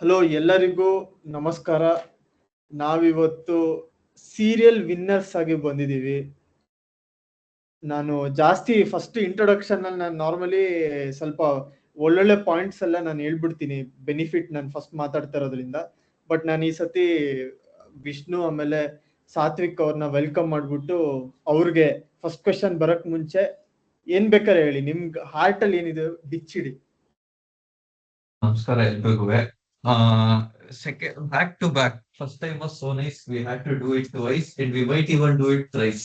Hello, ಎಲ್ಲರಿಗೂ ನಮಸ್ಕಾರ. ನಾವಿವತ್ತು ಸೀರಿಯಲ್ ವಿನ್ನರ್ಸ್ ಆಗಿ ಬಂದಿದ್ದೀವಿ. ನಾನು ಜಾಸ್ತಿ ಫಸ್ಟ್ ಇಂಟ್ರೊಡಕ್ಷನ್ ಅಲ್ಲಿ ನಾನು ನಾರ್ಮಲಿ ಸ್ವಲ್ಪ ಒಳ್ಳೊಳ್ಳೆ ಪಾಯಿಂಟ್ಸ್ ಎಲ್ಲ ನಾನು ಹೇಳ್ಬಿಡ್ತೀನಿ, ಬೆನಿಫಿಟ್ ನಾನು ಫಸ್ಟ್ ಮಾತಾಡ್ತಾ ಇರೋದ್ರಿಂದ. ಬಟ್ ನಾನು ಈ ಸತಿ ವಿಷ್ಣು ಆಮೇಲೆ ಸಾತ್ವಿಕ್ ಅವ್ರನ್ನ ವೆಲ್ಕಮ್ ಮಾಡ್ಬಿಟ್ಟು ಅವ್ರಿಗೆ ಫಸ್ಟ್ ಕ್ವೆಶನ್ ಬರಕ್ ಮುಂಚೆ ಏನ್ ಬೇಕಾದ್ರೆ ಹೇಳಿ, ನಿಮ್ಗೆ ಹಾರ್ಟ್ ಅಲ್ಲಿ ಏನಿದೆ ಬಿಚ್ಚಿಡಿ. ನಮಸ್ಕಾರ ಎಲ್ರಿಗೂ. Second back to back first time was so nice. We had to do it twice and we might even do it thrice.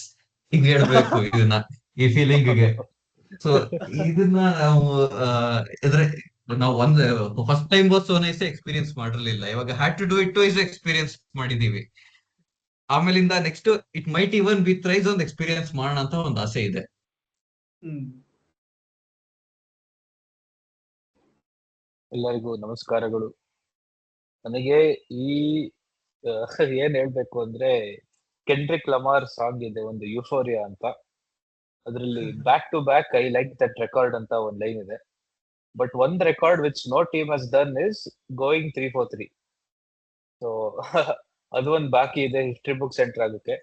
ಈಗ ಹೇಳ್ಬೇಕು ಇದನ್ನ, ಈ ಫೀಲಿಂಗ್ ಗೆ. ಸೊ ಇದನ್ನ ನಾವು ಇದ್ರೆ ನಾವು first time was so nice experience ಮಾಡಿರ್ಲಿಲ್ಲ. ಇವಾಗ had to do it twice experience ಮಾಡಿದೀವಿ. ಆಮೇಲಿಂದ next it might even be thrice ಒಂದು ಎಕ್ಸ್ಪೀರಿಯನ್ಸ್ ಮಾಡೋಣ ಅಂತ ಒಂದು ಆಸೆ ಇದೆ. ಎಲ್ಲರಿಗೂ ನಮಸ್ಕಾರಗಳು. ನನಗೆ ಈ ಏನ್ ಹೇಳ್ಬೇಕು ಅಂದ್ರೆ, ಕೆಂಡ್ರಿಕ್ ಲಮಾರ್ ಸಾಂಗ್ ಇದೆ ಒಂದು, ಯುಫೋರಿಯಾ ಅಂತ. ಅದರಲ್ಲಿ back to back I like that record ಅಂತ ಒಂದ್ ಲೈನ್ ಇದೆ. ಬಟ್ ಒಂದ್ record which no team has done is going 3-4-3. So ಅದು ಒಂದ್ ಬಾಕಿ ಇದೆ ಹಿಸ್ಟ್ರಿ ಬುಕ್ಸ್ ಎಂಟರ್ ಆಗುತ್ತೆ.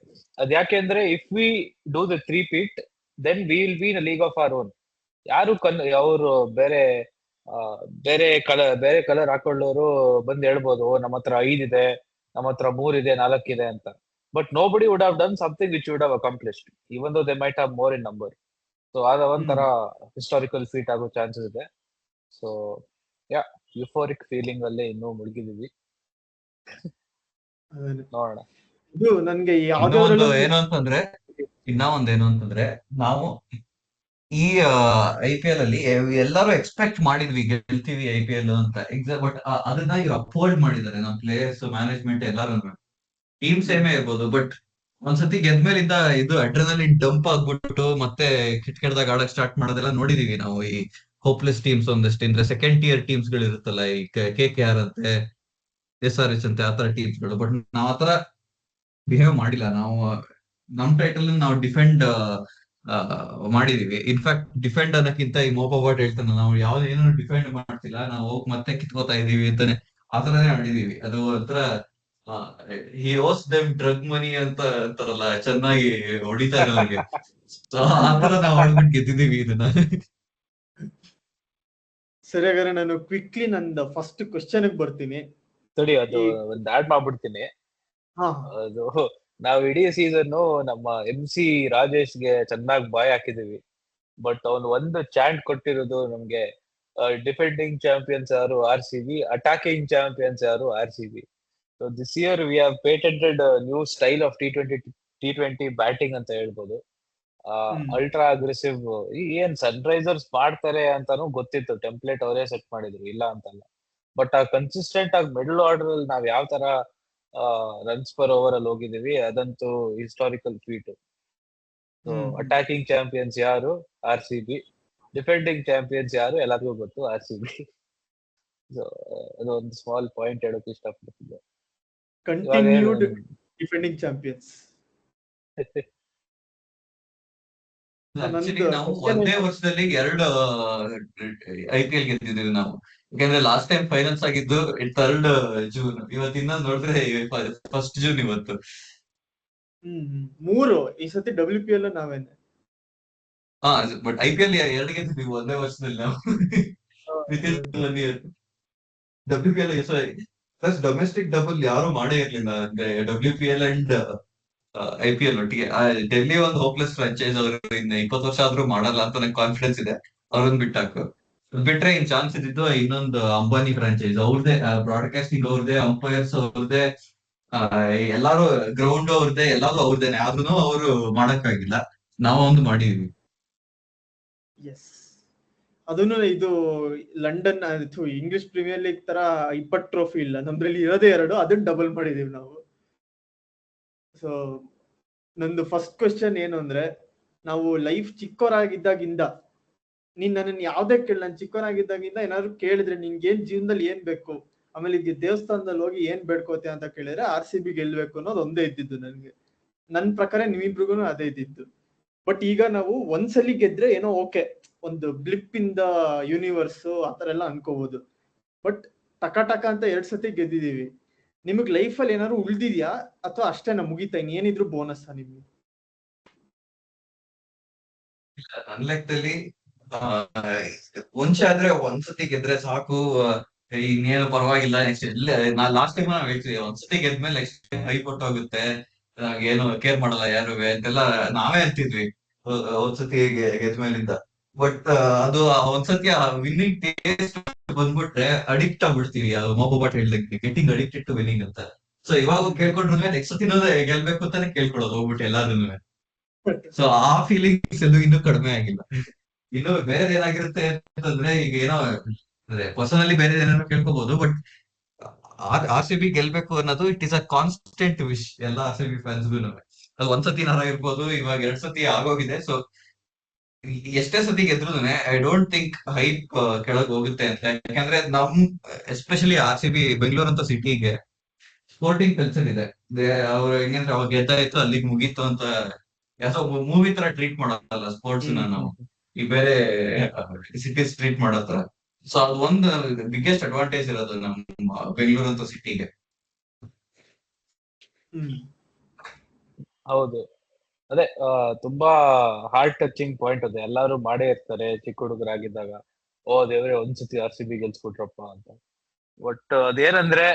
ಅದ್ಯಾಕೆ ಅಂದ್ರೆ, ಇಫ್ ವಿ ಡೂ ದ 3-ಪೀಟ್ then we will be in league of our own. ಯಾರು ಅವರು ಬೇರೆ ಕಲರ್ ಹಾಕೊಳ್ಳೋರು ಬಂದ್ ಹೇಳ್ಬೋದು, ನಮ್ಮ ಹತ್ರ 5 ಇದೆ, ನಮ್ಮ ಹತ್ರ 3 ಇದೆ, 4 ಇದೆ ಅಂತ. ಬಟ್ ನೋ ಬಡಿ would have done something which would have accomplished even though they might have more in number. So ಆದ ಒಂಥರ ಹಿಸ್ಟಾರಿಕಲ್ ಫೀಟ್ ಆಗೋ ಚಾನ್ಸಸ್ ಇದೆ. ಸೊ ಯಾ, ಯುಫೋರಿಕ್ ಫೀಲಿಂಗ್ ಅಲ್ಲೇ ಇನ್ನೂ ಮುಳುಗಿದೀವಿ. ನೋಡೋಣ. ಇದು ನನ್ಗೆ ಏನು ಅಂತಂದ್ರೆ ನಾವು ಈ IPL ಅಲ್ಲಿ ಎಲ್ಲರೂ ಎಕ್ಸ್ಪೆಕ್ಟ್ ಮಾಡಿದ್ವಿ ಗೆಲ್ತೀವಿ IPL ಅಂತ. ಬಟ್ ಅದನ್ನ ಇವ್ರು ಅಪ್ಹೋಲ್ಡ್ ಮಾಡಿದ್ದಾರೆ, ನಮ್ಮ ಪ್ಲೇಯರ್ಸ್, ಮ್ಯಾನೇಜ್ಮೆಂಟ್ ಎಲ್ಲಾರು. ಟೀಮ್ ಸೇಮೇ ಇರ್ಬೋದು, ಬಟ್ ಒಂದ್ಸತಿ ಗೆದ್ಮೇಲಿಂದ ಇದು ಅಡ್ರೆನಲಿನ್ ಡಂಪ್ ಆಗ್ಬಿಟ್ಟು ಮತ್ತೆ ಕೆಟ್ಟದಾಗ ಆಡಕ್ ಸ್ಟಾರ್ಟ್ ಮಾಡೋದೆಲ್ಲ ನೋಡಿದೀವಿ ನಾವು. ಈ ಹೋಪ್ಲೆಸ್ ಟೀಮ್ಸ್ ಒಂದಷ್ಟು ಅಂದ್ರೆ ಸೆಕೆಂಡ್ ಟಿಯರ್ ಟೀಮ್ಸ್ ಗಳು ಇರುತ್ತಲ್ಲ, ಈ KKR ಅಂತೆ, SRH ಅಂತೆ, ಆತರ ಟೀಮ್ಸ್ ಗಳು. ಬಟ್ ನಾವ್ ಆತರ ಬಿಹೇವ್ ಮಾಡಿಲ್ಲ. ನಾವು ನಮ್ ಟೈಟಲ್ ನಾವು ಡಿಫೆಂಡ್ ಮಾಡಿದೀವಿ. ಇನ್ಫ್ಯಾಕ್ಟ್ ಡಿಫೆಂಡ್ ಅನ್ನಕ್ಕಿಂತ ಈ ಮೋಪೋಬಾಟ್ ಹೇಳ್ತಾನೆ, ನಾವು ಯಾವ್ದೇನು ಡಿಫೆಂಡ್ ಮಾಡ್ತಿಲ್ಲ, ನಾವು ಹೋಗಿ ಮತ್ತೆ ಕಿತ್ಕೋತಾ ಇದೀವಿ ಅಂತಾನೆ ಆತರನೇ ಆಡಿದೀವಿ. ಅದು ಒಂಥರ ಹಿ ಓಸ್ ದೆಮ್ ಡ್ರಗ್ ಮನಿ ಅಂತ ಅಂತಾರಲ್ಲ, ಚೆನ್ನಾಗಿ ಹೊಡಿತಾ ಇರೋರಿಗೆ. ಆತರ ನಾವು ಆಡ್ಬಿಟ್ಟು ಗೆದ್ದಿದೀವಿ ಇದನ್ನ. ಸರಿ, ಹಾಗಾದ್ರೆ ನಾನು ಕ್ವಿಕ್ಲಿ ನಂದು ಫಸ್ಟ್ ಕ್ವಶನ್ ಬರ್ತೀನಿ. ಸರಿ, ಅದು ಒಂದ್ ಆಡ್ ಮಾಡ್ಬಿಡ್ತೀನಿ. ಅದು ನಾವ್ ಇಡೀ ಸೀಸನ್ ನಮ್ಮ MC ರಾಜೇಶ್ಗೆ ಚೆನ್ನಾಗಿ ಬಾಯ್ ಹಾಕಿದೀವಿ. ಬಟ್ ಅವ್ನು ಒಂದು ಚಾಂಟ್ ಕೊಟ್ಟಿರೋದು ನಮ್ಗೆ, ಡಿಫೆಂಡಿಂಗ್ ಚಾಂಪಿಯನ್ಸ್ ಯಾರು RCB, ಅಟಾಕಿಂಗ್ ಚಾಂಪಿಯನ್ಸ್ ಯಾರು RCB. So this year we have patented new style of T20 batting ಅಂತ ಹೇಳ್ಬೋದು. Ultra aggressive. ಏನ್ ಸನ್ರೈಸರ್ಸ್ ಮಾಡ್ತಾರೆ ಅಂತಾನು ಗೊತ್ತಿತ್ತು, ಟೆಂಪ್ಲೇಟ್ ಅವರೇ ಸೆಟ್ ಮಾಡಿದ್ರು, ಇಲ್ಲ ಅಂತಲ್ಲ. ಬಟ್ ಆ ಕನ್ಸಿಸ್ಟೆಂಟ್ ಆಗಿ ಮಿಡಲ್ ಆರ್ಡರ್ ಅಲ್ಲಿ ನಾವ್ ಯಾವ ತರ ರನ್ಸ್ ಪರ್ ಓವರ್ ಅಲ್ಲಿ ಹೋಗಿದೀವಿ, ಅದಂತೂ historical feet. So attacking champions ಯಾರು RCB, ಡಿಫೆಂಡಿಂಗ್ ಚಾಂಪಿಯನ್ಸ್ ಯಾರು ಎಲ್ಲರಿಗೂ ಗೊತ್ತು, RCB. ಸೊ ಅದೊಂದು ಸ್ಮಾಲ್ ಪಾಯಿಂಟ್ ಹೇಳೋಕೆ ಇಷ್ಟಪಡ್ತಿದ್ದೆ. Continued defending champions. ನಾವು ಒಂದೇ ವರ್ಷದಲ್ಲಿ 2 IPL ಗೆದ್ದಿದ್ದೀವಿ ನಾವು. ಯಾಕಂದ್ರೆ ಲಾಸ್ಟ್ ಟೈಮ್ ಫೈನಲ್ಸ್ ಆಗಿದ್ದು 3rd ಜೂನ್. ಇವತ್ತು ಇನ್ನೊಂದು ನೋಡಿದ್ರೆ 1st ಜೂನ್ ಇವತ್ತು. 3 ಈ ಸತಿ WPL ನಾವೇನೆ. ಬಟ್ IPL 2 ಗೆದ್ದಿದ್ದೀವಿ ಒಂದೇ ವರ್ಷದಲ್ಲಿ ನಾವು. WPL ಪ್ಲಸ್ ಡೊಮೆಸ್ಟಿಕ್ ಡಬಲ್ ಯಾರು ಮಾಡೇ ಇರ್ಲಿಲ್ಲ, ಅಂದ್ರೆ WPL ಅಂಡ್ IPL ಒಟ್ಟಿಗೆ. ಡೆಲ್ಲಿ ಒಂದು ಹೋಪ್ಲೆಸ್ ಫ್ರಾಂಚೈಸ್, ಅವರು ಇನ್ನು 20 ವರ್ಷ ಆದ್ರೂ ಮಾಡಲ್ಲ ಅಂತ ನಂಗೆ ಕಾನ್ಫಿಡೆನ್ಸ್ ಇದೆ. ಅವ್ರನ್ನ ಬಿಟ್ಟಾಕು ಬಿಟ್ರೆ ಇನ್ ಚಾನ್ಸ್ ಇದ್ದಿದ್ದು ಇನ್ನೊಂದು ಅಂಬಾನಿ ಫ್ರಾಂಚೈಸ್. ಅವ್ರದೇ ಬ್ರಾಡ್ಕಾಸ್ಟಿಂಗ್, ಅವ್ರದೇ ಅಂಪೈರ್ಸ್, ಅವ್ರದೇ ಎಲ್ಲಾರು ಗ್ರೌಂಡ್ ಅವ್ರದೇ, ಎಲ್ಲಾರು ಅವ್ರದೇನೆ. ಆದ್ರೂ ಅವರು ಮಾಡಕ್ಕಾಗಿಲ್ಲ, ನಾವು ಒಂದು ಮಾಡಿದೀವಿ. ಎಸ್, ಅದನ್ನು ಇದು ಲಂಡನ್ ಇಂಗ್ಲಿಷ್ ಪ್ರೀಮಿಯರ್ ಲೀಗ್ ತರ 20 ಟ್ರೋಫಿ ಇಲ್ಲ ನಮ್ದ್ರಲ್ಲಿ, ಇರೋದೇ 2, ಅದನ್ನ ಡಬಲ್ ಮಾಡಿದೀವಿ ನಾವು. ಸೊ ನಂದು ಫಸ್ಟ್ ಕ್ವೆಶ್ಚನ್ ಏನು ಅಂದ್ರೆ, ನಾವು ಲೈಫ್ ಚಿಕ್ಕವರಾಗಿದ್ದಾಗಿಂದ, ನೀನ್ ನನ್ನನ್ನು ಯಾವ್ದೇ ಕೇಳಿ, ನಾನು ಚಿಕ್ಕವರಾಗಿದ್ದಾಗಿಂದ ಏನಾದ್ರು ಕೇಳಿದ್ರೆ ನಿನ್ಗೆ ಏನ್ ಜೀವನದಲ್ಲಿ ಏನ್ ಬೇಕು, ಆಮೇಲೆ ಈಗ ದೇವಸ್ಥಾನದಲ್ಲಿ ಹೋಗಿ ಏನ್ ಬೇಡ್ಕೋತೆ ಅಂತ ಕೇಳಿದ್ರೆ RCB ಗೆಲ್ಬೇಕು ಅನ್ನೋದು ಒಂದೇ ಇದ್ದಿದ್ದು ನನ್ಗೆ. ನನ್ ಪ್ರಕಾರ ನೀವಿಬ್ರಿಗೂ ಅದೇ ಇದ್ದಿದ್ದು. ಬಟ್ ಈಗ ನಾವು ಒಂದ್ಸಲಿ ಗೆದ್ರೆ ಏನೋ ಓಕೆ, ಒಂದು ಬ್ಲಿಪ್ ಇನ್ ದ ಯೂನಿವರ್ಸ್ ಆತರ ಎಲ್ಲ ಅನ್ಕೋಬಹುದು. ಬಟ್ ಟಕ ಅಂತ 2 ಸತಿ ಗೆದ್ದಿದೀವಿ. ನಿಮಗ್ ಲೈಫಲ್ಲಿ ಏನಾದ್ರು ಉಳ್ದಿದ್ಯಾ ಅಥವಾ ಅಷ್ಟೇನಾ, ಮುಗಿತಾ ಇನ್ನೇನಿದ್ರು ಬೋನಸ್ ನಿಮ್ಗೆ? ನನ್ ಲೆಕ್ಕದಲ್ಲಿ ಮುಂಚೆ ಆದ್ರೆ ಒಂದ್ಸತಿ ಗೆದ್ರೆ ಸಾಕು, ಇನ್ನೇನು ಪರವಾಗಿಲ್ಲ, ನೆಕ್ಸ್ಟ್ ನಾ ಲಾಸ್ಟ್ ಟೈಮ್ ನಾವ್ ಹೇಳ್ತೀವಿ ಒಂದ್ಸತಿ ಗೆದ್ಮೇಲೆ ನೆಕ್ಸ್ಟ್ ಹೈ ಹೋಗುತ್ತೆ, ಏನು ಕೇರ್ ಮಾಡಲ್ಲ ಯಾರು ಅಂತೆಲ್ಲ ನಾವೇ ಅಂತಿದ್ವಿ ಒಂದ್ಸತಿ ಗೆದ್ಮೇಲಿಂದ. ಬಟ್ ಅದು ಒಂದ್ಸತಿ ವಿನ್ನಿಂಗ್ ಟೇಸ್ಟ್ ಬಂದ್ಬಿಟ್ರೆ ಅಡಿಕ್ಟ್ ಆಗ್ಬಿಡ್ತೀವಿ. ಮೊಬೊಬಾಟ್ ಹೇಳ್ದಂಗೆ ಗೆಟಿಂಗ್ ಅಡಿಕ್ಟೆಡ್ ಟು ವಿನ್ನಿಂಗ್ ಅಂತ. ಸೊ ಇವಾಗ ಕೇಳ್ಕೊಂಡ್ರೆ ನೆಕ್ಸ್ಟ್ ಸತಿನೂ ಗೆಲ್ಬೇಕು ಅಂತಾನೆ ಕೇಳ್ಕೊಳ್ಳೋದು ಹೋಗ್ಬಿಟ್ಟು ಎಲ್ಲಾದ್ರೂ. ಸೊ ಆ ಫೀಲಿಂಗ್ಸ್ ಇನ್ನೂ ಕಡಿಮೆ ಆಗಿಲ್ಲ. ಇನ್ನು ಬೇರೆ ಏನಾಗಿರುತ್ತೆ ಅಂತಂದ್ರೆ, ಈಗ ಏನೋ ಪರ್ಸನಲಿ ಬೇರೆ ಏನಾದ್ರು ಕೇಳ್ಕೋಬಹುದು, ಬಟ್ ಆರ್ ಸಿ ಬಿ ಗೆಲ್ಬೇಕು ಅನ್ನೋದು it is a constant wish ಎಲ್ಲ ಆರ್ ಸಿ ಬಿ ಫ್ಯಾನ್ಸ್ಗೂ. ಅದು ಒಂದ್ಸತಿ ಇರ್ಬೋದು, ಇವಾಗ 2 ಸತಿ ಆಗೋಗಿದೆ. ಸೊ ಎಷ್ಟೇ ಸತಿ ಗೆದ್ರು ಐ ಡೋಂಟ್ ಥಿಂಕ್ ಹೈಪ್ ಕೆಳಗ್ ಹೋಗುತ್ತೆ ಅಂತ. ಯಾಕಂದ್ರೆ especially R C B Bengaluru ಅಂತ ಸಿಟಿಗೆ ಸ್ಪೋರ್ಟಿಂಗ್ ಕಲ್ಚರ್ ಇದೆ. ಅವ್ರು ಹೆಂಗಂದ್ರೆ ಅವಾಗ ಗೆದ್ದಾಯ್ತು ಅಲ್ಲಿಗೆ ಮುಗೀತು ಅಂತ ಯಾಸೋ ಮೂವಿ ತರ ಟ್ರೀಟ್ ಮಾಡೋದಲ್ಲ ಸ್ಪೋರ್ಟ್ಸ್ ನಾವು ಈ ಬೇರೆ ಸಿಟೀಸ್ ಟ್ರೀಟ್ ಮಾಡೋ ತರ. ಸೊ ಅದು ಒಂದು ಬಿಗ್ಗೆಸ್ಟ್ ಅಡ್ವಾಂಟೇಜ್ ಇರೋದು ನಮ್ಮ ಬೆಂಗಳೂರು ಅಂತ ಸಿಟಿಗೆ. ಹೌದು, ಅದೇ ತುಂಬಾ ಹಾರ್ಟ್ ಟಚಿಂಗ್ ಪಾಯಿಂಟ್ ಅದು. ಎಲ್ಲಾರು ಮಾಡೇ ಇರ್ತಾರೆ ಚಿಕ್ಕ ಹುಡುಗರಾಗಿದ್ದಾಗ, ಓ ದೇವ್ರೆ ಒಂದ್ಸತಿ ಆರ್ ಸಿ ಬಿ ಗೆಲ್ಸ್ಬಿಟ್ರಪ್ಪ ಅಂತ. ಬಟ್ ಅದೇನಂದ್ರೆ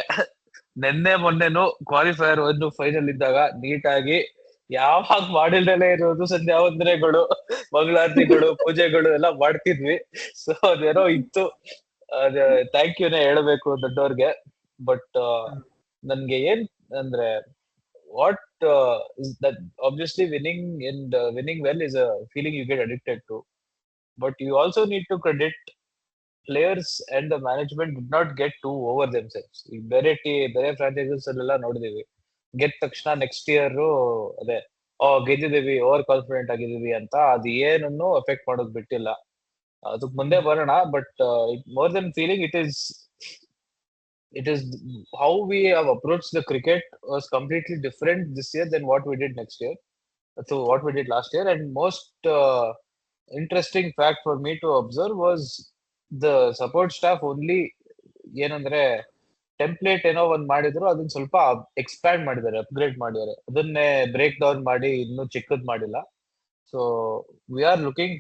ನೆನ್ನೆ ಮೊನ್ನೆನು ಕ್ವಾಲಿಫೈಯರ್ ಒಂದು ಫೈನಲ್ ಇದ್ದಾಗ ನೀಟಾಗಿ ಯಾವಾಗ ಮಾಡಿಲ್ದಲೇ ಇರೋದು ಸಂಧ್ಯಾ ವಂದನೆಗಳು, ಮಂಗಳಾರತಿಗಳು, ಪೂಜೆಗಳು ಎಲ್ಲ ಮಾಡ್ತಿದ್ವಿ. ಸೊ ಅದೇನೋ ಇತ್ತು, ಅದ ಥ್ಯಾಂಕ್ ಯುನೇ ಹೇಳ್ಬೇಕು ದೊಡ್ಡವ್ರಿಗೆ. ಬಟ್ ನನ್ಗೆ ಏನ್ ಅಂದ್ರೆ, what is that obviously winning well is a feeling you get addicted to, but you also need to credit players and the management did not get too over themselves. ಈ ಬೇರೆ franchises ಅಲ್ಲೆಲ್ಲ ನೋಡಿದೀವಿ, ಗೆದ್ದ ತಕ್ಷಣ next year ಅದೇ ಗೆದ್ದಿದೀವಿ, over confident ಆಗಿದೀವಿ ಅಂತ ಅದು ಏನನ್ನು ಎಫೆಕ್ಟ್ ಮಾಡೋದ್ ಬಿಟ್ಟಿಲ್ಲ. ಅದಕ್ ಮುಂದೆ ಬರೋಣ. But more than feeling, it is how we have approached the cricket was completely different this year than what we did what we did last year. And most interesting fact for me to observe was the support staff only ಏನಂದ್ರೆ template ಏನೋ ಒಂದ್ ಮಾಡಿದ್ರು, ಅದನ್ನ ಸ್ವಲ್ಪ expand ಮಾಡಿದ್ದಾರೆ, upgrade ಮಾಡಿದ್ದಾರೆ, ಅದನ್ನೇ break down ಮಾಡಿ ಇನ್ನೂ ಚಿಕ್ಕದ್ ಮಾಡಿಲ್ಲ. So we are looking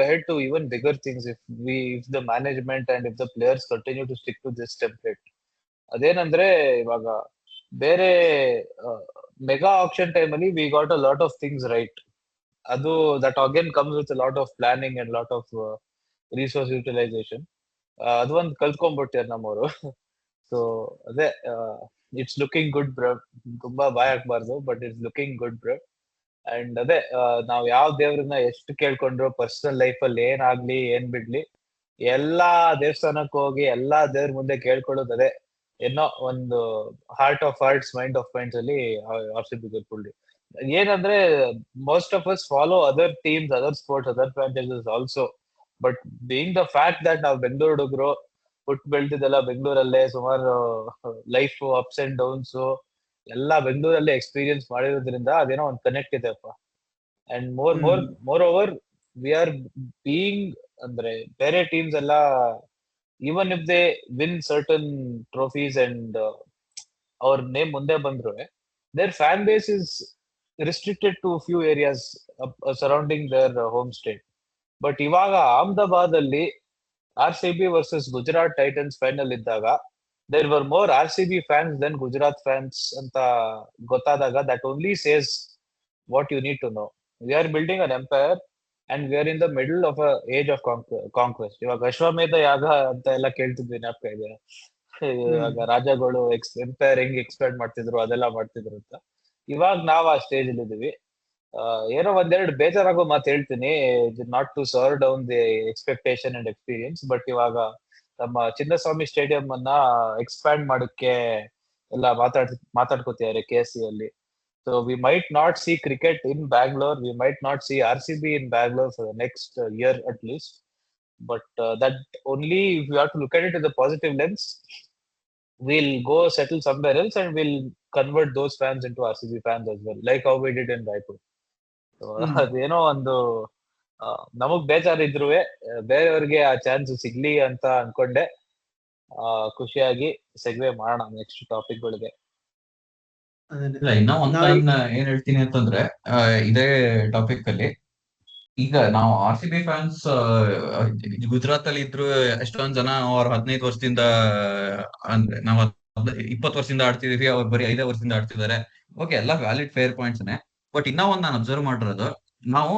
ahead to even bigger things if the management and if the players continue to stick to this template. ಅದೇನಂದ್ರೆ ಇವಾಗ ಬೇರೆ ಮೆಗಾ ಆಕ್ಷನ್ ಟೈಮ್ ಅಲ್ಲಿ we got a lot of things right. ಅದು that again comes with lot of planning and lot of resource utilisation. ಅದು ಒಂದು ಕಲ್ತ್ಕೊಂಡ್ಬಿಟ್ಟಾರೆ ನಮ್ಮವರು. So ಅದೇ it's looking good bro. ತುಂಬಾ ಬಾಯ್ ಹಾಕ್ಬಾರ್ದು, but it's looking good bro. And ಅದೇ ನಾವ್ ಯಾವ ದೇವ್ರನ್ನ ಎಷ್ಟು ಕೇಳ್ಕೊಂಡ್ರು ಪರ್ಸನಲ್ ಲೈಫ್ ಅಲ್ಲಿ ಏನಾಗ್ಲಿ ಏನ್ ಬಿಡ್ಲಿ, ಎಲ್ಲಾ ದೇವಸ್ಥಾನಕ್ಕೆ ಹೋಗಿ ಎಲ್ಲಾ ದೇವ್ರ ಮುಂದೆ ಕೇಳ್ಕೊಳ್ಳೋದು ಅದೇ, ಏನೋ ಒಂದು heart of hearts, mind of minds ಅಲ್ಲಿ ಆರ್ ಸಿ ಬಿ ಗೆಲ್ಕೊಳ್ಳಿ. ಏನಂದ್ರೆ most of us follow other teams, other sports, other franchises also. But being the fact that ನಾವು ಬೆಂಗಳೂರು ಹುಡುಗರು ಹುಟ್ಟು ಬೆಳ್ದಿದ್ದೆಲ್ಲ ಬೆಂಗಳೂರಲ್ಲೇ, ಸುಮಾರು ಲೈಫ್ ಅಪ್ಸ್ ಅಂಡ್ ಡೌನ್ಸ್ ಎಲ್ಲ ಬೆಂಗಳೂರಲ್ಲೇ ಎಕ್ಸ್ಪೀರಿಯನ್ಸ್ ಮಾಡಿರೋದ್ರಿಂದ ಅದೇನೋ ಒಂದು ಕನೆಕ್ಟ್ ಇದೆಪ್ಪ. And more over we are being ಅಂದ್ರೆ ಬೇರೆ ಟೀಮ್ಸ್ ಎಲ್ಲ even if they win certain trophies and our name ಮುಂದೆ ಬಂದ್ರು, their fan base is restricted to few areas surrounding their home state. But ಇವಾಗ ಅಹಮದಾಬಾದ್ ಅಲ್ಲಿ R C B versus Gujarat Titans final ಇದ್ದಾಗ there were more RCB fans than Gujarat fans ಅಂತ ಗೊತ್ತಾದಾಗ that only says what you need to know. We are building an empire and we are in the middle of a age of conquest. ಇವಾಗ ಅಶ್ವಮೇಧ ಯಾಗ ಅಂತ ಎಲ್ಲ ಕೇಳ್ತಿದ್ವಿ, ಜ್ಞಾಪಕ ಇದೆ? ಇವಾಗ ರಾಜಗಳು empire ಹೆಂಗ್ ಎಕ್ಸ್ಪ್ಯಾಂಡ್ ಮಾಡ್ತಿದ್ರು ಅದೆಲ್ಲ ಮಾಡ್ತಿದ್ರು ಅಂತ. ಇವಾಗ ನಾವ್ ಆ ಸ್ಟೇಜ್ ಅಲ್ಲಿ ಇದೀವಿ. ಏನೋ ಒಂದೆರಡು ಬೇಜಾರಾಗೋ ಮಾತು ಹೇಳ್ತೀನಿ, not to serve down the expectation and experience, but ಇವಾಗ ನಮ್ಮ ಚಿನ್ನಸ್ವಾಮಿ ಸ್ಟೇಡಿಯಂ ಅನ್ನ ಎಕ್ಸ್ಪ್ಯಾಂಡ್ ಮಾಡೋಕ್ಕೆ ಎಲ್ಲ ಮಾತಾಡ್ಕೋತಿದ್ದಾರೆ KC ಅಲ್ಲಿ. So we might not see cricket in Bangalore. We might not see RCB in Bangalore for the next year at least. But that only if you have to look at it in the positive lens, we'll go settle somewhere else and we'll convert those fans into RCB fans as well, like how we did in Raipur. So ಅದೇನೋ ಒಂದು ನಮಗ್ ಬೇಜಾರಿದ್ರು ಬೇರೆಯವ್ರಿಗೆ ಆ chance ಸಿಗ್ಲಿ ಅಂತ ಅನ್ಕೊಂಡೆ. ಖುಷಿಯಾಗಿ ಸೆಗ್ವೆ ಮಾಡೋಣ ನೆಕ್ಸ್ಟ್ ಟಾಪಿಕ್ಗಳಿಗೆ. ಇಲ್ಲ, ಇನ್ನ ಒಂದ್ ನಾವ್ ನಾನು ಏನ್ ಹೇಳ್ತೀನಿ ಅಂತಂದ್ರೆ, ಇದೇ ಟಾಪಿಕ್ ಅಲ್ಲಿ ಈಗ ನಾವು RCB ಫ್ಯಾನ್ಸ್ ಗುಜರಾತ್ ಅಲ್ಲಿ ಇದ್ರು ಎಷ್ಟೊಂದ್ ಜನ ಅವ್ರ 15 ವರ್ಷದಿಂದ, ಅಂದ್ರೆ ನಾವು 20 ವರ್ಷದಿಂದ ಆಡ್ತಿದೀವಿ, ಅವ್ರು ಬರೀ 5 ವರ್ಷದಿಂದ ಆಡ್ತಿದ್ದಾರೆ. ಓಕೆ, ಎಲ್ಲ ವ್ಯಾಲಿಡ್ ಫೇರ್ ಪಾಯಿಂಟ್ಸ್. ಬಟ್ ಇನ್ನ ಒಂದ್ ನಾನು ಅಬ್ಸರ್ವ್ ಮಾಡಿರೋದು, ನಾವು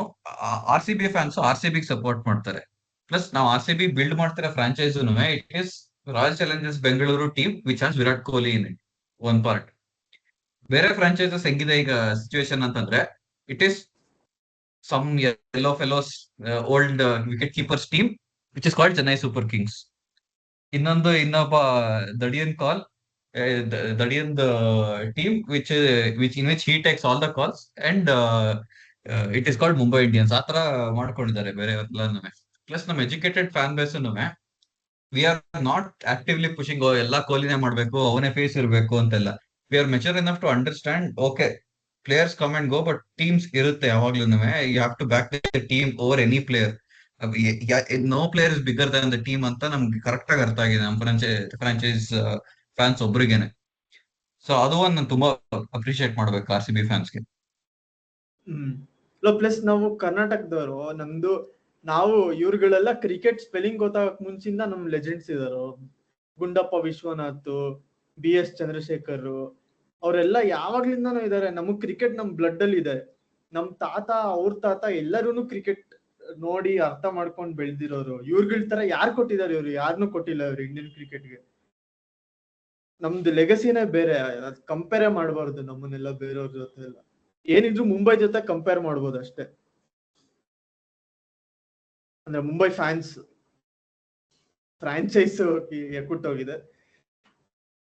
RCB ಫ್ಯಾನ್ಸ್ RCB ಸಪೋರ್ಟ್ ಮಾಡ್ತಾರೆ. ಪ್ಲಸ್ ನಾವು RCB ಬಿಲ್ಡ್ ಮಾಡ್ತಿರೋ franchise it is Royal Challengers Bengaluru team which has Virat Kohli in it, one part. ಬೇರೆ ಫ್ರಾಂಚೈಸಸ್ ಹೆಂಗಿದೆ ಈಗ ಸಿಚುವೇಶನ್ ಅಂತಂದ್ರೆ, it is some yellow fellows old wicket keepers team which is called Chennai Super Kings. ಇನ್ನೊಬ್ಬ ದಡಿಯನ್ team which in which he takes all the calls and it is called Mumbai Indians. ಆತರ ಮಾಡ್ಕೊಂಡಿದ್ದಾರೆ ಬೇರೆ ಎಲ್ಲಾನು. ಪ್ಲಸ್ ನಮ್ಮ educated fan base we are not actively pushing ಎಲ್ಲಾ ಕೊಹ್ಲಿನೇ ಮಾಡ್ಬೇಕು, ಅವನೇ ಫೇಸ್ ಇರಬೇಕು ಅಂತೆಲ್ಲ. We are mature enough to understand, okay players come and go, but teams ಇರುತ್ತೆ ಯಾವಾಗ್ಲೂ. You have to back the team over any player. No player is bigger than the team ಅಂತ ನಮ್ಗೆ ಕರೆಕ್ಟ್ ಆಗಿ ಅರ್ಥ ಆಗಿದೆ ನಮ್ಮ ಫ್ರಾಂಚೈಸ್ ಫ್ಯಾನ್ಸ್ ಒಬ್ರಿಗೇನೆ. ಸೊ ಅದು ಒಂದು ನಾನು ತುಂಬಾ ಅಪ್ರಿಶಿಯೇಟ್ ಮಾಡ್ಬೇಕು RCB ಫ್ಯಾನ್ಸ್ಗೆ. ಪ್ಲಸ್ ನಾವು ಕರ್ನಾಟಕದವರು, ನಾವು ಇವ್ರುಗಳೆಲ್ಲ ಕ್ರಿಕೆಟ್ ಸ್ಪೆಲ್ಲಿಂಗ್ ಗೊತ್ತಾಗಕ್ ಮುಂಚಿಂದ ನಮ್ ಲೆಜೆಂಡ್ಸ್ ಇದಾರು. ಗುಂಡಪ್ಪ ವಿಶ್ವನಾಥ್, BS ಚಂದ್ರಶೇಖರ್, ಅವರೆಲ್ಲ ಯಾವಾಗ್ಲಿಂದಾನು ಇದಾರೆ. ನಮಗ್ ಕ್ರಿಕೆಟ್ ನಮ್ ಬ್ಲಡ್ ಅಲ್ಲಿ ಇದೆ. ನಮ್ ತಾತ, ಅವ್ರ ತಾತ ಎಲ್ಲರೂ ಕ್ರಿಕೆಟ್ ನೋಡಿ ಅರ್ಥ ಮಾಡ್ಕೊಂಡ್ ಬೆಳ್ದಿರೋರು. ಇವ್ರುಗಳ ತರ ಯಾರು ಕೊಟ್ಟಿದ್ದಾರೆ? ಇವ್ರು ಯಾರನ್ನೂ ಕೊಟ್ಟಿಲ್ಲ ಇವ್ರು ಇಂಡಿಯನ್ ಕ್ರಿಕೆಟ್ಗೆ. ನಮ್ದು ಲೆಗಸಿನೇ ಬೇರೆ, ಕಂಪೇರೇ ಮಾಡಬಾರ್ದು ನಮ್ಮನ್ನೆಲ್ಲ ಬೇರೆಯವ್ರ ಜೊತೆ ಎಲ್ಲ. ಏನಿದ್ರು ಮುಂಬೈ ಜೊತೆ ಕಂಪೇರ್ ಮಾಡ್ಬೋದು ಅಷ್ಟೇ, ಅಂದ್ರೆ ಮುಂಬೈ ಫ್ಯಾನ್ಸ್ ಫ್ರಾಂಚೈಸ್ ಎಕ್ಕುಟ್ಟೋಗಿದೆ.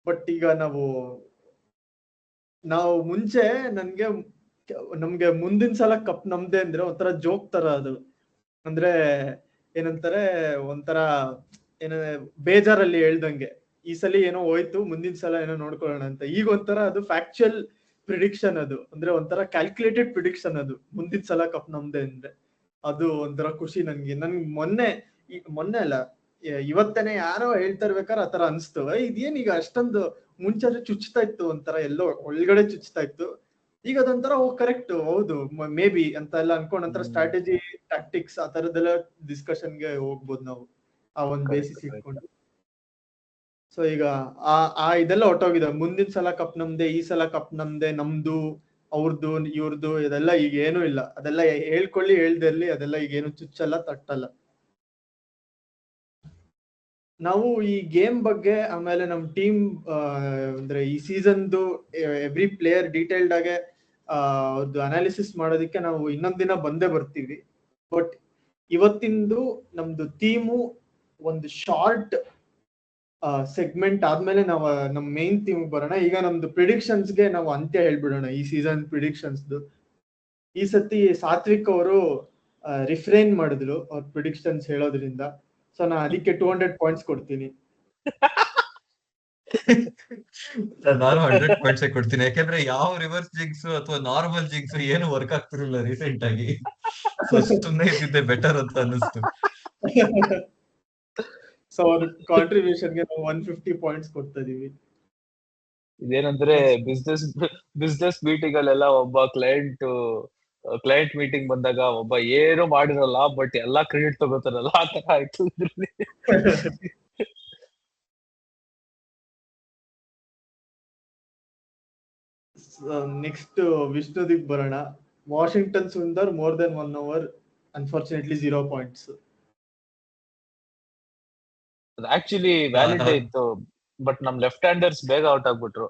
ಬಟ್ ಈಗ ನಾವು ಮುಂಚೆ ನಮ್ಗೆ ಮುಂದಿನ ಸಲ ಕಪ್ ನಮ್ದೆ ಅಂದ್ರೆ ಒಂಥರ ಜೋಕ್ ತರ ಅದು. ಅಂದ್ರೆ ಏನಂತಾರೆ, ಒಂಥರ ಬೇಜಾರಲ್ಲಿ ಹೇಳ್ದಂಗೆ, ಈ ಸಲ ಏನೋ ಹೋಯ್ತು, ಮುಂದಿನ ಸಲ ಏನೋ ನೋಡ್ಕೊಳ್ಳೋಣ ಅಂತ. ಈಗ ಒಂಥರ ಅದು ಫ್ಯಾಕ್ಚುಯಲ್ ಪ್ರಿಡಿಕ್ಷನ್, ಅದು ಅಂದ್ರೆ ಒಂಥರ ಕ್ಯಾಲ್ಕುಲೇಟೆಡ್ ಪ್ರಿಡಿಕ್ಷನ್. ಅದು ಮುಂದಿನ ಸಲ ಕಪ್ ನಮ್ದೆ ಅಂದ್ರೆ ಅದು ಒಂಥರ ಖುಷಿ ನನ್ಗೆ ಮೊನ್ನೆ ಅಲ್ಲ, ಇವತ್ತೇನೆ ಯಾರೋ ಹೇಳ್ತಾ ಇರ್ಬೇಕಾದ್ರೆ ಆತರ ಅನ್ಸ್ತು, ಇದೇನ್ ಈಗ ಅಷ್ಟೊಂದು ಮುಂಚೆ ಚುಚ್ತಾ ಇತ್ತು, ಒಂಥರ ಎಲ್ಲೋ ಒಳಗಡೆ ಚುಚ್ತಾ ಇತ್ತು. ಈಗ ಅದೊಂಥರ ಕರೆಕ್ಟ್, ಹೌದು ಮೇ ಬಿ ಅಂತ ಎಲ್ಲ ಅನ್ಕೊಂಡ್ ಒಂಥರ ಸ್ಟ್ರಾಟಜಿ, ಟ್ಯಾಕ್ಟಿಕ್ಸ್ ಆ ತರದೆಲ್ಲ ಡಿಸ್ಕಷನ್ಗೆ ಹೋಗ್ಬೋದು ನಾವು, ಆ ಒಂದ್ ಬೇಸಿಸ್ ಇಟ್ಕೊಂಡು. ಸೊ ಈಗ ಇದೆಲ್ಲ ಹೊಟ್ಟೋಗಿದೆ. ಮುಂದಿನ ಸಲ ಕಪ್ ನಮ್ದೆ, ಈ ಸಲ ಕಪ್ ನಮ್ದೆ, ನಮ್ದು ಅವ್ರದ್ದು ಇವ್ರದ್ದು ಇದೆಲ್ಲ ಈಗ ಏನೂ ಇಲ್ಲ. ಅದೆಲ್ಲ ಹೇಳ್ದಿರ್ಲಿ, ಅದೆಲ್ಲ ಈಗ ಏನು ಚುಚ್ಚಲ್ಲ, ತಟ್ಟಲ್ಲ. ನಾವು ಈ ಗೇಮ್ ಬಗ್ಗೆ, ಆಮೇಲೆ ನಮ್ ಟೀಮ್ ಅಂದ್ರೆ ಈ ಸೀಸನ್ದು ಎವ್ರಿ ಪ್ಲೇಯರ್ ಡೀಟೇಲ್ಡ್ ಆಗಿ ಅವ್ರದ್ದು ಅನಾಲಿಸಿಸ್ ಮಾಡೋದಕ್ಕೆ ನಾವು ಇನ್ನೊಂದ್ ದಿನ ಬಂದೇ ಬರ್ತೀವಿ. ಬಟ್ ಇವತ್ತಿಂದು ನಮ್ದು ಥೀಮು ಒಂದು ಶಾರ್ಟ್ ಸೆಗ್ಮೆಂಟ್ ಆದ್ಮೇಲೆ ನಾವು ನಮ್ ಮೇನ್ ಥೀಮ್ ಬರೋಣ. ಈಗ ನಮ್ದು ಪ್ರಿಡಿಕ್ಷನ್ಸ್ಗೆ ನಾವು ಅಂತ್ಯ ಹೇಳ್ಬಿಡೋಣ, ಈ ಸೀಸನ್ ಪ್ರಿಡಿಕ್ಷನ್ಸ್ದು. ಈ ಸತಿ ಸಾತ್ವಿಕ್ ಅವರು ರಿಫ್ರೇನ್ ಮಾಡಿದ್ರು ಅವ್ರ ಪ್ರಿಡಿಕ್ಷನ್ಸ್ ಹೇಳೋದ್ರಿಂದ. ಸೊ ನಾ ಅದಕ್ಕೆ 200 ಪಾಯಿಂಟ್ಸ್ ಕೊಡ್ತೀನಿ. ನಾನು 100 ಪಾಯಿಂಟ್ಸ್ ಕೊಡ್ತೀನಿ, ಯಾಕಂದ್ರೆ ಯಾವ ರಿವರ್ಸ್ ಜಿಂಕ್ಸ್ ಅಥವಾ ನಾರ್ಮಲ್ ಜಿಂಕ್ಸ್ ಏನು ವರ್ಕ್ ಆಗ್ತಿರಲಿಲ್ಲ ರೀಸೆಂಟ್ ಆಗಿ. ಸೊ ಸುಮ್ಮನೆ ಇದ್ದಿದ್ದೆ ಬೆಟರ್ ಅಂತ ಅನ್ನಿಸ್ತು. ಸೊ ಅವ್ರ ಕಾಂಟ್ರಿಬ್ಯೂಷನ್ಗೆ ನಾವು 150 ಪಾಯಿಂಟ್ಸ್ ಕೊಡ್ತಾ ಇದೀವಿ. ಇದೇನಂದ್ರೆ ಬಿಸ್ನೆಸ್ ಮೀಟಿಂಗ್ ಅಲ್ಲೆಲ್ಲ ಒಬ್ಬ ಕ್ಲೈಂಟ್ ಮೀಟಿಂಗ್ ಬಂದಾಗ ಒಬ್ಬ ಏನು ಮಾಡಿರಲ್ಲ, ಬಟ್ ಎಲ್ಲಾ ಕ್ರೆಡಿಟ್ ತಗೋತಾರಲ್ಲ, ಆ ತರ ಆಯ್ತು. ನೆಕ್ಸ್ಟ್ ವಿಷ್ಣುದಿಗ್ ಬರೋಣ. Washington Sundar more than 1 over, unfortunately 0 points. Actually valid ಇತ್ತು, ಬಟ್ ನಮ್ ಲೆಫ್ಟ್ ಹ್ಯಾಂಡರ್ಸ್ ಬೇಗ ಔಟ್ ಆಗ್ಬಿಟ್ರು.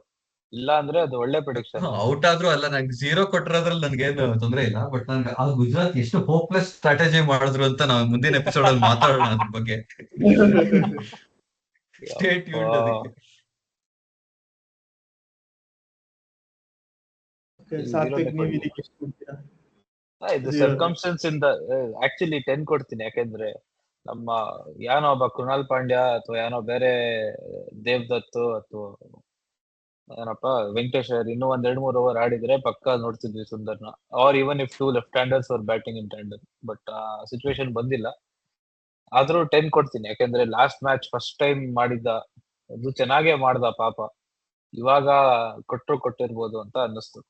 ಇಲ್ಲ ಅಂದ್ರೆ ಅದು ಒಳ್ಳೆ ಪ್ರಿಡಿಕ್ಷನ್. ಔಟ್ ಆದ್ರೂ ಅಲ್ಲ, ನಂಗೆ 0 ಕೊಟ್ಟಿರೋದ್ರಲ್ಲಿ ನನ್ಗೇನು ತೊಂದ್ರೆ ಇಲ್ಲ. ಬಟ್ ನಂಗೆ ಆ ಗುಜರಾತ್ ಎಷ್ಟು ಹೋಪ್ಲೆಸ್ ಸ್ಟ್ರಾಟಜಿ ಮಾಡಿದ್ರು ಅಂತ ನಾವು ಮುಂದಿನ ಎಪಿಸೋಡ್ ಅಲ್ಲಿ ಮಾತಾಡೋಣ ಅದ್ರ ಬಗ್ಗೆ. ಸ್ಟೇ ಟ್ಯೂನ್ಡ್ ಅದಕ್ಕೆ. ಇದು ಸರ್ಕಮ್ಸ್ಟೆನ್ಸ್ ಇಂದ ಆಕ್ಚುಲಿ 10 ಕೊಡ್ತೀನಿ. ಯಾಕಂದ್ರೆ ನಮ್ಮ ಯಾನೋ ಒಬ್ಬ ಕೃಣಾಲ್ ಪಾಂಡ್ಯ ಅಥವಾ ಯಾನೋ ಬೇರೆ ದೇವ್ದತ್ತು ಅಥವಾ ಏನಪ್ಪ ವೆಂಕಟೇಶ್ ಇನ್ನೂ 1-2-3 ಓವರ್ ಆಡಿದ್ರೆ ಪಕ್ಕ ನೋಡ್ತಿದ್ವಿ ಸುಂದರ್ನ. Or even if 2 left handers are batting in tandem. But ಆ ಸಿಚುವೇಶನ್ ಬಂದಿಲ್ಲ. ಆದ್ರೂ 10 ಕೊಡ್ತೀನಿ, ಯಾಕಂದ್ರೆ ಲಾಸ್ಟ್ ಮ್ಯಾಚ್ ಫಸ್ಟ್ ಟೈಮ್ ಮಾಡಿದ್ದ ಅದು ಚೆನ್ನಾಗೇ ಮಾಡ್ದ ಪಾಪ. ಇವಾಗ ಕೊಟ್ಟಿರ್ಬೋದು ಅಂತ ಅನ್ನಿಸ್ತು.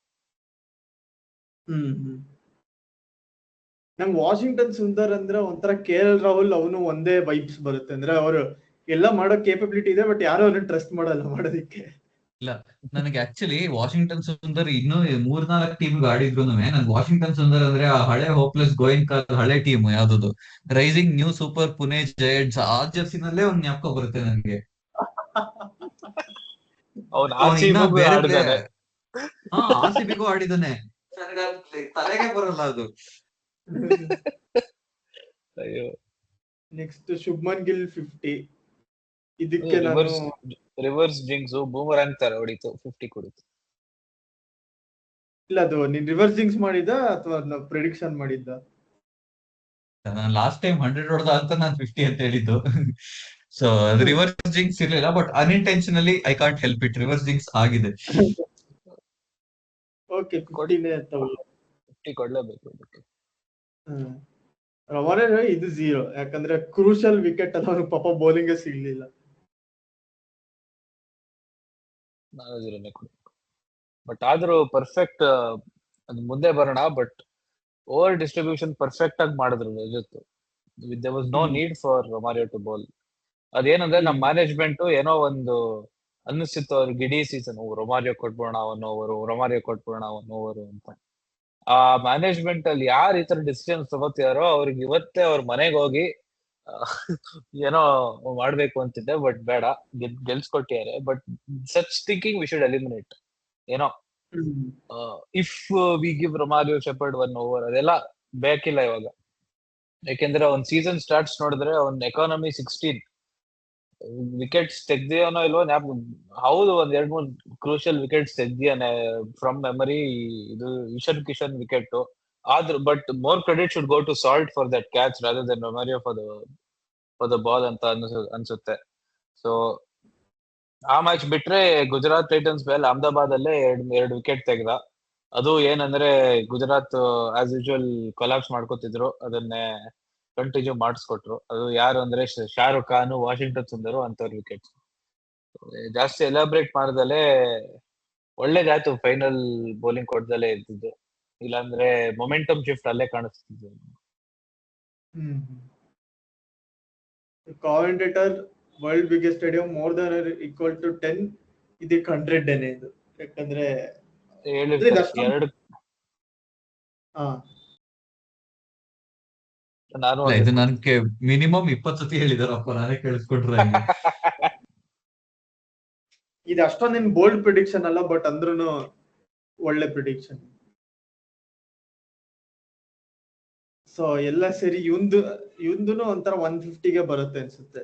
ನಂಗೆ ವಾಷಿಂಗ್ಟನ್ ಸುಂದರ್ ಅಂದ್ರೆ ಒಂಥರ KL ರಾಹುಲ್, ಅವನು ಒಂದೇ ವೈಬ್ಸ್ ಬರುತ್ತೆ. ಅಂದ್ರೆ ಅವರು ಎಲ್ಲ ಮಾಡೋ ಕೇಪಬಿಲಿಟಿ ಇದೆ, ಬಟ್ ಯಾರು ಅವ್ರನ್ನ ಟ್ರಸ್ಟ್ ಮಾಡಲ್ಲ ಮಾಡೋದಿಕ್ಕೆ. ಇಲ್ಲ, ನನಗೆ ಆಕ್ಚುಲಿ ವಾಷಿಂಗ್ಟನ್ ಸುಂದರ್ ಇನ್ನೂ 3-4 ಟೀಮ್ ಆಡಿದ್ರು ನನ್ಗೆ ವಾಷಿಂಗ್ಟನ್ ಸುಂದರ್ ಅಂದ್ರೆ ಆ ಹಳೆ ಹೋಪ್ಲೆಸ್ ಗೋಯಿಂಗ್ ಕಾಲ್ ಹಳೆ ಟೀಮ್ ಯಾವ್ದು rising new super Pune giants ಆ ಜರ್ಸಿನಲ್ಲೇ ಒಂದ್ ಜ್ಞಾಪಕ ಬರುತ್ತೆ ನನಗೆ. ಅವ್ನು ಅವನು ಇನ್ನ RCB ಬೇರೆ ಆಡಿದಾನೆ. RCB ಆಡಿದಾನೆ, ತಲೆಗೆ ಬರಲ್ಲ ಅದು. ಅಯ್ಯೋ. ನೆಕ್ಸ್ಟ್ ಶುಭ್ಮನ್ ಗಿಲ್ 50. ಇದಕ್ಕೆ ನಾನು ರಿವರ್ಸ್ ಜಿಂಕ್ಸ್ ಬೂಮರಾಂಗ್ ತರ ಹೊಡಿತು, 50 ಕೊಡಿತು. ಇಲ್ಲ, ಅದು ನೀನ್ ರಿವರ್ಸ್ ಜಿಂಕ್ಸ್ ಮಾಡಿದ್ದ ಅಥವಾ ಪ್ರಿಡಿಕ್ಷನ್ ಮಾಡಿದ್ದ? ನಾನು ಲಾಸ್ಟ್ ಟೈಮ್ 100 ಹೊಡೆದ ಅಂತ ನಾನು 50 ಅಂತ ಹೇಳಿದ್ದು. ಸೊ ಅದು ರಿವರ್ಸ್ ಜಿಂಕ್ಸ್ ಇರ್ಲಿಲ್ಲ, but ಅನ್ಇಂಟೆನ್ಷನಲಿ I can't help it, reverse jinx ಆಗಿದೆ. ಓಕೆ, 50ನೇ ತಗೊಳ್ಳಿ. 50 ಕೊಡ್ಲೇಬೇಕು ಅದಕ್ಕೆ. ರವಾನೆ ಇದು 0, ಯಾಕಂದ್ರೆ ಕ್ರೂಷಲ್ ವಿಕೆಟ್ ಅಲ್ಲ, ಅವ್ನು ಪಾಪ ಬೌಲಿಂಗ್ ಸಿಗ್ಲಿಲ್ಲ. ನಾನು 0ನೇ ಕೊಡ್ಬೇಕು. ಬಟ್ ಆದ್ರೂ ಪರ್ಫೆಕ್ಟ್ ಅದು ಮುಂದೆ ಬರೋಣ. ಬಟ್ ಓವರ್ ಡಿಸ್ಟ್ರಿಬ್ಯೂಷನ್ ಪರ್ಫೆಕ್ಟ್ ಆಗಿ ಮಾಡಿದ್ರು Rajat. There was no need for Romario to bowl. ಅದೇನಂದ್ರೆ ನಮ್ಮ ಮ್ಯಾನೇಜ್ಮೆಂಟ್ ಏನೋ ಒಂದು ಅನ್ನಿಸ್ತಿತ್ತು ಅವ್ರಿಗೆ ಇಡೀ ಸೀಸನ್, ರೊಮಾರಿಯೋ ಕೊಟ್ಬಿಡೋಣ 1 ಓವರ್, ರೊಮಾರಿಯೋ ಕೊಟ್ಬಿಡೋಣ 1 ಓವರ್ ಅಂತ. ಆ ಮ್ಯಾನೇಜ್ಮೆಂಟ್ ಅಲ್ಲಿ ಯಾರು ಈ ತರ ಡಿಸಿಷನ್ಸ್ ತಗೋತಿದಾರೋ ಅವ್ರಿಗೆ ಇವತ್ತೇ ಅವ್ರ ಮನೆಗೆ ಹೋಗಿ ಏನೋ ಮಾಡ್ಬೇಕು ಅಂತಿದ್ದೆ. ಬಟ್ ಬೇಡ, ಗೆಲ್ಸ್ಕೊಟ್ಟಿದ್ದಾರೆ. But such thinking we should eliminate. ಏನೋ if we give Romario Shepherd 1 over ಅದೆಲ್ಲ ಬೇಕಿಲ್ಲ ಇವಾಗ. ಯಾಕೆಂದ್ರೆ ಅವ್ನ್ ಸೀಸನ್ ಸ್ಟಾರ್ಟ್ಸ್ ನೋಡಿದ್ರೆ ಅವ್ನ್ ಎಕಾನಮಿ 16 ವಿಕೆಟ್ಸ್ ತೆಗ್ದಿಯಾನೋ ಇಲ್ವೋ ಹೌದು, 1-2-3 ಕ್ರೂಷಿಯಲ್ ವಿಕೆಟ್ಸ್ ತೆಗ್ದಿಯಾನೆ ಫ್ರಮ್ ಮೆಮರಿ. ಇದು ಇಶನ್ ಕಿಶನ್ ವಿಕೆಟ್ ಆದ್ರೂ, but more credit should go to Salt for that catch rather than Romario for the ball ಅಂತ ಅನ್ಸುತ್ತೆ. ಸೊ ಆ ಮ್ಯಾಚ್ ಬಿಟ್ರೆ ಗುಜರಾತ್ ಟೈಟನ್ಸ್ ಮೇಲೆ ಅಹಮದಾಬಾದ್ ಅಲ್ಲೇ 2 ವಿಕೆಟ್ ತೆಗ್ದ. ಅದು ಏನಂದ್ರೆ ಗುಜರಾತ್ ಆಸ್ ಯೂಶುವಲ್ ಕೊಲಾಪ್ಸ್ ಮಾಡ್ಕೋತಿದ್ರು, ಅದನ್ನೇ ಕಂಟಿನ್ಯೂ ಮಾಡಿಸ್ಕೊಟ್ರು. ಅದು ಯಾರು ಅಂದ್ರೆ ಶಾರುಖ್ ಖಾನ್, ವಾಷಿಂಗ್ಟನ್ ಸುಂದರ್ ಅಂತವ್ರ ವಿಕೆಟ್. ಜಾಸ್ತಿ ಎಲಾಬ್ರೇಟ್ ಮಾಡ್ದಲೆ ಒಳ್ಳೇದಾಯ್ತು ಫೈನಲ್ ಬೌಲಿಂಗ್ ಕೊಡ್ದಲೇ ಇರ್ತಿದ್ದು, ಇಲ್ಲಾಂದ್ರೆ ಮೊಮೆಂಟಮ್ ಶಿಫ್ಟ್ ಅಲ್ಲೇ ಕಾಣಿಸ್ತಿದ್ದು. Commentator world biggest stadium more than equal to 10, ಇದಕ್ಕೆ 100 ಏನೇ ಇದು. ಯಾಕಂದ್ರೆ ಇದು ನನ್ಗೆ ಮಿನಿಮಮ್ 20 ಸತಿ ಹೇಳಿದಾರಪ್ಪ, ನಾನೇ ಕೇಳಿಸ್ಕೊಟ್ರೆ. ಇದು ಅಷ್ಟೊಂದೇನ್ ಬೋಲ್ಡ್ ಪ್ರಿಡಿಕ್ಷನ್ ಅಲ್ಲ, ಬಟ್ ಅಂದ್ರೂ ಒಳ್ಳೆ ಪ್ರಿಡಿಕ್ಷನ್. ಸೊ ಎಲ್ಲ ಸೇರಿ ಇವಂದು ಒಂಥರ 150ಗೆ ಬರುತ್ತೆ ಅನ್ಸುತ್ತೆ.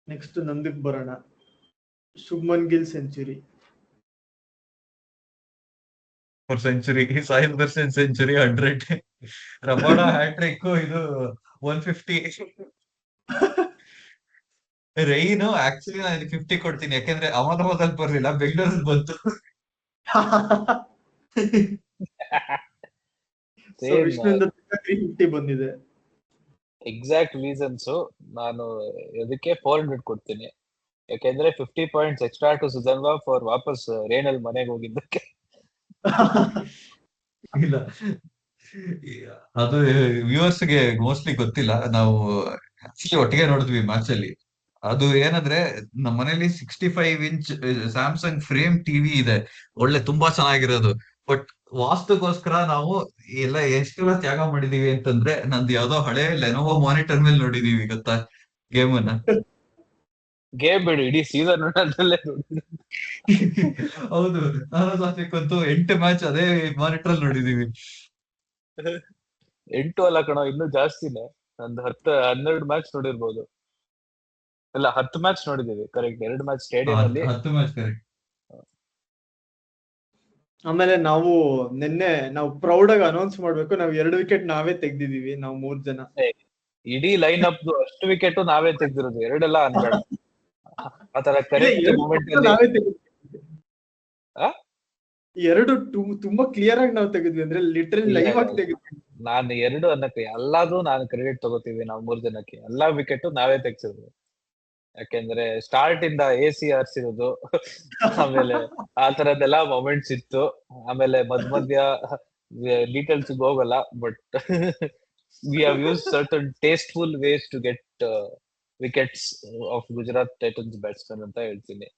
ನೆಕ್ಸ್ಟ್ ನಂದಕ್ ಬರೋಣ. Shubman Gill century. Century, Sahil Darshan century 100, Rabada hat trick, ಇದು 150. ರೈನು ಆಕ್ಚುಲಿ ನಾನು 50 ಕೊಡ್ತೀನಿ, ಯಾಕೆಂದ್ರೆ ಅಹಮದಾಬಾದ್ ಬರ್ಲಿಲ್ಲ, ಬೆಂಗಳೂರಲ್ಲಿ ಬಂತು. ವಿಷ್ಣುವಿಂದ 350 ಬಂದಿದೆ. ಎಕ್ಸಾಕ್ಟ್ ರೀಸನ್ಸ್ ನಾನು ಅದಕ್ಕೆ 400 ಕೊಡ್ತೀನಿ. ಯಾಕೆಂದ್ರೆ 50 points extra to Sudhanva for ವಾಪಸ್ ರೇನಲ್ ಮನೆಗೆ ಹೋಗಿದ್ದಕ್ಕೆ. ಇಲ್ಲ, ಅದು ವ್ಯೂವರ್ಸ್ ಗೆ ಮೋಸ್ಟ್ಲಿ ಗೊತ್ತಿಲ್ಲ, ನಾವು ಆಕ್ಚುಲಿ ಒಟ್ಟಿಗೆ ನೋಡಿದ್ವಿ ಮ್ಯಾಚ್ ಅಲ್ಲಿ. ಅದು ಏನಂದ್ರೆ ನಮ್ಮ ಮನೇಲಿ 65 ಇಂಚ್ ಸ್ಯಾಮ್ಸಂಗ್ ಫ್ರೇಮ್ ಟಿವಿ ಇದೆ, ಒಳ್ಳೆ ತುಂಬಾ ಚೆನ್ನಾಗಿರೋದು. ಬಟ್ ವಾಸ್ತುಗೋಸ್ಕರ ನಾವು ಎಲ್ಲ ಎಷ್ಟೆಲ್ಲ ತ್ಯಾಗ ಮಾಡಿದೀವಿ ಅಂತಂದ್ರೆ, ನಂದು ಯಾವ್ದೋ ಹಳೆ ಲೆನೋವೋ ಮಾನಿಟರ್ ಮೇಲೆ ನೋಡಿದೀವಿ ಗೊತ್ತಾ ಗೇಮ್ ಅನ್ನ. ಗೇಮ್ ಬಿಡು, ಇಡೀ ಸೀಸನ್ ಹೌದು, ನಾನು 8 ಮ್ಯಾಚ್ ಅದೇ ಮಾನಿಟರ್ ನೋಡಿದೀವಿ. 8 ಅಲ್ಲ ಕಣೋ, ಇನ್ನೂ ಜಾಸ್ತಿನೇ. ಒಂದು 10-12 ಮ್ಯಾಚ್ ನೋಡಿರ್ಬೋದು. ಇಲ್ಲ, 10 ಮ್ಯಾಚ್ ನೋಡಿದೀವಿ, ಕರೆಕ್ಟ್. 2 ಮ್ಯಾಚ್ ಸ್ಟೇಡಿಯಂ ಅಲ್ಲಿ, 10 ಮ್ಯಾಚ್ ಕರೆಕ್ಟ್. ಆಮೇಲೆ ನಿನ್ನೆ ನಾವು ಪ್ರೌಡ್ ಆಗಿ ಅನೌನ್ಸ್ ಮಾಡ್ಬೇಕು, ನಾವು 2 ವಿಕೆಟ್ ನಾವೇ ತೆಗ್ದಿದೀವಿ, ನಾವು 3 ಜನ. ಇಡೀ ಲೈನ್ ಅಪ್ ಅಷ್ಟು ವಿಕೆಟ್ ನಾವೇ ತೆಗ್ದಿರೋದು, 2 ಅಲ್ಲ ಅನ್ಬೇಡ. ಆತರ ಕರೆಕ್ಟ್ ಮೂಮೆಂಟ್ ಅಲ್ಲಿ 2 ತುಂಬಾ ಕ್ಲಿಯರ್ ಆಗಿ ನಾವು ತೆಗೆದ್ವಿ, ಅಂದ್ರೆ ಲಿಟರಲಿ ಲೈವ್ ಆಗಿ ತೆಗೆದ್ವಿ. ನಾನು 2 ಅನ್ನಕ್ಕೆ ಎಲ್ಲಾದ್ರೂ ನಾನು ಕ್ರೆಡಿಟ್ ತಗೋತೀವಿ ನಾವು 3 ಜನಕ್ಕೆ. ಎಲ್ಲಾ ವಿಕೆಟ್ ನಾವೇ ತೆಗ್ಸಿದ್ವಿ. ಯಾಕೆಂದ್ರೆ ಸ್ಟಾರ್ಟ್ ಇಂದ ಎಸಿ ಆರ್ಸಿರೋದು ಆಮೇಲೆ ಆ ತರದ್ದೆಲ್ಲ ಮೊಮೆಂಟ್ಸ್ ಇತ್ತು. ಆಮೇಲೆ ಮಧ್ಯ ಡೀಟೇಲ್ಸ್ ಹೋಗಲ್ಲ, but we have use certain tasteful ways to get wickets of Gujarat Titans batsman ಅಂತ ಹೇಳ್ತೀನಿ.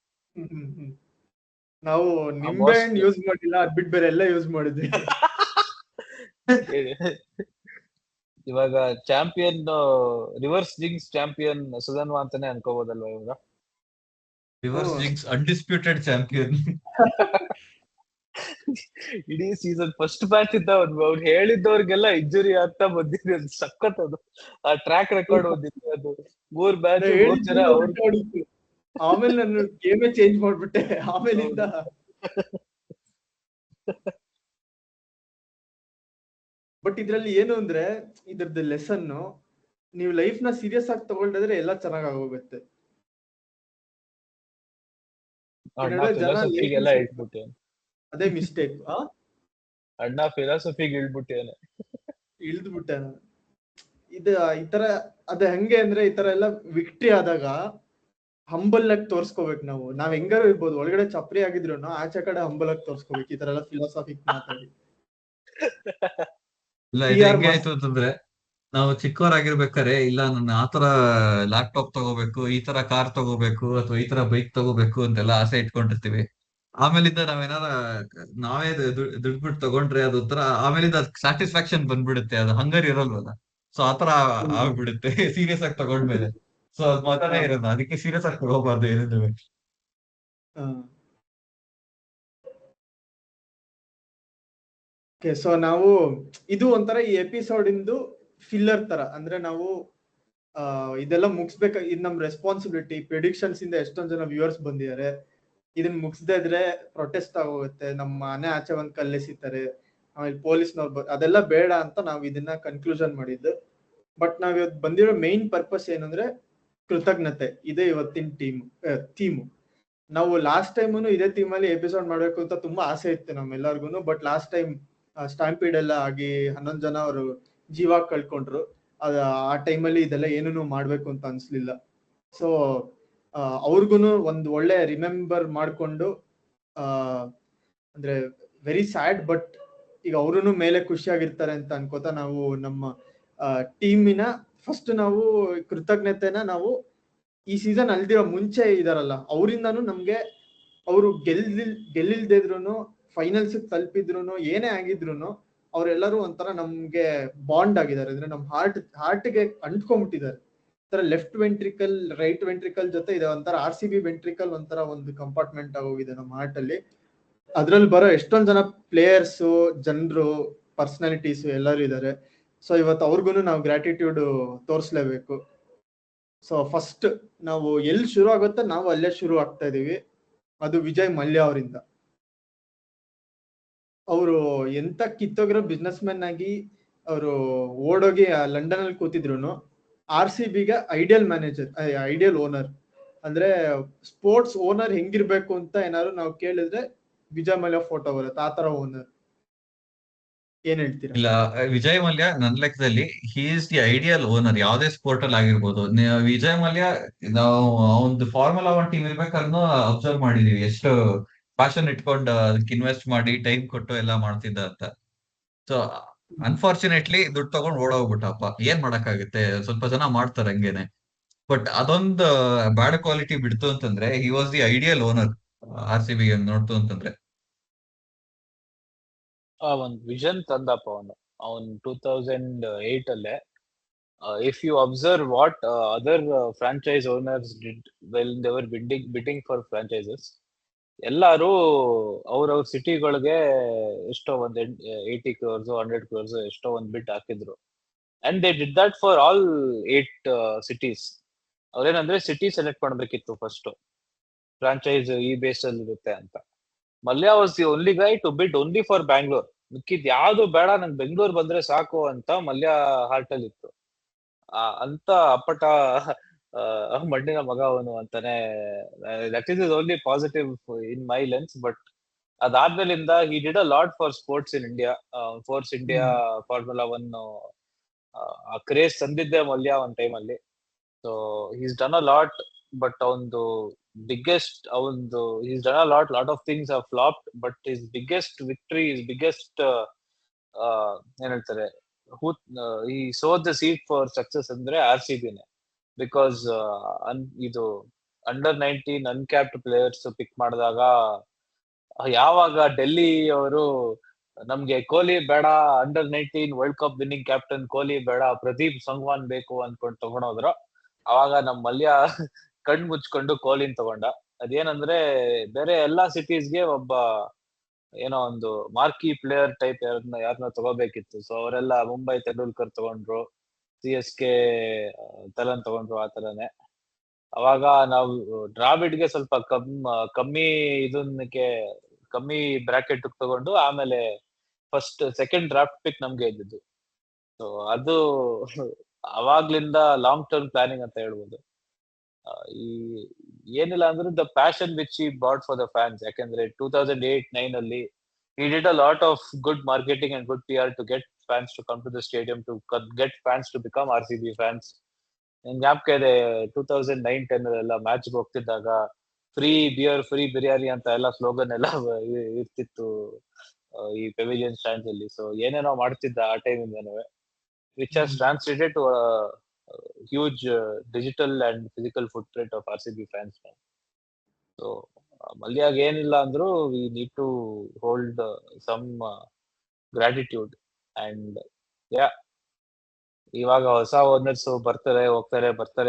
ನಾವು ನಿಂಬೆ ಹಣ್ಣು ಯೂಸ್ ಮಾಡಿಲ್ಲ, ಅದ್ ಬಿಟ್ಟು ಬೇರೆ ಎಲ್ಲ ಯೂಸ್ ಮಾಡಿದ್ವಿ. ಇವಾಗ champion reverse jinx champion Sudhanva ಅಂತಾನೆ ಅನ್ಕೋಬಹುದಲ್ವಾ ಇವಾಗ? Reverse jinx undisputed champion. ಇಡೀ ಸೀಸನ್ ಫಸ್ಟ್ ಮ್ಯಾಚ್ ಇದ್ದ ಅವ್ರು ಹೇಳಿದ್ದವ್ರಿಗೆಲ್ಲ ಇಂಜುರಿ ಆಗ್ತಾ ಬಂದಿದೆ. ಅದು ಸಖತ್, ಅದು ಆ ಟ್ರ್ಯಾಕ್ ರೆಕಾರ್ಡ್ ಓದಿದ್ದೆ. ಅದು 3 ಮ್ಯಾಚ್ 3 ಜನ ಆಮೇಲೆ ನಾನು ಗೇಮೇ ಚೇಂಜ್ ಮಾಡ್ಬಿಟ್ಟೆ ಆಮೇಲಿಂದ. ಬಟ್ ಇದ್ರಲ್ಲಿ ಏನು ಅಂದ್ರೆ ಇದ್ರದ್ದು ಲೆಸನ್, ನೀವು ಲೈಫ್ ನ ಸೀರಿಯಸ್ ಆಗಿ ತಗೊಂಡಿದ್ರೆ ಎಲ್ಲ ಚೆನ್ನಾಗ್ ಆಗೋಗುತ್ತೆ. ಅದೇ ಮಿಸ್ಟೇಕ್. ಅಣ್ಣ ಫಿಲಾಸಫಿಗೆ ಇಳ್ಬಿಟ್ಟೇನೆ. ಇಳ್ದ್ಬಿಟ್ಟೆ ಇದು ಈ ತರ. ಅದ ಹೆಂಗೆ ಅಂದ್ರೆ ಈ ತರ ಎಲ್ಲ ವಿಕ್ಟ್ರಿ ಆದಾಗ ಹಂಬಲ್ ಆಗಿ ತೋರ್ಸ್ಕೋಬೇಕು ನಾವು. ಹೆಂಗಾರು ಇರ್ಬೋದು, ಒಳಗಡೆ ಚಪ್ರಿ ಆಗಿದ್ರು ಆಚೆ ಕಡೆ ಹಂಬಲ್ ಆಗಿ ತೋರ್ಸ್ಕೋಬೇಕು. ಈ ತರ ಎಲ್ಲ ಫಿಲಾಸಫಿಕ್ ಮಾತಾಡಿ. ಇಲ್ಲ, ಇದು ಹೆಂಗೆ ಆಯ್ತು ಅಂತಂದ್ರೆ, ನಾವು ಚಿಕ್ಕವರಾಗಿರ್ಬೇಕಾರೆ ಇಲ್ಲ ನನ್ನ ಆತರ ಲ್ಯಾಪ್ಟಾಪ್ ತಗೋಬೇಕು, ಈ ತರ ಕಾರ್ ತಗೋಬೇಕು, ಅಥವಾ ಈ ತರ ಬೈಕ್ ತಗೋಬೇಕು ಅಂತೆಲ್ಲ ಆಸೆ ಇಟ್ಕೊಂಡಿರ್ತೀವಿ. ಆಮೇಲಿಂದ ನಾವೇ ದುಡ್ಡು ಬಿಟ್ಟು ತಗೊಂಡ್ರೆ ಅದು ಒಂಥರ ಆಮೇಲಿಂದ ಸ್ಯಾಟಿಸ್ಫ್ಯಾಕ್ಷನ್ ಬಂದ್ಬಿಡುತ್ತೆ, ಅದು ಹಂಗರ್ ಇರಲ್ವಲ್ಲ. ಸೊ ಆತರ ಆಗ್ಬಿಡುತ್ತೆ ಸೀರಿಯಸ್ ಆಗಿ ತಗೊಂಡ್ಮೇಲೆ. ಸೊ ಅದ್ ಮಾತಾಡೇ ಇರೋದು, ಅದಕ್ಕೆ ಸೀರಿಯಸ್ ಆಗಿ ತಗೋಬಾರ್ದು ಏನಿದೆ. ಸೊ ನಾವು ಇದು ಒಂಥರ ಈ ಎಪಿಸೋಡ್ ಇಂದು ಫಿಲ್ಲರ್ ತರ. ಅಂದ್ರೆ ನಾವು ಇದೆಲ್ಲ ಮುಗಿಸ್ಬೇಕ, ಇದು ನಮ್ ರೆಸ್ಪಾನ್ಸಿಬಿಲಿಟಿ. ಪ್ರಿಡಿಕ್ಷನ್ಸ್ ಇಂದ ಎಷ್ಟೊಂದ್ ಜನ ವ್ಯೂವರ್ಸ್ ಬಂದಿದ್ದಾರೆ. ಇದನ್ನ ಮುಗಿಸದೇ ಇದ್ರೆ ಪ್ರೊಟೆಸ್ಟ್ ಆಗೋಗುತ್ತೆ, ನಮ್ಮ ಮನೆ ಆಚೆ ಒಂದ್ ಕಲ್ಲೆಸಿತಾರೆ, ಆಮೇಲೆ ಪೊಲೀಸ್ನವ್ರು ಅದೆಲ್ಲ ಬೇಡ ಅಂತ ನಾವು ಇದನ್ನ ಕನ್ಕ್ಲೂಷನ್ ಮಾಡಿದ್ದು. ಬಟ್ ನಾವ್ ಇವತ್ತು ಬಂದಿರೋ ಮೇನ್ ಪರ್ಪಸ್ ಏನಂದ್ರೆ ಕೃತಜ್ಞತೆ. ಇದೇ ಇವತ್ತಿನ ಥೀಮು. ನಾವು ಲಾಸ್ಟ್ ಟೈಮು ಇದೇ ಥೀಮಲ್ಲಿ ಎಪಿಸೋಡ್ ಮಾಡ್ಬೇಕು ಅಂತ ತುಂಬಾ ಆಸೆ ಇತ್ತು ನಮ್ಮೆಲ್ಲರಿಗೂ. ಬಟ್ ಲಾಸ್ಟ್ ಟೈಮ್ ಸ್ಟಾಂಪೀಡ್ ಎಲ್ಲ ಆಗಿ 11 ಜನ ಅವರು ಜೀವ ಕಳ್ಕೊಂಡ್ರು. ಆ ಟೈಮಲ್ಲಿ ಇದೆಲ್ಲ ಏನೂ ಮಾಡ್ಬೇಕು ಅಂತ ಅನ್ಸ್ಲಿಲ್ಲ. ಸೊ ಅವ್ರಿಗೂ ಒಂದ್ ಒಳ್ಳೆ ರಿಮೆಂಬರ್ ಮಾಡ್ಕೊಂಡು, ಅಂದ್ರೆ ವೆರಿ ಸ್ಯಾಡ್, ಬಟ್ ಈಗ ಅವ್ರು ಮೇಲೆ ಖುಷಿಯಾಗಿರ್ತಾರೆ ಅಂತ ಅನ್ಕೋತಾ ನಾವು ನಮ್ಮ ಟೀಮಿನ ಫಸ್ಟ್ ನಾವು ಕೃತಜ್ಞತೆನ ನಾವು ಈ ಸೀಸನ್ ಅಲ್ದಿರೋ ಮುಂಚೆ ಇದಾರಲ್ಲ ಅವರಿಂದಾನು ನಮ್ಗೆ, ಅವರು ಗೆಲ್ಲಿಲ್ದೇ ಇದ್ರು ಫೈನಲ್ಸ್ ತಲುಪಿದ್ರು ಏನೇ ಆಗಿದ್ರು ಅವರೆಲ್ಲರೂ ಒಂಥರ ನಮ್ಗೆ ಬಾಂಡ್ ಆಗಿದ್ದಾರೆ. ಅಂದ್ರೆ ನಮ್ ಹಾರ್ಟ್ಗೆ ಅಂಟ್ಕೊಂಡ್ಬಿಟ್ಟಿದ್ದಾರೆ. ತರ ಲೆಫ್ಟ್ ವೆಂಟ್ರಿಕಲ್ ರೈಟ್ ವೆಂಟ್ರಿಕಲ್ ಜೊತೆ ಇದೆ ಒಂಥರ RCB ವೆಂಟ್ರಿಕಲ್ ಒಂಥರ ಒಂದು ಕಂಪಾರ್ಟ್ಮೆಂಟ್ ಆಗೋಗಿದೆ ನಮ್ಮ ಹಾರ್ಟ್ ಅಲ್ಲಿ. ಅದ್ರಲ್ಲಿ ಬರೋ ಎಷ್ಟೊಂದ್ ಜನ ಪ್ಲೇಯರ್ಸ್, ಜನರು, ಪರ್ಸನಾಲಿಟೀಸ್ ಎಲ್ಲರೂ ಇದ್ದಾರೆ. ಸೊ ಇವತ್ತು ಅವ್ರಿಗೂ ನಾವು ಗ್ರಾಟಿಟ್ಯೂಡ್ ತೋರಿಸ್ಲೇಬೇಕು. ಸೊ ಫಸ್ಟ್ ನಾವು ಎಲ್ಲಿ ಶುರು ಆಗುತ್ತೆ ನಾವು ಅಲ್ಲೇ ಶುರು ಆಗ್ತಾ ಇದೀವಿ. ಅದು ವಿಜಯ್ ಮಲ್ಯ ಅವರಿಂದ. ಅವರು ಎಂತ ಕಿತ್ತೋಗಿರೋ ಬಿಸ್ನೆಸ್ ಮ್ಯಾನ್ ಆಗಿ ಅವರು ಓಡೋಗಿ ಲಂಡನ್ ಅಲ್ಲಿ ಕೂತಿದ್ರು RCBಗೆ ಐಡಿಯಲ್ ಮ್ಯಾನೇಜರ್, ಐಡಿಯಲ್ ಓನರ್. ಅಂದ್ರೆ ಸ್ಪೋರ್ಟ್ಸ್ ಓನರ್ ಹೆಂಗಿರ್ಬೇಕು ಅಂತ ಏನಾದ್ರು ನಾವು ಕೇಳಿದ್ರೆ ವಿಜಯ್ ಮಲ್ಯ ಫೋಟೋ ಬರುತ್ತೆ, ಆ ತರ ಓನರ್. ಏನ್ ಹೇಳ್ತೀರಾ? ಇಲ್ಲ, ವಿಜಯ್ ಮಲ್ಯ ನನ್ನ ಲೆಕ್ಕದಲ್ಲಿ he is the ideal owner ಯಾವ್ದೇ ಸ್ಪೋರ್ಟ್ ಅಲ್ಲಿ ಆಗಿರ್ಬೋದು. ವಿಜಯ್ ಮಲ್ಯ ನಾವು ಒಂದು ಫಾರ್ಮುಲಾ 1 ಟೀಮ್ ಇರ್ಬೇಕಾದ್ರೂ ಅಬ್ಸರ್ವ್ ಮಾಡಿದೀವಿ ಎಷ್ಟು ಪ್ಯಾಷನ್ ಇಟ್ಕೊಂಡು ಅದಕ್ಕೆ ಇನ್ವೆಸ್ಟ್ ಮಾಡಿ ಟೈಮ್ ಕೊಟ್ಟು ಎಲ್ಲ ಮಾಡ್ತಿದ್ದ ಅಂತ. ಸೊ ಅನ್ಫಾರ್ಚುನೇಟ್ಲಿ ದುಡ್ಡು ತಗೊಂಡು ಓಡೋಗ್ಬಿಟ್ಟಪ್ಪ. ಏನ್ ಮಾಡಕ್ಕಾಗುತ್ತೆ, ಸ್ವಲ್ಪ ಜನ ಮಾಡ್ತಾರೆ ಹಂಗೇನೆ. ಬಟ್ ಅದೊಂದು ಬ್ಯಾಡ್ ಕ್ವಾಲಿಟಿ ಬಿಡ್ತು ಅಂತಂದ್ರೆ he was the ideal owner RCB ನೋಡ್ತು ಅಂತಂದ್ರೆ. ಒಂದ್ ವಿಷನ್ ತಂದಪ್ಪ ಅವನ್ 2008 ಅಲ್ಲೇ. If you observe what other franchise owners did well they were bidding for franchises, ಎಲ್ಲಾರು ಅವ್ರವ್ರ ಸಿಟಿಗಳಿಗೆ ಎಷ್ಟೋ ಒಂದ್ 80 crores 100 crores ಎಷ್ಟೋ ಒಂದ್ ಬಿಟ್ ಹಾಕಿದ್ರು. And they did that for all 8 cities. ಅವ್ರೇನಂದ್ರೆ ಸಿಟಿ ಸೆಲೆಕ್ಟ್ ಮಾಡ್ಬೇಕಿತ್ತು ಫಸ್ಟ್, ಫ್ರಾಂಚೈಸ್ ಈ ಬೇಸ್ ಅಲ್ಲಿ ಇರುತ್ತೆ ಅಂತ. Mallya was the only guy to bid only for Bangalore. ಮಿಕ್ಕಿದ್ ಯಾವ್ದು ಬೇಡ, ನಂಗೆ ಬೆಂಗಳೂರು ಬಂದ್ರೆ ಸಾಕು ಅಂತ ಮಲ್ಯ ಹಾರ್ಟ್ ಅಲ್ಲಿ ಇತ್ತು. ಅಂತ ಅಪ್ಪಟ ಮಣ್ಣಿನ ಮಗ ಅವನು ಅಂತಾನೆ. That is only positive in my lens. But ಅದಾದ್ಮೇಲಿಂದ he did a lot for sports in India. Force India Formula 1 ಆ ಕ್ರೇಜ್ ತಂದಿದ್ದೆ ಮಲ್ಯ ಒಂದ್ ಟೈಮ್ ಅಲ್ಲಿ. So he's done a lot, but he's done a lot of things are flopped, but his biggest victory, his biggest ಏನ್ ಹೇಳ್ತಾರೆ, who he sowed the seed for success ಅಂದ್ರೆ RCBನೇ. Because ಇದು under 19 uncapped players ಪಿಕ್ ಮಾಡಿದಾಗ ಯಾವಾಗ ಡೆಲ್ಲಿ ಅವರು ನಮ್ಗೆ ಕೊಹ್ಲಿ ಬೇಡ, under 19 world cup winning captain Kohli ಬೇಡ, ಪ್ರದೀಪ್ ಸಂಗ್ವಾನ್ ಬೇಕು ಅನ್ಕೊಂಡು ತಗೊಂಡೋದ್ರು, ಅವಾಗ ನಮ್ ಮಲ್ಯ ಕಣ್ ಮುಚ್ಕೊಂಡು ಕೊಹ್ಲಿನ್ ತಗೊಂಡ. ಅದೇನಂದ್ರೆ ಬೇರೆ ಎಲ್ಲಾ ಸಿಟೀಸ್ಗೆ ಒಬ್ಬ ಏನೋ ಒಂದು ಮಾರ್ಕಿ ಪ್ಲೇಯರ್ ಟೈಪ್ ಯಾರನ್ನ ತಗೋಬೇಕಿತ್ತು. ಸೊ ಅವರೆಲ್ಲ ಮುಂಬೈ ತೆಂಡೂಲ್ಕರ್ ತಗೊಂಡ್ರು, CSK ತಲನ್ ತಗೊಂಡ್ರು, ಆ ತರನೇ. ಅವಾಗ ನಾವು ಡ್ರಾವಿಡ್ಗೆ ಸ್ವಲ್ಪ ಕಮ್ಮಿ ಇದನ್ನಕ್ಕೆ ಕಮ್ಮಿ ಬ್ರಾಕೆಟ್ ತಗೊಂಡು ಆಮೇಲೆ ಸೆಕೆಂಡ್ ಡ್ರಾಫ್ಟ್ ಪಿಕ್ ನಮ್ಗೆ ಇದ್ದಿದ್ದು. ಸೊ ಅದು ಅವಾಗ್ಲಿಂದ ಲಾಂಗ್ ಟರ್ಮ್ ಪ್ಲಾನಿಂಗ್ ಅಂತ ಹೇಳ್ಬೋದು. ಈ ಏನಿಲ್ಲ ಅಂದ್ರೆ ದ ಪ್ಯಾಷನ್ ವಿಚ್ ಈ ಬಾಟ್ ಫಾರ್ ದ ಫ್ಯಾನ್ಸ್. ಯಾಕಂದ್ರೆ 2008-9 ಅಲ್ಲಿ he did a lot of good marketing and good PR to get fans to come to the stadium, to get fans to become RCB fans. ಜ್ಞಾಪಕ ಇದೆ 2009-10 ಎಲ್ಲ match ಹೋಗ್ತಿದ್ದಾಗ free beer, free biryani ಅಂತ ಎಲ್ಲ slogan ಎಲ್ಲ ಇರ್ತಿತ್ತು ಈ ಪೆವಿಲಿಯನ್ ಸ್ಟ್ಯಾಂಡ್ಸ್ ಅಲ್ಲಿ. ಸೊ ಏನೇನೋ ಮಾಡ್ತಿದ್ದ ಆ ಟೈಮ್ ಇಂದನೂ, which has translated to huge digital and physical footprint of RCB fans. So ಮಲ್ಯಾಗ್ ಏನಿಲ್ಲ ಅಂದ್ರು we need to hold some gratitude. And yeah, ಇವಾಗ ಹೊಸ ಓನರ್ಸ್ ಬರ್ತಾರೆ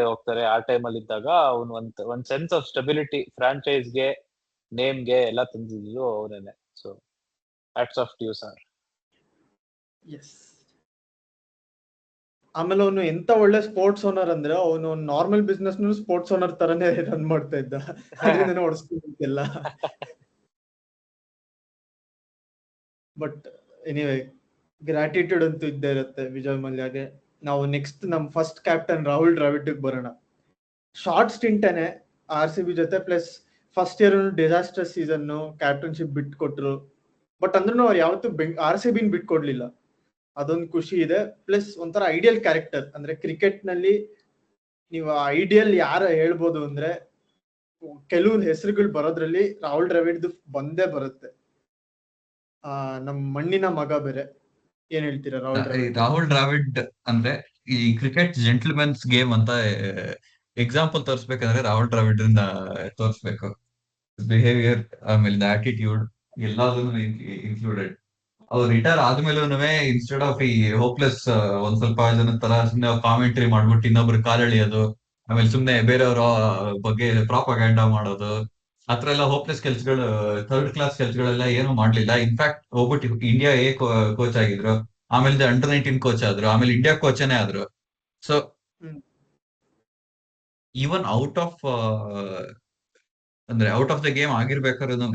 ಹೋಗ್ತಾರೆ, ಆ ಟೈಮ್ ಅಲ್ಲಿ ಇದ್ದಾಗ ಅವ್ನು ಒಂದ್ ಸೆನ್ಸ್ ಆಫ್ ಸ್ಟೆಬಿಲಿಟಿ ಫ್ರಾಂಚೈಸ್ಗೆ, ನೇಮ್ಗೆ ಎಲ್ಲ ತಂದಿದ್ದು ಅವನೇನೆ. So hats off to you sir. Yes. ಆಮೇಲೆ ಅವನು ಎಂತ ಒಳ್ಳೆ ಸ್ಪೋರ್ಟ್ಸ್ ಓನರ್ ಅಂದ್ರೆ, ಅವನು ನಾರ್ಮಲ್ ಬಿಸ್ನೆಸ್ ಸ್ಪೋರ್ಟ್ಸ್ ಓನರ್ ತರನೇ ರನ್ ಮಾಡ್ತಾ ಇದ್ದ, ಅದರಿಂದನೇ ಓಡಿಸ್ತಿಲ್ಲ. ಬಟ್ ಎನಿವೇ, ಗ್ರಾಟಿಟ್ಯೂಡ್ ಅಂತೂ ಇದ್ದೇ ಇರುತ್ತೆ ವಿಜಯ್ ಮಲ್ಯಗೆ. ನಾವು ನೆಕ್ಸ್ಟ್ ನಮ್ ಫಸ್ಟ್ ಕ್ಯಾಪ್ಟನ್ ರಾಹುಲ್ ದ್ರಾವಿಡ್ ಬರೋಣ. ಶಾರ್ಟ್ ಸ್ಟಿಂಟೇನೆ RCB ಜೊತೆ, plus first year disaster season, captainship ಬಿಟ್ಕೊಟ್ರು. ಬಟ್ ಅಂದ್ರೂ ಅವ್ರು ಯಾವತ್ತೂ RCB ಬಿಟ್ಕೊಡ್ಲಿಲ್ಲ, ಅದೊಂದು ಖುಷಿ ಇದೆ. ಪ್ಲಸ್ ಒಂಥರ ಐಡಿಯಲ್ ಕ್ಯಾರೆಕ್ಟರ್. ಅಂದ್ರೆ ಕ್ರಿಕೆಟ್ ನಲ್ಲಿ ನೀವು ಐಡಿಯಲ್ ಯಾರ ಹೇಳ್ಬೋದು ಅಂದ್ರೆ, ಕೆಲವೊಂದು ಹೆಸರುಗಳು ಬರೋದ್ರಲ್ಲಿ ರಾಹುಲ್ ದ್ರಾವಿಡ್ ಬಂದೇ ಬರುತ್ತೆ. ನಮ್ ಮಣ್ಣಿನ ಮಗ ಬೇರೆ. ಏನ್ ಹೇಳ್ತೀರಾ ರಾಹುಲ್ ದ್ರಾವಿಡ್ ಅಂದ್ರೆ ಈ ಕ್ರಿಕೆಟ್ ಜೆಂಟ್ಲ್ಮನ್ಸ್ ಗೇಮ್ ಅಂತ ಎಕ್ಸಾಂಪಲ್ ತೋರಿಸ್ಬೇಕಂದ್ರೆ ರಾಹುಲ್ ದ್ರಾವಿಡ್ ತೋರಿಸ್ಬೇಕು. ಬಿಹೇವಿಯರ್, ಆಮೇಲೆ ಆಟಿಟ್ಯೂಡ್ ಎಲ್ಲದನ್ನು ಇನ್ಕ್ಲೂಡೆಡ್. ಅವ್ರು ರಿಟೈರ್ ಆದ್ಮೇಲೂ ಇನ್ಸ್ಟೆಡ್ ಆಫ್ ಈ ಹೋಪ್ಲೆಸ್ ಒಂದ್ ಸ್ವಲ್ಪ ಜನ ತರ ಸುಮ್ನೆ ಕಾಮೆಂಟ್ರಿ ಮಾಡ್ಬಿಟ್ಟು ಇನ್ನೊಬ್ರು ಕಾಲೆಳೆಯೋದು, ಆಮೇಲೆ ಸುಮ್ನೆ ಬೇರೆಯವ್ರ ಬಗ್ಗೆ ಪ್ರಾಪಗ್ಯಾಂಡಾ ಮಾಡೋದು, ಆತರ ಎಲ್ಲ ಹೋಪ್ಲೆಸ್ ಕೆಲ್ಸಗಳು, ಥರ್ಡ್ ಕ್ಲಾಸ್ ಕೆಲ್ಸಗಳೆಲ್ಲ ಏನು ಮಾಡ್ಲಿಲ್ಲ. ಇನ್ಫ್ಯಾಕ್ಟ್ ಹೋಗ್ಬಿಟ್ಟು ಇಂಡಿಯಾ ಕೋಚ್ ಆಗಿದ್ರು, ಆಮೇಲೆ ಅಂಡರ್ 19 ಕೋಚ್ ಆದ್ರು, ಆಮೇಲೆ ಇಂಡಿಯಾ ಕೋಚನೇ ಆದ್ರು. So even out of the game ಆಗಿರ್ಬೇಕಾದ್ರೂ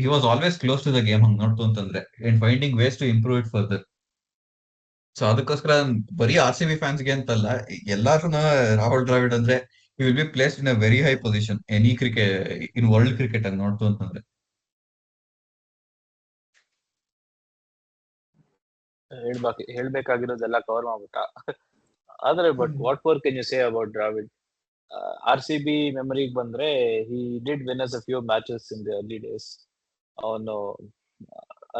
he was always close to the game, ಹಂಗ್ ನೋಡ್ತು ಅಂತಂದ್ರೆ, and finding ways to improve it further. So ಅದಕ್ಕೋಸ್ಕರ ಬರೀ RCB ಫ್ಯಾನ್ಸ್ಗೆ ಅಂತಲ್ಲ, ಎಲ್ಲಾರು ರಾಹುಲ್ ದ್ರಾವಿಡ್ ಅಂದ್ರೆ he will be placed in a very high position any cricket in world cricket ಅಂತ ನೋಡ್ತು ಅಂತಂದ್ರೆ. ಹೇಳ್ಬೇಕಾಗಿರೋದೆಲ್ಲ ಕವರ್ ಮಾಡ್ಬಿಟ್ಟ. ಆದ್ರೆ but what more can you say about Dravid? RCB ಮೆಮರಿಗೆ ಬಂದ್ರೆ, he did win us a few matches in the early days. ಅವನು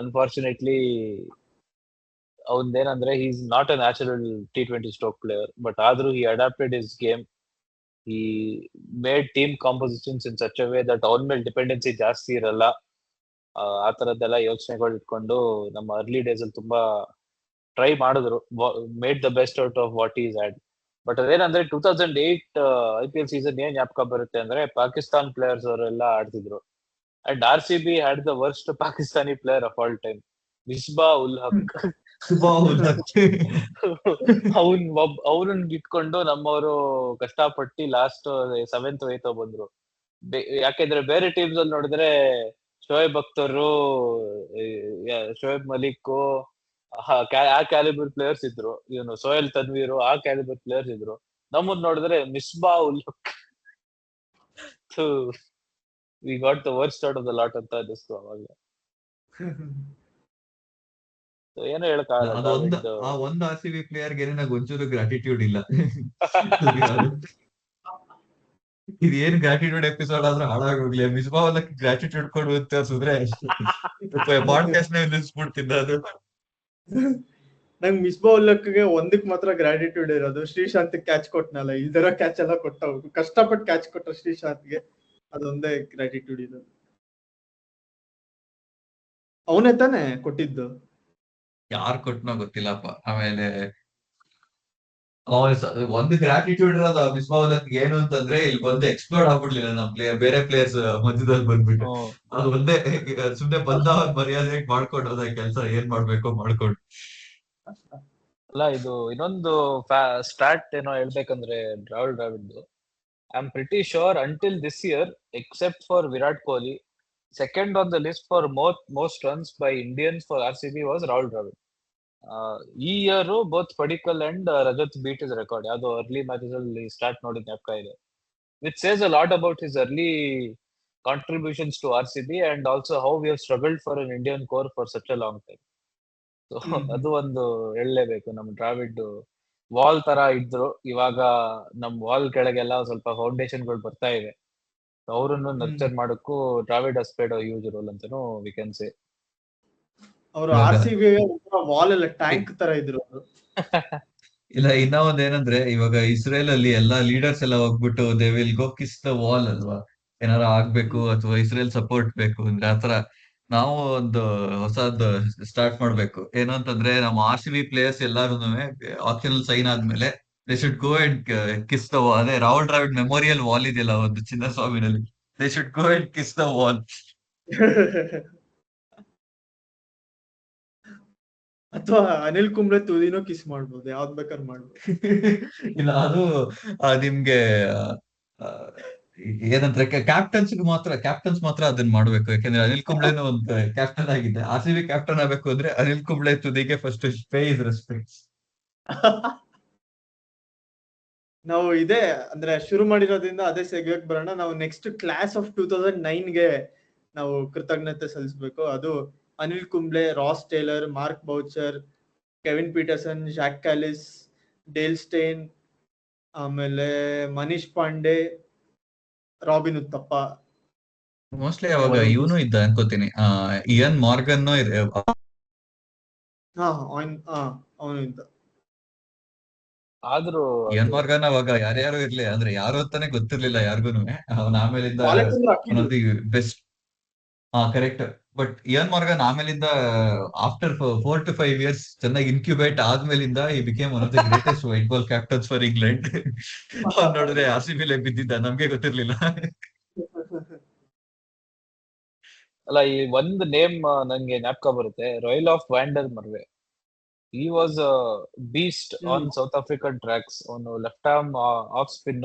unfortunately ಅವನದೇನಂದ್ರೆ, he is not a natural T20 stroke player, but ಆದ್ರೂ he adapted his game. He made team compositions in such a way that ಅವನ ಮೇಲೆ dependency ಜಾಸ್ತಿ ಇರಲ್ಲ. ಆ ತರದ್ದೆಲ್ಲ ಯೋಚನೆಗಳು ಇಟ್ಕೊಂಡು ನಮ್ಮ ಅರ್ಲಿ ಡೇಸ್ ಅಲ್ಲಿ ತುಂಬಾ ಟ್ರೈ ಮಾಡಿದ್ರು, made the best out of what is had. But ಅದೇನಂದ್ರೆ 2008 IPL ಸೀಸನ್ ಏನ್ ಜ್ಞಾಪಕ ಬರುತ್ತೆ ಅಂದ್ರೆ, ಪಾಕಿಸ್ತಾನ್ ಪ್ಲೇಯರ್ಸ್ ಅವರೆಲ್ಲ ಆಡ್ತಿದ್ರು. And RCB had the worst Pakistani player of all time, Misbah ul Haq. ಅವನನ್ನ ಇಟ್ಕೊಂಡು ನಮ್ಮವರು ಕಷ್ಟಪಟ್ಟು ಲಾಸ್ಟ್ 7th 8th ಬಂದ್ರು. ಯಾಕೆಂದ್ರೆ ಬೇರೆ ಟೀಮ್ಸ್ ಅಲ್ಲಿ ನೋಡಿದ್ರೆ ಶೋಯಬ್ ಅಖ್ತರ್, ಶೋಯಬ್ ಮಲಿಕ್, ಆ ಕ್ಯಾಲಿಬರ್ ಪ್ಲೇಯರ್ಸ್ ಇದ್ರು, ಇವನು ಸೋಯಲ್ ತನ್ವೀರ್, ಆ ಕ್ಯಾಲಿಬರ್ ಪ್ಲೇಯರ್ಸ್ ಇದ್ರು. ನಮ್ಮದ್ ನೋಡಿದ್ರೆ Misbah ul Haq. We got the worst out of the lot ಅಂತ ಅನ್ನಿಸ್ತು ಅವಾಗ. So ಏನೂ ಹೇಳಕ್ಕಾಗಲ್ಲ ಅದು ಡ್ರಾವಿಡ್. ಆ ಒಂದು RCB ಪ್ಲೇಯರ್ಗೆ ನಂಗೆ ಒಂಚೂರು ಗ್ರಾಟಿಟ್ಯೂಡ್ ಇಲ್ಲ. ಇದೇನ್ ಗ್ರಾಟಿಟ್ಯೂಡ್ ಎಪಿಸೋಡ್ ಆದ್ರೂ ಹಾಳಾಗೋಗ್ಲಿ, ಮಿಸ್ಬಾವಲ್ಲಕ್ಕೆ ಗ್ರಾಟಿಟ್ಯೂಡ್ ಕೊಡು ಅಂತ ಸುದ್ರೆ ಪಾಡ್ಕಾಸ್ಟ್ ನಿಲ್ಲಿಸ್ಬಿಡ್ತಿದ್ದ ಅದು. ನಂಗೆ ಮಿಸ್ಬಾವುಲ್ಲಕ್ಗೆ ಒಂದಕ್ ಮಾತ್ರ ಗ್ರಾಟಿಟ್ಯೂಡ್ ಇರೋದು, ಶ್ರೀಶಾಂತ್ ಕ್ಯಾಚ್ ಕೊಟ್ನಲ್ಲ, ಇದರ ಕ್ಯಾಚ್ ಎಲ್ಲ ಕೊಟ್ಟ, ಕಷ್ಟಪಟ್ಟು ಕ್ಯಾಚ್ ಕೊಟ್ಟ ಶ್ರೀಶಾಂತ್ಗೆ, ಅದೊಂದೇ ಗ್ರಾಟಿಟ್ಯೂಡ್ ಇರೋದು. ಅವನೇ ತಾನೇ ಕೊಟ್ಟಿದ್ದು? ಯಾರು ಕೊಟ್ನೋ ಗೊತ್ತಿಲ್ಲಪ್ಪ. ಆಮೇಲೆ ಒಂದು ಗ್ರಾಟಿಟ್ಯೂಡ್ ಇರೋದು ಮಿಸ್ಬಾವುಲ್ಲಕ್ಕೆ ಏನು ಅಂತಂದ್ರೆ, ಇಲ್ಲಿ ಬಂದು ಎಕ್ಸ್ಪ್ಲೋರ್ ಆಗ್ಬಿಡ್ಲಿಲ್ಲ ನಮ್ ಬೇರೆ ಪ್ಲೇಯರ್ಸ್ ಮಧ್ಯದಲ್ಲಿ ಬಂದ್ಬಿಟ್ಟು. ಅದು ಒಂದೇ ಸುಮ್ನೆ ಬಂದ ಮರ್ಯಾದೆ ಮಾಡ್ಕೊಂಡು ಹೋದ ಕೆಲಸ ಏನ್ ಮಾಡ್ಬೇಕೋ ಮಾಡ್ಕೊಂಡು. ಅಲ್ಲ, ಇದು ಇನ್ನೊಂದು ಸ್ಟಾಟ್ ಏನೋ ಹೇಳ್ಬೇಕಂದ್ರೆ Dravid, I am pretty sure until this year, accept for Virat Kohli, second on the list for most runs by Indians for RCB was Rahul Dravid. ಈ year both Padikkal and Rajat beat his record. ಯಾವ್ದೋ ಅರ್ಲಿ ಮ್ಯಾಚಸ್ ಅಲ್ಲಿ start ನೋಡಿದ ಜ್ಞಾಪಕ ಇದೆ. Which says a lot about his early contributions to RCB and also how we have struggled for an Indian core for such a long time. So ಅದು ಒಂದು ಹೇಳಲೇಬೇಕು. ನಮ್ Dravid wall ತರ ಇದ್ರು, ಇವಾಗ ನಮ್ ವಾಲ್ ಕೆಳಗೆಲ್ಲ ಸ್ವಲ್ಪ ಫೌಂಡೇಶನ್ ಗಳು ಬರ್ತಾ ಇವೆ. ಅವರನ್ನು ನರ್ಚರ್ ಮಾಡಕ್ಕೂ Dravid has played a huge role ಅಂತಾನೂ ವಿ ಕ್ಯಾನ್ ಸೇ. ಅವರು RCB ವಾಲ್ ಎಲ್ಲ ಟ್ಯಾಂಕ್ ತರ ಇದ್ರು ಅವರು. ಇಲ್ಲ, ಇನ್ನ ಒಂದ್ ಏನಂದ್ರೆ, ಇವಾಗ ಇಸ್ರೇಲ್ ಅಲ್ಲಿ ಎಲ್ಲಾ ಲೀಡರ್ಸ್ ಎಲ್ಲ ಹೋಗ್ಬಿಟ್ಟು they will go kiss the wall ಅಲ್ವಾ, ಏನಾರ ಆಗ್ಬೇಕು ಅಥವಾ ಇಸ್ರೇಲ್ ಸಪೋರ್ಟ್ ಬೇಕು ಅಂದ್ರೆ. ಆತರ ನಾವು ಒಂದು ಹೊಸದ್ ಸ್ಟಾರ್ಟ್ ಮಾಡ್ಬೇಕು. ಏನು ಅಂತಂದ್ರೆ, ನಮ್ಮ RCB ಪ್ಲೇಯರ್ಸ್ ಎಲ್ಲಾರು ಆಪ್ಷನಲ್ ಸೈನ್ ಆದ್ಮೇಲೆ they should go and kiss the wall. ಅದೇ ರಾಹುಲ್ ದ್ರಾವಿಡ್ ಮೆಮೋರಿಯಲ್ ವಾಲ್ ಇದೆಯಲ್ಲ ಒಂದು ಚಿನ್ನಸ್ವಾಮಿನಲ್ಲಿ, they should go and kiss the wall. ಅಥವಾ ಅನಿಲ್ ಕುಂಬ್ಳೆ ತುದಿನೂ ಕಿಸ್ ಮಾಡ್ಬೋದು, ಯಾವ್ದ್ ಬೇಕಾದ್ರೆ ಮಾಡ್ಬೋದು. ಇಲ್ಲ, ಅದು ನಿಮ್ಗೆ ಏನಂದ್ರೆ ಕ್ಯಾಪ್ಟನ್ಸ್ ಮಾತ್ರ ಅದನ್ನ ಮಾಡ್ಬೇಕು. ಯಾಕಂದ್ರೆ ಅನಿಲ್ ಕುಂಬ್ಳೆನೂ ಒಂದು ಕ್ಯಾಪ್ಟನ್ ಆಗಿದೆ. RCB ಕ್ಯಾಪ್ಟನ್ ಆಗ್ಬೇಕು ಅಂದ್ರೆ ಅನಿಲ್ ಕುಂಬ್ಳೆ ತುದಿಗೆ ಫಸ್ಟ್ ಪೇ ಇಸ್ ರೆಸ್ಪೆಕ್ಟ್. ನಾವು ಇದೇ ಅಂದ್ರೆ ಶುರು ಮಾಡಿರೋದ್ರಿಂದ ಅದೇ ಸೆಗ್ಯಕ್ ಬರೋಣ. ನಾವು ನೆಕ್ಸ್ಟ್ ಕ್ಲಾಸ್ ಆಫ್ 2009ಗೆ ನಾವು ಕೃತಜ್ಞತೆ ಸಲ್ಲಿಸಬೇಕು. ಅದು Anil Kumble, Ross Taylor, Mark Boucher, Kevin Pietersen, Jacques Kallis, Dale Steyn, ಆಮೇಲೆ ಮನೀಶ್ ಪಾಂಡೆ, ರಾಬಿನ್ ಉತ್ತಪ್ಪ. ಮೋಸ್ಟ್ಲಿ ಅವಾಗ ಇವನು ಇದ್ದ ಅನ್ಕೋತೀನಿ, ಇಯನ್ ಮಾರ್ಗನ್. ಅವನು ಇದ್ದ. ಆದ್ರೂ ಇಯನ್ ಮಾರ್ಗನ್ ಅವಾಗ ಯಾರ್ಯಾರು ಇರ್ಲಿ, ಅಂದ್ರೆ ಯಾರು ಅಂತಾನೆ ಗೊತ್ತಿರ್ಲಿಲ್ಲ ಯಾರಿಗೂನು. ಅವನ ಆಮೇಲಿಂದ ಒಂದೊಂದು best. Correct. But Ian Morgan ಆಮೇಲಿಂದ ಆಫ್ಟರ್ 4 to 5 years ಚೆನ್ನಾಗಿ ಇನ್ಕ್ಯುಬೇಟ್ ಆದ್ಮೇಲಿಂದ ಈ became one of the greatest white ball captains for England. ಅವ್ನು ನೋಡಿದ್ರೆ RCB ಬಿದ್ದಿದ್ದ, ನಮ್ಗೆ ಗೊತ್ತಿರ್ಲಿಲ್ಲ. ಅಲ್ಲ, ಈ ಒಂದು ನೇಮ್ ನಂಗೆ ಜ್ಞಾಪಕ ಬರುತ್ತೆ, royal of Van der Merwe. He was a beast on South African tracks. ಅವನು ಲೆಫ್ಟ್ ಆರ್ಮ್ ಆಫ್ ಸ್ಪಿನ್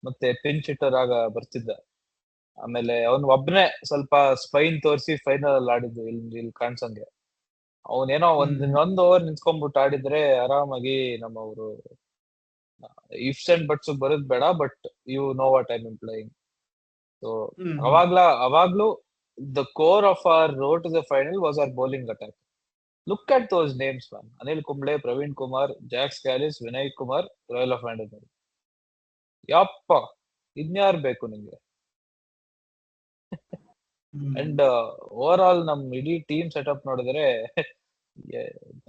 ಮತ್ತೆ ಪಿಂಚ್ ಹಿಟ್ಟರ್ ಆಗ ಬರ್ತಿದ್ದ. ಆಮೇಲೆ ಅವನು ಒಬ್ನೇ ಸ್ವಲ್ಪ ಸ್ಪೈನ್ ತೋರಿಸಿ ಫೈನಲ್ ಅಲ್ಲಿ ಆಡಿದ್ದು ಇಲ್ಲಿ ಕಾಣ್ಸಂಗೆ. ಅವನೇನೋ ಒಂದ್ ಓವರ್ ನಿಂತ್ಕೊಂಡ್ಬಿಟ್ಟು ಆಡಿದ್ರೆ ಆರಾಮಾಗಿ ನಮ್ಮವರು ಇಫ್ಸ್ ಅಂಡ್ ಬಟ್ಸ್ ಬರೋದ್ ಬೇಡ, but you know what I mean playing. So ಅವಾಗ್ಲೂ the core of our road to the final was our bowling attack. Look at those names, man. Anil Kumble, Praveen Kumar, Jack Scalise, Vinay Kumar, Royal of Vandermeer. ಯಪ್ಪ, ಇನ್ಯಾರು ಬೇಕು ನಿಂಗೆ? And over all ನಮ್ ಇಡೀ team setup ನೋಡಿದ್ರೆ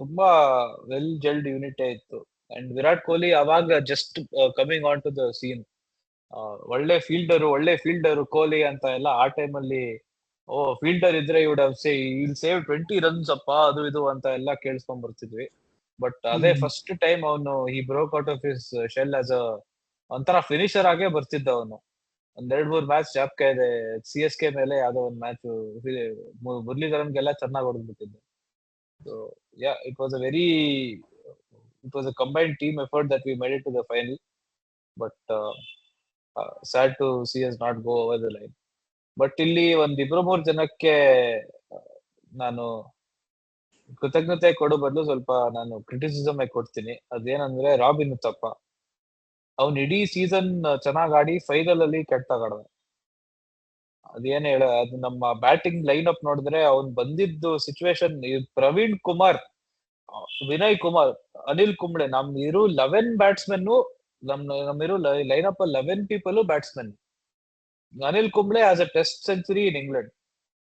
ತುಂಬಾ well gelled unit ಇತ್ತು. And Virat Kohli ಅವಾಗ just coming on to the scene. ಒಳ್ಳೆ ಫೀಲ್ಡರು ಕೊಹ್ಲಿ ಅಂತ ಎಲ್ಲ ಆ ಟೈಮಲ್ಲಿ ಫೀಲ್ಡರ್ ಇದ್ರೆ ಇಲ್ ಸೇವ್ 20 runs ಅಪ್ಪ, ಅದು ಇದು ಅಂತ ಎಲ್ಲ ಕೇಳಿಸ್ಕೊಂಡ್ ಬರ್ತಿದ್ವಿ. ಬಟ್ ಅದೇ ಫಸ್ಟ್ ಟೈಮ್ ಅವನು ಈ broke out of his shell as ಒಂಥರ ಫಿನಿಶರ್ ಆಗೇ ಬರ್ತಿದ್ದ ಅವನು. 2-3 ಮ್ಯಾಚ್ ಜ್ಞಾಪಕ ಇದೆ. CSK ಮೇಲೆ ಯಾವ್ದೋ ಒಂದ್ ಮ್ಯಾಚ್ ಮುರಳೀಧರನ್ಗೆಲ್ಲ ಚೆನ್ನಾಗಿ ಹೊಡೆದ್ಬಿಟ್ಟಿದ್ದೆ. So yeah, it was a combined team effort that we made it to the final. But sad to see us not go over the line. But ಇಲ್ಲಿ ಒಂದ್ 2-3 ಜನಕ್ಕೆ ನಾನು ಕೃತಜ್ಞತೆ ಕೊಡೋ ಬದಲು ಸ್ವಲ್ಪ ನಾನು ಕ್ರಿಟಿಸಿಸಮ್ ಕೊಡ್ತೀನಿ. ಅದೇನಂದ್ರೆ ರಾಬಿನ್ ಉತ್ತಪ್ಪ. ಅವ್ನ್ ಇಡೀ ಸೀಸನ್ ಚೆನ್ನಾಗ್ ಆಡಿ ಫೈನಲ್ ಅಲ್ಲಿ ಕೆಟ್ಟಾಗ ಆಡ್ದ. ಅದೇನ್ ಹೇಳ, ಅದು ನಮ್ಮ ಬ್ಯಾಟಿಂಗ್ ಲೈನ್ ಅಪ್ ನೋಡಿದ್ರೆ ಅವ್ನ್ ಬಂದಿದ್ದು ಸಿಚುವೇಶನ್, ಪ್ರವೀಣ್ ಕುಮಾರ್, ವಿನಯ್ ಕುಮಾರ್, ಅನಿಲ್ ಕುಂಬ್ಳೆ, ನಮ್ ಇರೋ 11 ಬ್ಯಾಟ್ಸ್ಮನ್, ನಮ್ಮಿರೋ line up 11 people batsman. Anil Kumble has a test century in England.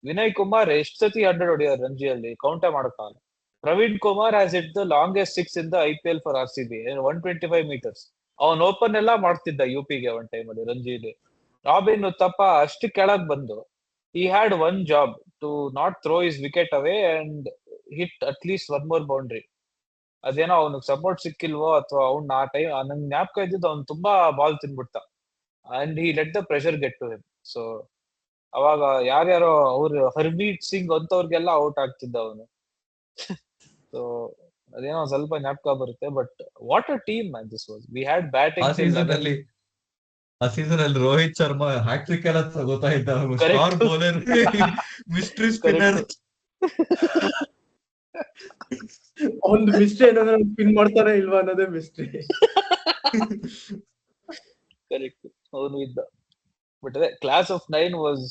Vinay Kumar ಎಷ್ಟ್ ಸತಿ 100 ಹೊಡೆಯೋರು ರಂಜಿಯಲ್ಲಿ, ಕೌಂಟೇ ಮಾಡಕ್ಕಾಗಲ್ಲ. Praveen Kumar has it the longest 6 in the IPL for RCB, 125 meters. ಅವನ್ ಓಪನ್ ಎಲ್ಲಾ ಮಾಡ್ತಿದ್ದ UPಗೆ ಒಂದ್ ಟೈಮ್ ಅಲ್ಲಿ ರಂಜಿಲಿ. ರಾಬಿನ್ ಉತ್ತಪ್ಪ ಅಷ್ಟು ಕೆಳಗ್ ಬಂದು he had one job to not throw his wicket away and hit at least one more boundary. ಅದೇನೋ ಅವ್ನಿಗೆ ಸಪೋರ್ಟ್ ಸಿಕ್ಕಿಲ್ವೋ ಅಥವಾ ಅವ್ನ್ ಆ ಟೈಮ್ ನಂಗೆ ಜ್ಞಾಪಕ ಇದ್ದಿದ್ದು ಅವ್ನು ತುಂಬಾ ಬಾಲ್ ತಿನ್ಬಿಡ್ತ, and he let the pressure get to him. So ಅವಾಗ ಯಾರ್ಯಾರೋ ಅವ್ರು ಹರ್ಮೀತ್ ಸಿಂಗ್ ಅಂತವ್ರಿಗೆಲ್ಲ ಔಟ್ ಆಗ್ತಿದ್ದ ಅವನು. ಸೊ ಅದೇನೋ ಸ್ವಲ್ಪ ಜ್ಞಾಪಕ ಬರುತ್ತೆ. But what a team man this was. We had ಆ ಬ್ಯಾಟಿಂಗ್ ಸೀಸನ್ ಅಲ್ಲಿ ರೋಹಿತ್ ಶರ್ಮಾ ಹ್ಯಾಟ್ರಿಕ್ ಎಲ್ಲ ತಗೋತಾ ಇದ್ದ, ಸ್ಟಾರ್ ಬೌಲರ್, ಮಿಸ್ಟ್ರಿ ಸ್ಪಿನ್ನರ್. ಒಂದು ಮಿಸ್ಟ್ರಿ ಏನಂದ್ರೆ ಪಿನ್ ಮಾಡ್ತಾನೆ ಇಲ್ವಾ ಅನ್ನೋದೇ ಮಿಸ್ಟ್ರಿ. ಕರೆಕ್ಟ್, ಅವನು ಇದ್ದ. ಬಟ್ ಅದೇ class of 9 was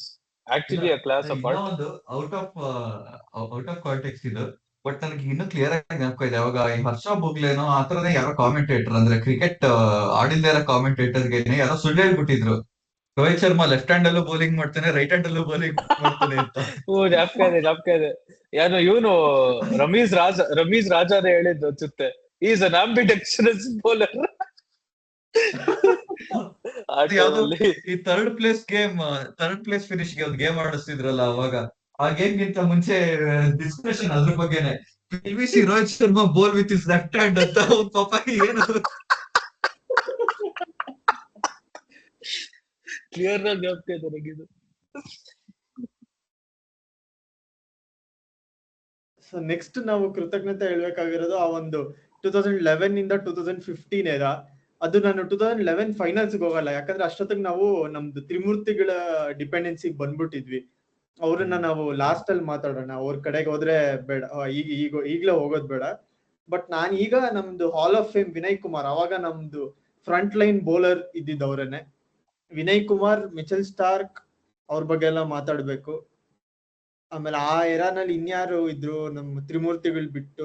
actually a class of ಒಂದು ಔಟ್ ಆಫ್ ಕಾಂಟೆಕ್ಸ್ಟ್ ಇದು. ಬಟ್ ನನಗೆ ಇನ್ನೂ ಕ್ಲಿಯರ್ ಆಗಿ ಜ್ಞಾಪಕ ಇದೆ, ಅವಾಗ ಈ ಹರ್ಷ ಬೊಗ್ಲೇನೋ ಆತರನೇ ಯಾರೋ ಕಾಮೆಂಟೇಟರ್, ಅಂದ್ರೆ ಕ್ರಿಕೆಟ್ ಆಡಿಲ್ದೇ ಇರೋ ಕಾಮೆಂಟೇಟರ್ಗೆ ಯಾರೋ ಸುಳ್ಳು ಹೇಳ್ಬಿಟ್ಟಿದ್ರು, ರೋಹಿತ್ ಶರ್ಮಾ ಲೆಫ್ಟ್ ಹ್ಯಾಂಡ್ ಅಲ್ಲೂ ಬೌಲಿಂಗ್ ಮಾಡ್ತಾನೆ, ರೈಟ್ ಹ್ಯಾಂಡ್ ಅಲ್ಲೂ ಬೌಲಿಂಗ್ ಮಾಡ್ತಾನೆ ಅಂತ. ಜ್ಞಾಪಕ ಇದೆ. ಯಾರು ಇವನು ರಮೀಸ್ ರಾಜಾನೇ ಹೇಳಿದ್ದು ಅನ್ಸುತ್ತೆ, ಈಸ್ ಅನ್ ಆಂಬಿಡೆಕ್ಸ್ಟ್ರಸ್ ಬೌಲರ್. ಈ ಥರ್ಡ್ ಪ್ಲೇಸ್ ಫಿನಿಶ್ ಗೆ ಒಂದು ಗೇಮ್ ಆಡಿಸ್ತಿದ್ರಲ್ಲ ಅವಾಗ, ಆ ಗೇಮ್ ಗಿಂತ ಮುಂಚೆ ಡಿಸ್ಕಷನ್ ಅದ್ರ ಬಗ್ಗೆನೆ, PVC Rohit Sharma bowl with is left hand ಅಂತ. ಪಾಪ ಏನು ಕ್ಲಿಯರ್ ಆಗಿ ಜ್ಞಾಪಕ ಇದೆ ನನಗಿದು. ಸೊ ನೆಕ್ಸ್ಟ್ ನಾವು ಕೃತಜ್ಞತೆ ಹೇಳ್ಬೇಕಾಗಿರೋದು ಆ ಒಂದು 2011 ಇಂದ 2015 ಏರಾ. ಅದು ನಾನು 2011 ಫೈನಲ್ಸ್ ಹೋಗಲ್ಲ, ಯಾಕಂದ್ರೆ ಅಷ್ಟೊತ್ತಿಗೆ ನಾವು ನಮ್ದು ತ್ರಿಮೂರ್ತಿಗಳ ಡಿಪೆಂಡೆನ್ಸಿಗೆ ಬಂದ್ಬಿಟ್ಟಿದ್ವಿ. ಅವ್ರನ್ನ ನಾವು ಲಾಸ್ಟ್ ಅಲ್ಲಿ ಮಾತಾಡೋಣ, ಅವ್ರ ಕಡೆಗೆ ಹೋದ್ರೆ ಬೇಡ, ಈಗ್ಲೇ ಹೋಗೋದ್ ಬೇಡ. ಬಟ್ ನಾನ್ ಈಗ ನಮ್ದು ಹಾಲ್ ಆಫ್ ಫೇಮ್ ವಿನಯ್ ಕುಮಾರ್, ಅವಾಗ ನಮ್ದು ಫ್ರಂಟ್ ಲೈನ್ ಬೌಲರ್ ಇದ್ದಿದ್ದು ಅವ್ರನ್ನೇ, ವಿನಯ್ ಕುಮಾರ್, ಮಿಚೆಲ್ ಸ್ಟಾರ್ಕ್, ಅವ್ರ ಬಗ್ಗೆ ಎಲ್ಲ ಮಾತಾಡ್ಬೇಕು. ಆಮೇಲೆ ಆ ಎರಾನಲ್ಲಿ ಇನ್ಯಾರು ಇದ್ರು ನಮ್ಮ ತ್ರಿಮೂರ್ತಿಗಳು ಬಿಟ್ಟು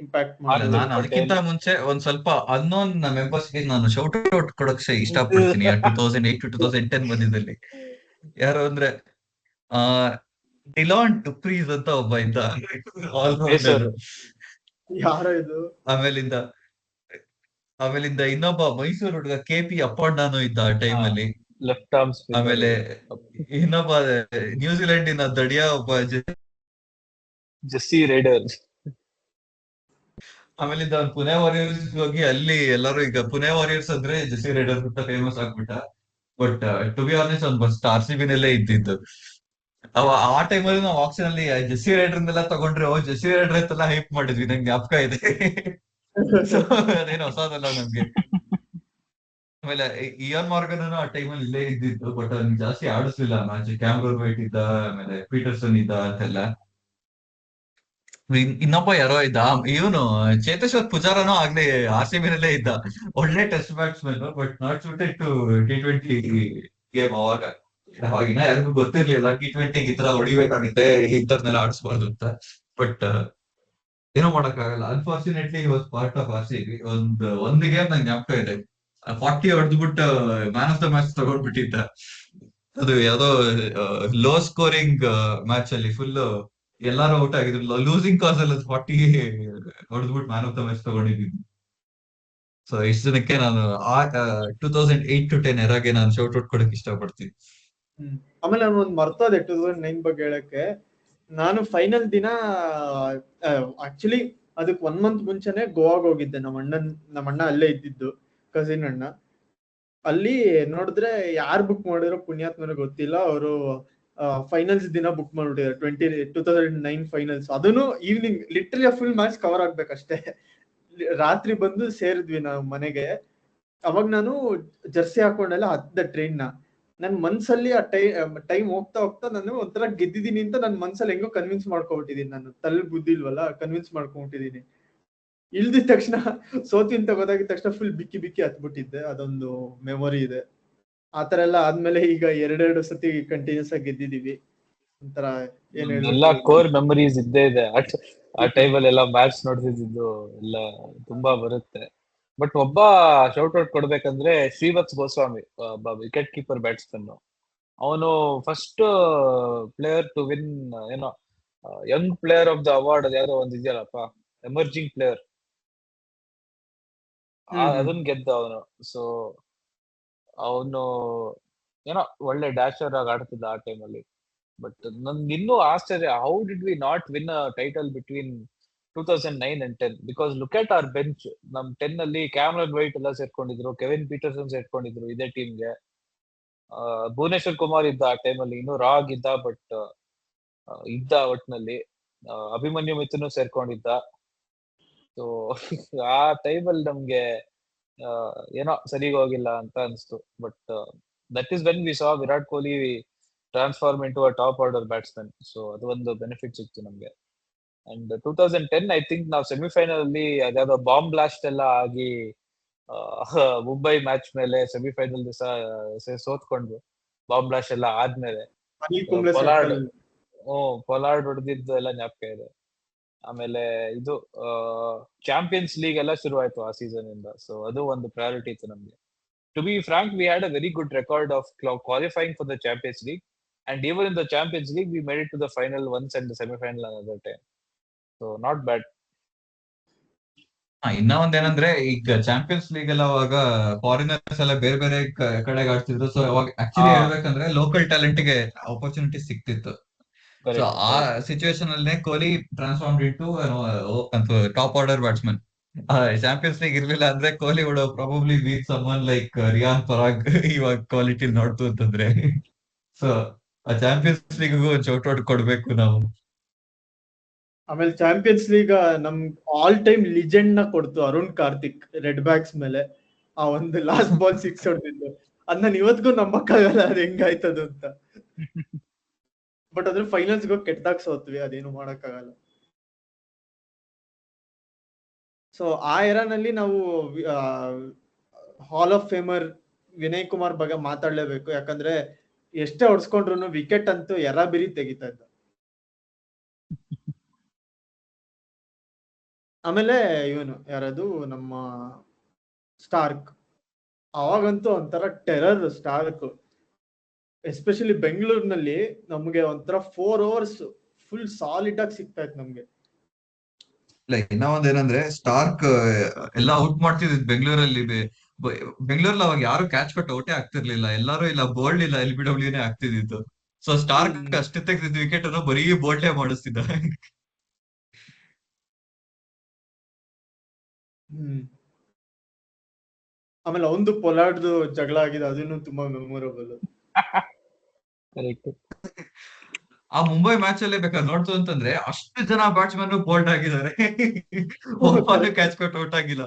ಇಂಪ್ಯಾಕ್ಟ್ ನಾನು ಅದಕ್ಕಿಂತ ಮುಂಚೆ ಒಂದ್ ಸ್ವಲ್ಪ ಅನ್ನೋನ್ ಮೆಂಬರ್ಸ್ ಗೆ ನಾನು ಶೌಟ್ ಔಟ್ ಕೊಡಕ್ ಇಷ್ಟಪಡ್ತೀನಿ. 2008 to 2010 ಬಂದಿದ್ದಲ್ಲಿ ಯಾರು ಅಂದ್ರೆ ಡಿಲಾನ್ ಡುಪ್ರೀಸ್ ಅಂತ ಒಬ್ಬ ಇದ್ದ, ಆಲ್ರೌಂಡರ್. ಯಾರೋ ಇದು. ಆಮೇಲಿಂದ ಇನ್ನೊಬ್ಬ ಮೈಸೂರು ಹುಡುಗ KP ಅಪ್ಪಣ್ಣನು ಇದ್ದ ಆ ಟೈಮ್ ಅಲ್ಲಿ. Left arm spinner. ಆಮೇಲೆ ಇನ್ನೊಬ್ಬ ನ್ಯೂಜಿಲೆಂಡಿನ ದಡಿಯ ಒಬ್ಬ ಜೆಸ್ಸಿ ರೇಡರ್. ಆಮೇಲಿಂದ ಅವ್ನು ಪುಣೆ ವಾರಿಯರ್ಸ್ ಹೋಗಿ ಅಲ್ಲಿ ಎಲ್ಲರೂ ಈಗ ಪುಣೆ ವಾರಿಯರ್ಸ್ ಅಂದ್ರೆ ಜೆಸ್ಸಿ ರೇಡರ್ ಅಂತ ಫೇಮಸ್ ಆಗ್ಬಿಟ್ಟ. ಬಟ್ ಟು ಬಿ ಆನೆಸ್ಟ್ ಅವ್ನು ಫಸ್ಟ್ RCB ನಲ್ಲೇ ಇದ್ದಿದ್ದು. ಆ ಟೈಮಲ್ಲಿ ನಾವು ಆಪ್ಷನ್ ಅಲ್ಲಿ ಜೆಸ್ಸಿ ರೇಡರ್ನೆಲ್ಲ ತಗೊಂಡ್ರೆ ಜೆಸ್ಸಿ ರೇಡರ್ ಅಂತೆಲ್ಲ ಹೈಪ್ ಮಾಡಿದ್ವಿ, ನಂಗೆ ಜ್ಞಾಪಕ ಇದೆ. ಸೊ ಅದೇನು ಹೊಸದಲ್ಲ ನಮ್ಗೆ. ಆಮೇಲೆ ಇಯಾನ್ ಮಾರ್ಗನ್ ಆ ಟೈಮಲ್ಲಿ ಇಲ್ಲೇ ಇದ್ದಿದ್ದು, ಬಟ್ ಅವ್ನಿಗೆ ಜಾಸ್ತಿ ಆಡಿಸ್ಲಿಲ್ಲ ಮ್ಯಾಚ್. ಕ್ಯಾಮ್ರೂನ್ ವೈಟ್ ಇದ್ದ, ಆಮೇಲೆ ಪೀಟರ್ಸನ್ ಇದ್ದ ಅಂತೆಲ್ಲ. ಇನ್ನೊಬ್ಬ ಯಾರೋ ಇದ್ದ, ಇವನು ಚೇತೇಶ್ವರ್ ಪೂಜಾರನೂ ಆಗ್ಲೇ RCB ನಲ್ಲೇ ಇದ್ದ, ಒಳ್ಳೆ test batsman, but not suited to T20 game. ಅವಾಗಿನ ಯಾರಿಗೂ ಗೊತ್ತಿರ್ಲಿಲ್ಲ T20 ಈ ತರ ಹೊಡಿಬೇಕಾಗುತ್ತೆ, ಇಂಥದ್ನೆಲ್ಲ ಆಡಿಸ್ಬಾರ್ದು ಅಂತ. ಬಟ್ ಏನೋ ಮಾಡಕ್ಕಾಗಲ್ಲ, unfortunately was part of RCB. ಒಂದು ಗೇಮ್ ನಂಗೆ ಜ್ಞಾಪಕ ಇದೆ, 40 ಹೊಡೆದ್ಬಿಟ್ಟು ಮ್ಯಾನ್ ಆಫ್ ದ ಮ್ಯಾಚ್ ತಗೊಂಡ್ಬಿಟ್ಟಿದ್ದ. ಅದು ಯಾವ್ದೋ ಲೋ ಸ್ಕೋರಿಂಗ್ ಮ್ಯಾಚ್ ಅಲ್ಲಿ ಫುಲ್ ಎಲ್ಲಾರು ಔಟ್ ಆಗಿದ್ರು, ಲೂಸಿಂಗ್ ಕಾಸ್ ಅಲ್ಲಿ 40 ಹೊಡೆದ್ಬಿಟ್ಟು ಮ್ಯಾನ್ ಆಫ್ ದ ಮ್ಯಾಚ್ ತಗೊಂಡಿದ್ದೀನಿ. ಸೊ ಇಷ್ಟು ಜನಕ್ಕೆ ನಾನು 2008 to 10 ಎರಾಗೆ ನಾನು ಶೌಟ್ ಔಟ್ ಕೊಡಕ್ ಇಷ್ಟಪಡ್ತೀನಿ. ಆಮೇಲೆ ನಾನು ಒಂದ್ ಮರ್ತೋದೆ 2009 ಬಗ್ಗೆ ಹೇಳಕ್ಕೆ. ನಾನು ಫೈನಲ್ ದಿನ ಆಕ್ಚುಲಿ ಅದಕ್ಕೆ 1 month ಮುಂಚೆನೆ ಗೋವಾಗ್ ಹೋಗಿದ್ದೆ. ನಮ್ಮ ಅಣ್ಣ ಅಲ್ಲೇ ಇದ್ದಿದ್ದು, ಕಸಿನ್ ಅಣ್ಣ. ಅಲ್ಲಿ ನೋಡಿದ್ರೆ ಯಾರು ಬುಕ್ ಮಾಡಿರೋ ಪುಣ್ಯಾತ್ಮನಿಗೆ ಗೊತ್ತಿಲ್ಲ, ಅವರು ಫೈನಲ್ಸ್ ದಿನ ಬುಕ್ ಮಾಡ್ಬಿಟ್ಟಿದ್ದಾರೆ 2009 ಫೈನಲ್ಸ್. ಅದನ್ನು evening, literally full match cover ಆಗ್ಬೇಕಷ್ಟೇ. ರಾತ್ರಿ ಬಂದು ಸೇರಿದ್ವಿ ನಾವು ಮನೆಗೆ. ಅವಾಗ ನಾನು ಜರ್ಸಿ ಹಾಕೊಂಡೆಲ್ಲ ಹತ್ತಿದ ಟ್ರೈನ್ ನ. ನನ್ ಮನ್ಸಲ್ಲಿ ಆ ಟೈಮ್ ಹೋಗ್ತಾ ಹೋಗ್ತಾ ನಾನು ಒಂಥರ ಗೆದ್ದಿದ್ದೀನಿ ಅಂತ ನನ್ ಮನ್ಸಲ್ಲಿ ಹೆಂಗೋ ಕನ್ವಿನ್ಸ್ ಮಾಡ್ಕೊಬಿಟ್ಟಿದೀನಿ. ನಾನು ತಲೆ ಬುದ್ಧಿ ಇಲ್ವಲ್ಲ, ಕನ್ವಿನ್ಸ್ ಮಾಡ್ಕೊಂಡ್ಬಿಟ್ಟಿದೀನಿ. ಇಳ್ದಿದ ತಕ್ಷಣ ಸೋತಿ ಅಂತ ಗೊತ್ತಾಗಿದ ತಕ್ಷಣ ಫುಲ್ ಬಿಕ್ಕಿ ಹತ್ಬಿಟ್ಟಿದ್ದೆ. ಅದೊಂದು ಮೆಮೊರಿ ಇದೆ. ಆತರ ಎಲ್ಲ ಆದ್ಮೇಲೆ ಈಗ ಎರಡೆರಡು ಸತಿ ಕಂಟಿನ್ಯೂಸ್ ಆಗಿ ಗೆದ್ದಿದೀವಿ. ಒಂಥರ ಏನ್ ಎಲ್ಲಾ ಹೇಳ್ಬೇಕು, ಕೋರ್ ಮೆಮರೀಸ್ ಇದ್ದೇ ಇದೆ. ಆ ಟೈಮಲ್ಲಿ ಎಲ್ಲ ಮ್ಯಾಚ್ ನೋಡ್ತಿದ್ದು ಎಲ್ಲ ತುಂಬಾ ಬರುತ್ತೆ. ಬಟ್ ಒಬ್ಬ ಶೌಟ್ ಔಟ್ ಕೊಡ್ಬೇಕಂದ್ರೆ ಶ್ರೀವತ್ಸ್ ಗೋಸ್ವಾಮಿ, ವಿಕೆಟ್ ಕೀಪರ್ ಬ್ಯಾಟ್ಸ್ಮನ್. ಅವನು ಫಸ್ಟ್ ಪ್ಲೇಯರ್ ಟು ವಿನ್ ಏನೋ Young player of the award, ಅದು ಯಾವ್ದೋ ಒಂದ್ ಇದೆಯಲ್ಲಪ್ಪ, ಎಮರ್ಜಿಂಗ್ ಪ್ಲೇಯರ್, ಅದನ್ನ ಗೆದ್ದ ಅವನು. ಸೊ ಅವನು ಏನೋ ಒಳ್ಳೆ ಡ್ಯಾಶರ್ ಆಗಿ ಆಡ್ತಿದ್ದ ಆ ಟೈಮಲ್ಲಿ. ಬಟ್ ನನ್ಗೆ ಇನ್ನೂ ಆಶ್ಚರ್ಯ, how did we not win a title between 2009 and 10? Because look at hour bench. ನಮ್ 10 ಅಲ್ಲಿ ಕ್ಯಾಮರನ್ ವೈಟ್ ಎಲ್ಲ ಸೇರ್ಕೊಂಡಿದ್ರು, ಕೆವಿನ್ ಪೀಟರ್ಸನ್ ಸೇರ್ಕೊಂಡಿದ್ರು ಇದೇ ಟೀಮ್ಗೆ. ಭುವನೇಶ್ವರ್ ಕುಮಾರ್ ಇದ್ದ ಆ ಟೈಮಲ್ಲಿ, ಇನ್ನೂ ರಾಗ್ ಇದ್ದ, ಬಟ್ ಇದ್ದ ಒಟ್ನಲ್ಲಿ. ಅಭಿಮನ್ಯು ಮಿಥುನು ಸೇರ್ಕೊಂಡಿದ್ದ. ಸೊ ಆ ಟೈಮಲ್ಲಿ ನಮ್ಗೆ ಏನೋ ಸರಿಗ್ ಹೋಗಿಲ್ಲ ಅಂತ ಅನ್ಸ್ತು. But that is when we saw Virat Kohli transform into a top order batsman. So ಅದು ಒಂದು ಬೆನಿಫಿಟ್ ಸಿಕ್ತು ನಮ್ಗೆ. ಅಂಡ್ 2010 ಐ ಥಿಂಕ್ ನಾವು ಸೆಮಿಫೈನಲ್ ಅಲ್ಲಿ ಅದ್ಯಾವುದೋ ಬಾಂಬ್ ಬ್ಲಾಸ್ಟ್ ಎಲ್ಲ ಆಗಿ ಮುಂಬೈ ಮ್ಯಾಚ್ ಮೇಲೆ ಸೆಮಿಫೈನಲ್ ದಿವಸ ಸೋತ್ಕೊಂಡ್ರು. ಬಾಂಬ್ ಬ್ಲಾಸ್ಟ್ ಎಲ್ಲ ಆದ್ಮೇಲೆ Anil Kumble Pollard circle. Pollard ಹೊಡೆದಿದ್ದು ಎಲ್ಲ ಜ್ಞಾಪಕ ಇದೆ. ಆಮೇಲೆ ಇದು ಚಾಂಪಿಯನ್ಸ್ ಲೀಗ್ ಎಲ್ಲ ಶುರು ಆಯ್ತು ಆ ಸೀಸನ್ ಇಂದ. ಸೊ ಅದು ಒಂದು ಪ್ರಯಾರಿಟಿ ಇತ್ತು ನಮ್ಗೆ. To be frank, we had a very good record of qualifying for the Champions League, and even in the Champions League we made it to the final once and semifinal another time. So not bad. ಇನ್ನ ಒಂದೇನಂದ್ರೆ, ಈಗ champions league ಎಲ್ಲ ಅವಾಗ foreigners ಎಲ್ಲ ಬೇರೆ ಬೇರೆ ಕಡೆಗೆ ಆಡ್ತಿದ್ರು. ಸೊ ಅವಾಗ ಆಕ್ಚುಲಿ ಹೇಳ್ಬೇಕಂದ್ರೆ ಲೋಕಲ್ ಟ್ಯಾಲೆಂಟ್ ಗೆ ಆಪರ್ಚುನಿಟಿ ಸಿಕ್ತಿತ್ತು. ಸೊ ಆ ಸಿಚುವೇಶನ್ ಅಲ್ಲೇ Kohli transform into top order batsman. Champions League ಇರ್ಲಿಲ್ಲ ಅಂದ್ರೆ Kohli would probably be someone like Riyan Parag ಇವಾಗ ಕ್ವಾಲಿಟಿ ನೋಡ್ತು ಅಂತಂದ್ರೆ. ಸೊ ಆ ಚಾಂಪಿಯನ್ಸ್ ಲೀಗ್ಗೂ ಚೌಟ್ ಔಟ್ ಕೊಡ್ಬೇಕು ನಾವು. ಆಮೇಲೆ ಚಾಂಪಿಯನ್ಸ್ ಲೀಗ್ ನಮ್ ಆಲ್ ಟೈಮ್ ಲಿಜೆಂಡ್ ನ ಕೊಡ್ತು ಅರುಣ್ ಕಾರ್ತಿಕ್ ರೆಡ್ ಬ್ಯಾಕ್ಸ್ ಮೇಲೆ. ಆ ಒಂದು ಲಾಸ್ಟ್ ಬಾಲ್ 6 ಹೊಡೆದಿದ್ದು ಅದ್ ನಾನು ಇವತ್ತಿಗೂ ನಂಬಕ್ಕಾಗಲ್ಲ ಅದ್ ಹೆಂಗಾಯ್ತದು ಅಂತ. ಬಟ್ ಅದ್ರ ಫೈನಲ್ಸ್ ಹೋಗಿ ಕೆಟ್ಟದಾಗ ಸೋತ್ವಿ, ಅದೇನು ಮಾಡಕ್ಕಾಗಲ್ಲ. ಸೊ ಆ ಎರಾನಲ್ಲಿ ನಾವು ಹಾಲ್ ಆಫ್ ಫೇಮರ್ ವಿನಯ್ ಕುಮಾರ್ ಬಗ್ಗೆ ಮಾತಾಡ್ಲೇಬೇಕು. ಯಾಕಂದ್ರೆ ಎಷ್ಟೇ ಹೊಡ್ಸ್ಕೊಂಡ್ರು ವಿಕೆಟ್ ಅಂತೂ ಎರಾಬಿರಿ ತೆಗಿತಾ ಇದ್ದ. ಆಮೇಲೆ ಇವನು ಯಾರದು ನಮ್ಮ ಸ್ಟಾರ್ಕ್, ಅವಾಗಂತೂ ಒಂಥರ ಟೆರರ್ ಸ್ಟಾರ್ಕ್. ಎಸ್ಪೆಷಲಿ ಬೆಂಗಳೂರಿನಲ್ಲಿ ನಮ್ಗೆ ಒಂಥರ 4 overs ಫುಲ್ ಸಾಲಿಡ್ ಆಗಿ ಸಿಗ್ತಾ ಇತ್ತು ನಮ್ಗೆ. ಇನ್ನ ಒಂದೇನಂದ್ರೆ, ಸ್ಟಾರ್ಕ್ ಎಲ್ಲ ಔಟ್ ಮಾಡ್ತಿದ್ ಬೆಂಗಳೂರಲ್ಲಿ. ಬೆಂಗಳೂರಲ್ಲಿ ಅವಾಗ ಯಾರು ಕ್ಯಾಚ್ ಕೊಟ್ಟು ಔಟೇ ಆಗ್ತಿರ್ಲಿಲ್ಲ. ಎಲ್ಲಾರು ಇಲ್ಲ ಬೋಲ್ಡ್ ಇಲ್ಲ LBW ಆಗ್ತಿದ್ದು. ಸೊ ಸ್ಟಾರ್ಕ್ ಅಷ್ಟೇ ತೆಗ್ದಿದ್ ವಿಕೆಟ್ ಅನ್ನು ಬರೀ ಬೋಲ್ಟೇ ಮಾಡಿಸ್ತಿದ್ದ. ಆಮೇಲೆ ಒಂದು ಪೊಲಾರ್ಡ್ದು ಜಗಳ ಆಗಿದೆ, ಅದನ್ನು ತುಂಬಾ ಮೆಮೊರಬಲ್. ಆ ಮುಂಬೈ ಮ್ಯಾಚ್ ಅಲ್ಲೇ ಬೇಕಾದ್ರೆ ನೋಡ್ತು ಅಂತಂದ್ರೆ ಅಷ್ಟು ಜನ ಬ್ಯಾಟ್ಸ್ಮನ್ ಬೋಲ್ಡ್ ಆಗಿದ್ದಾರೆ, ಒಬ್ಬನು ಕ್ಯಾಚ್ ಕೊಟ್ಟು ಔಟ್ ಆಗಿಲ್ಲ.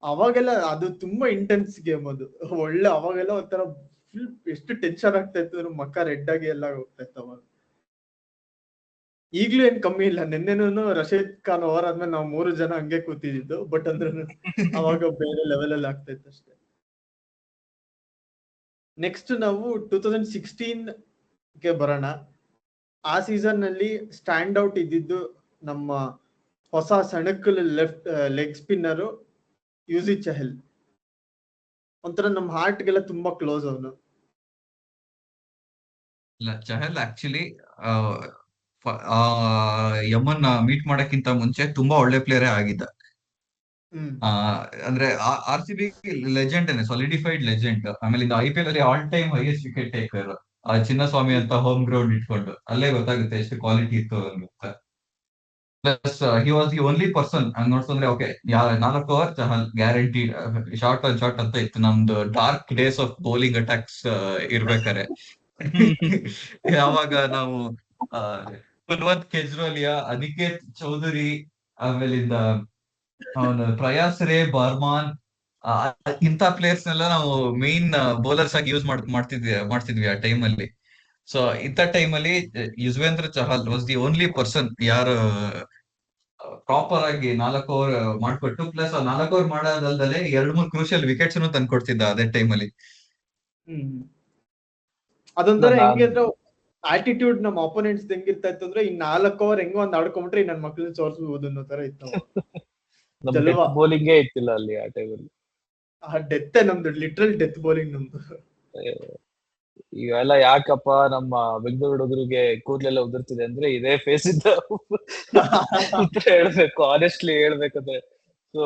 ಅವಾಗೆಲ್ಲ ಅದು ತುಂಬಾ ಇಂಟೆನ್ಸ್ ಗೇಮ್ ಅದು. ಒಳ್ಳೆ ಅವಾಗೆಲ್ಲ ಒಂಥರ ಫುಲ್ ಎಷ್ಟು ಟೆನ್ಷನ್ ಆಗ್ತಾ ಇತ್ತು, ಮಕ್ಕ ರೆಡ್ ಆಗಿ ಎಲ್ಲ ಹೋಗ್ತಾ ಇತ್ತು ಅವಾಗ. ಈಗ್ಲೂ ಏನ್ ಕಮ್ಮಿ ಇಲ್ಲ. ನಿನ್ನೆನೂ ರಶೀದ್ ಖಾನ್ ಓವರ್ ಆದ್ಮೇಲೆ ನಾವು 3 ಜನ ಹಂಗೆ ಕೂತಿದ್ದು. ಬಟ್ ಅಂದ್ರೆ ಅವಾಗ ಬೇರೆ ಲೆವೆಲ್ ಅಲ್ಲಿ ಆಗ್ತಾ ಇತ್ತು ಅಷ್ಟೇ. ನೆಕ್ಸ್ಟ್ ನಾವು 2016 ಗೆ ಬರೋಣ. ಆ ಸೀಸನ್ ನಲ್ಲಿ ಸ್ಟ್ಯಾಂಡ್ ಔಟ್ ಇದ್ದಿದ್ದು ನಮ್ಮ ಹೊಸ ಸಣಕಲ್ ಲೆಗ್ ಸ್ಪಿನ್ನರು ಯುಜಿ ಚಹಲ್. ಒಂಥರ ನಮ್ಮ ಹಾರ್ಟ್ಗೆಲ್ಲ ತುಂಬಾ ಕ್ಲೋಸ್ ಅವನು. ಇಲ್ಲ, ಚಹಲ್ ಆಕ್ಚುಲಿ ಯಮನ್ ಮೀಟ್ ಮಾಡಕ್ಕಿಂತ ಮುಂಚೆ ತುಂಬಾ ಒಳ್ಳೆ ಪ್ಲೇಯರೇ ಆಗಿದ್ದ. ಅಂದ್ರೆ RCB ಲೆಜೆಂಡ್, ಸಾಲಿಡಿಫೈಡ್ ಲೆಜೆಂಡ್. ಆಮೇಲೆ IPL ಅಲ್ಲಿ all time highest wicket taker Chinnaswamy ಅಂತ ಹೋಮ್ ಗ್ರೌಂಡ್ ಇಟ್ಕೊಂಡು. ಅಲ್ಲೇ ಗೊತ್ತಾಗುತ್ತೆ ಎಷ್ಟು ಕ್ವಾಲಿಟಿ ಇತ್ತು ಅಂತ. Plus he was the only person ನೋಡ್ಸಂದ್ರೆ, okay 4 over Chahal guarantee short on short ಅಂತ ಇತ್ತು ನಮ್ದು dark days of bowling attacks ಇರ್ಬೇಕಾರೆ. ಯಾವಾಗ ನಾವು ಕುಲ್ವಂತ್ ಕೇಜ್ರಿವಾಲಿಯಾ, ಅನಿಕೇತ್ ಚೌಧರಿ, ಆಮೇಲಿಂದ ಅವನು ಪ್ರಯಾಸ್ ರೇ ಬರ್ಮಾನ್, ಇಂಥ ಪ್ಲೇಯರ್ಸ್ ನೆಲ್ಲ ನಾವು ಮೇನ್ ಬೌಲರ್ಸ್ ಆಗಿ ಯೂಸ್ ಮಾಡ್ತಿದ್ವಿ ಆ ಟೈಮ್ ಅಲ್ಲಿ. ಸೊ ಇಂಥ ಟೈಮ್ ಅಲ್ಲಿ Yuzvendra Chahal was the only person ಯಾರು ಪ್ರಾಪರ್ ಆಗಿ 4 ಓವರ್ ಮಾಡ್ಕೊಟ್ಟು ಪ್ಲಸ್ 4 ಓವರ್ ಮಾಡೋದಲ್ದಲೆ 2-3 ಕ್ರೂಷಿಯಲ್ ವಿಕೆಟ್ಸ್ ತಂದ್ಕೊಡ್ತಿದ್ದ ಅದೇ ಟೈಮಲ್ಲಿ. ಹ್ಮ್ ಅದೊಂಥರ ನಾನ್ ಹೆಂಗೆ ಅಂದ್ರೆ ಆಟಿಟ್ಯೂಡ್ ನಮ್ಮ ಅಪೋನೆಂಟ್ಸ್ ಹೆಂಗಿರ್ತಾ ಇತ್ತು ಅಂದ್ರೆ ಇನ್ 4 ಓವರ್ ಹೆಂಗೋ ಒಂದ್ ಆಡ್ಕೊಂಡ್ಬಿಟ್ರೆ ನನ್ ಮಕ್ಳನ್ನ ಸೋರ್ಸ್ಬೋದು ಅನ್ನೋ ತರ ಇತ್ತು. ನಮ್ ಜಲ್ವಾ. ಡೆತ್ ಬೌಲಿಂಗೇ ಇತ್ತಿಲ್ಲ ಅಲ್ಲಿ ಆ ಟೈಮಲ್ಲಿ. ಆ ಡೆತ್ ನಮ್ದು ಲಿಟ್ರಲ್ ಡೆತ್ ಬೌಲಿಂಗ್ ನಮ್ದು. ಇವೆಲ್ಲ ಯಾಕಪ್ಪ ನಮ್ಮ ಬೆಂಗಳೂರು ಹುಡುಗರಿಗೆ ಕೂದಲೆಲ್ಲ ಉದುರ್ತಿದೆ ಅಂದ್ರೆ ಇದೇ ಫೇಸ್ ಇಂದ ಉತ್ತರ ಹೇಳ್ಬೇಕು, ಆನೆಸ್ಟ್ಲಿ ಹೇಳ್ಬೇಕಂದ್ರೆ. ಸೊ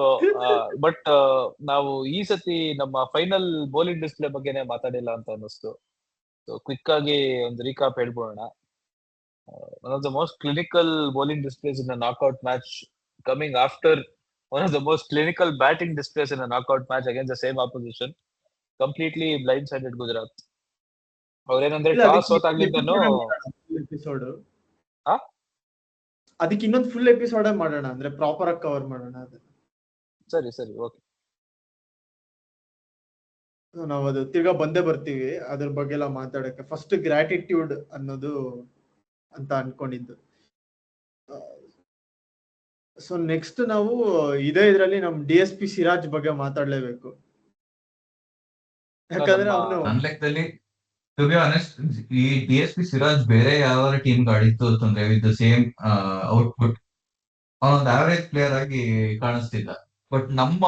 ಬಟ್ ನಾವು ಈ ಸತಿ ನಮ್ಮ ಫೈನಲ್ ಬೌಲಿಂಗ್ ಡಿಸ್ಪ್ಲೇ ಬಗ್ಗೆನೇ ಮಾತಾಡಿಲ್ಲ ಅಂತ ಅನ್ನಿಸ್ತು. ಸೊ ಕ್ವಿಕ್ ಆಗಿ ಒಂದು ರೀಕಾಪ್ ಹೇಳ್ಬೋಣ. One of the most clinical bowling displays in a knockout match coming after one of the most clinical batting displays in a knockout match against the same opposition. Completely blind sided Gujarat. ಅವ್ರೇನಂದ್ರೆ toss ಸೋತಾಗ್ಲಿಂದನು episode ಆ? ಅದಕ್ಕೆ ಇನ್ನೊಂದು full episode ಮಾಡೋಣ, ಅಂದ್ರೆ proper ಆಗಿ cover ಮಾಡೋಣ ಅದನ್ನ. ಸರಿ ಸರಿ ಓಕೆ. ನಾವು ಅದು ತಿರ್ಗಾ ಬಂದೇ ಬರ್ತೀವಿ ಅದ್ರ ಬಗ್ಗೆ ಎಲ್ಲ ಮಾತಾಡಕ್ಕೆ. ಫಸ್ಟ್ ಗ್ರಾಟಿಟ್ಯೂಡ್ ಅನ್ನೋದು ಅಂತ ಅನ್ಕೊಂಡಿದ್ದು. ಸೊ ನೆಕ್ಸ್ಟ್ ನಾವು ಇದ್ರಲ್ಲಿ ನಮ್ DSP ಸಿರಾಜ್ ಬಗ್ಗೆ ಮಾತಾಡ್ಲೇಬೇಕು. ಯಾಕಂದ್ರೆ ಅವನು ನನ್ನ ಲೆಕ್ಕದಲ್ಲಿ ಟು ಬಿ ಆನೆಸ್ಟ್ ಈ DSP ಸಿರಾಜ್ ಬೇರೆ ಯಾವ ಟೀಮ್ ಆಡಿತ್ತು ಅಂತಂದ್ರೆ ವಿತ್ ದ ಸೇಮ್ ಔಟ್ಪುಟ್ ಅವನೊಂದು ಆವರೇಜ್ ಪ್ಲೇಯರ್ ಆಗಿ ಕಾಣಿಸ್ತಿದ್ದ. ಬಟ್ ನಮ್ಮ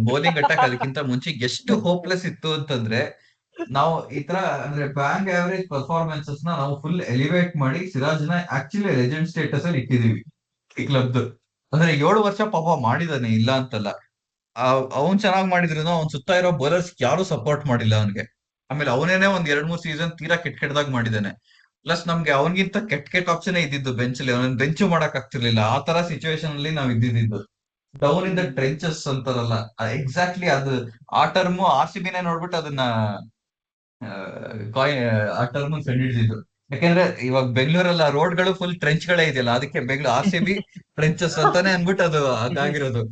ಬೌಲಿಂಗ್ ಅಟ್ಯಾಕ್ ಅದಕ್ಕಿಂತ ಮುಂಚೆ ಎಷ್ಟು ಹೋಪ್ಲೆಸ್ ಇತ್ತು ಅಂತಂದ್ರೆ ನಾವು ಈ ತರ ಅಂದ್ರೆ ಬ್ಯಾಂಕ್ ಆವರೇಜ್ ಪರ್ಫಾರ್ಮೆನ್ಸಸ್ ನಾವು ಫುಲ್ ಎಲಿವೇಟ್ ಮಾಡಿ ಸಿರಾಜ್ ನ ಆಕ್ಚುಲಿ ಲೆಜೆಂಡ್ ಸ್ಟೇಟಸ್ ಅಲ್ಲಿ ಇಟ್ಟಿದೀವಿ ಈ ಕ್ಲಬ್. ಅಂದ್ರೆ 7 ವರ್ಷ ಪಾಪ ಮಾಡಿದಾನೆ, ಇಲ್ಲ ಅಂತಲ್ಲ. ಅವ್ನ್ ಚೆನ್ನಾಗ್ ಮಾಡಿದ್ರು ಅವ್ನ್ ಸುತ್ತ ಇರೋ ಬೌಲರ್ಸ್ ಯಾರು ಸಪೋರ್ಟ್ ಮಾಡಿಲ್ಲ ಅವನ್ಗೆ. ಆಮೇಲೆ ಅವನೇನೆ ಒಂದ್ 2-3 ಸೀಸನ್ ತೀರಾ ಕೆಟ್ಟದಾಗ ಮಾಡಿದಾನೆ. ಪ್ಲಸ್ ನಮ್ಗೆ ಅವನಿಗಿಂತ ಕೆಟ್ಟ ಆಪ್ಷನ್ ಇದ್ದಿದ್ದು ಬೆಂಚ್ ಅಲ್ಲಿ, ಅವನ ಬೆಂಚ್ ಮಾಡಕ್ ಆಗ್ತಿರ್ಲಿಲ್ಲ. ಆ ತರ ಸಿಚುವೇಶನ್ ಅಲ್ಲಿ ನಾವ್ ಇದ್ದಿದ್ದು. ಡೌನ್ ಇನ್ ದ ಟ್ರೆಂಚಸ್ ಅಂತಾರಲ್ಲ, ಎಕ್ಸಾಕ್ಟ್ಲಿ ಅದು ಆ ಟರ್ಮ್ RCB ನೇ ನೋಡ್ಬಿಟ್ಟು ಅದನ್ನ ಆ ಟರ್ಮ್ ಕಂಡು ಹಿಡಿದಿದ್ದು. ಯಾಕಂದ್ರೆ ಇವಾಗ ಬೆಂಗಳೂರಲ್ಲಿ ರೋಡ್ ಗಳು ಫುಲ್ ಟ್ರೆಂಚ್ ಗಳೇ ಇದೆಯಲ್ಲ, ಅದಕ್ಕೆ ಬೆಂಗಳೂರು RCB ಟ್ರೆಂಚಸ್ ಅಂತಾನೆ ಅನ್ಬಿಟ್ಟು ಅದು ಅದಾಗಿರೋದು.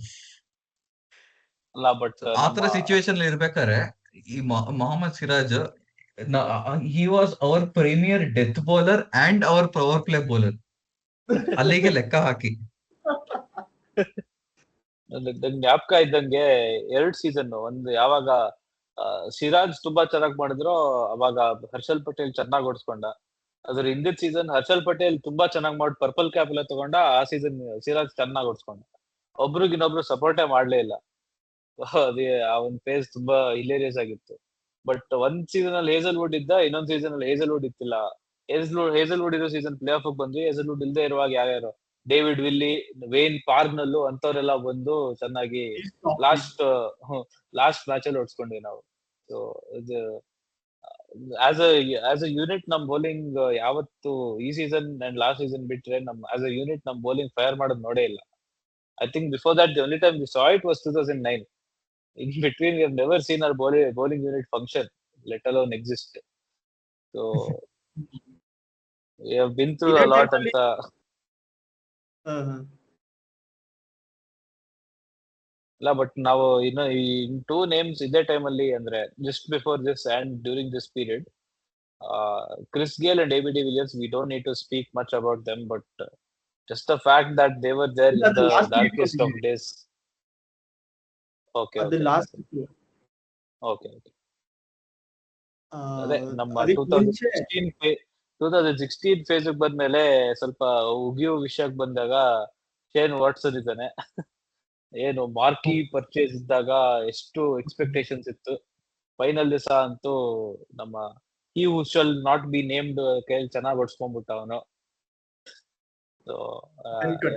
ಅಲ್ಲ ಬಟ್ ಆತರ ಸಿಚುವೇಶನ್ ಇರ್ಬೇಕಾದ್ರೆ ಈ Mohammed Siraj he was our premier death bowler and our power play bowler. ಅಲ್ಲಿಗೆ ಲೆಕ್ಕ ಹಾಕಿ. ಜ್ಞಾಪಕ ಇದ್ದಂಗೆ 2 ಸೀಸನ್, ಒಂದು ಯಾವಾಗ ಸಿರಾಜ್ ತುಂಬಾ ಚೆನ್ನಾಗಿ ಮಾಡಿದ್ರು ಅವಾಗ ಹರ್ಷಲ್ ಪಟೇಲ್ ಚೆನ್ನಾಗಿ ಓಡಿಸ್ಕೊಂಡ. ಅದ್ರ ಹಿಂದಿನ ಸೀಸನ್ ಹರ್ಷಲ್ ಪಟೇಲ್ ತುಂಬಾ ಚೆನ್ನಾಗಿ ಮಾಡಿ ಪರ್ಪಲ್ ಕ್ಯಾಪ್ ಎಲ್ಲ ತಗೊಂಡ. ಆ ಸೀಸನ್ ಸಿರಾಜ್ ಚೆನ್ನಾಗಿ ಓಡಿಸ್ಕೊಂಡ. ಒಬ್ರಿಗಿನ್ನೊಬ್ರು ಸಪೋರ್ಟೇ ಮಾಡ್ಲೇ ಇಲ್ಲ. ಅದೇ ಆ ಒಂದ್ ಫೇಸ್ ತುಂಬಾ ಹಿಲೇರಿಯಸ್ ಆಗಿತ್ತು. ಬಟ್ ಒಂದ್ ಸೀಸನ್ ಅಲ್ಲಿ ಹೇಸಲ್ವುಡ್ ಇದ್ದ, ಇನ್ನೊಂದ್ ಸೀಸನ್ ಅಲ್ಲಿ ಹೇಸಲ್ವುಡ್ ಇತ್ತಿಲ್ಲ. ಹೇಸಲ್ವುಡ್ ಇರೋ ಸೀಸನ್ ಪ್ಲೇ ಆಫ್ ಬಂದ್ವಿ. ಹೇಸಲ್ವುಡ್ ಇಲ್ದೇ ಇರುವಾಗ ಯಾರ್ಯಾರು ಡೇವಿಡ್ ವಿಲ್ಲಿ, ವೇನ್ ಪಾರ್ನಲ್ಲು ಅಂತವ್ರೆಲ್ಲ ಬಂದು ಚೆನ್ನಾಗಿ ಲಾಸ್ಟ್ ಮ್ಯಾಚ್ ಅಲ್ಲಿ ಓಡಿಸ್ಕೊಂಡ್ವಿ ನಾವು. ಸೊ ಇದು ಆಸ್ ಅ ಯೂನಿಟ್ ನಮ್ ಬೌಲಿಂಗ್ ಯಾವತ್ತು ಈ ಸೀಸನ್ ಅಂಡ್ ಲಾಸ್ಟ್ ಸೀಸನ್ ಬಿಟ್ರೆ ನಮ್ ಆಸ್ ಅ ಯೂನಿಟ್ ನಮ್ ಬೌಲಿಂಗ್ ಫೈರ್ ಮಾಡೋದು ನೋಡೇ ಇಲ್ಲ. I think before that, the only time we saw it was 2009. In between, we have never seen our bowling unit function, let alone exist. So we have been through a lot. ಅಂತ ಅಲ್ಲ but ನಾವು ಇನ್ನು in 2 names ಇದೇ time ಅಲ್ಲಿ, ಅಂದ್ರೆ just before this and during this period, Chris Gayle and ABD Williams, we don't need to speak much about them, but just the fact that they were there in the darkest of days. Okay. ಅದೇ ನಮ್ಮ 2016 face ಬಂದ್ಮೇಲೆ ಸ್ವಲ್ಪ ಉಗಿಯೋ ವಿಷಯಕ್ಕೆ ಬಂದಾಗ Shane Watson ಇದ್ದಾನೆ. ಏನು ಮಾರ್ಕಿ purchase ಇದ್ದಾಗ ಎಷ್ಟು ಎಕ್ಸ್ಪೆಕ್ಟೇಷನ್ಸ್ ಇತ್ತು. ಫೈನಲ್ ದಿವಸ ಅಂತೂ ನಮ್ಮ ಹಿ ಹೂ ಶಾಲ್ ನಾಟ್ ಬಿ ನೇಮ್ಡ್ ಕೈಯಲ್ಲಿ ಚೆನ್ನಾಗಿ ಹೊಡ್ಸ್ಕೊಂಡ್ಬಿಟ್ಟ ಅವನು.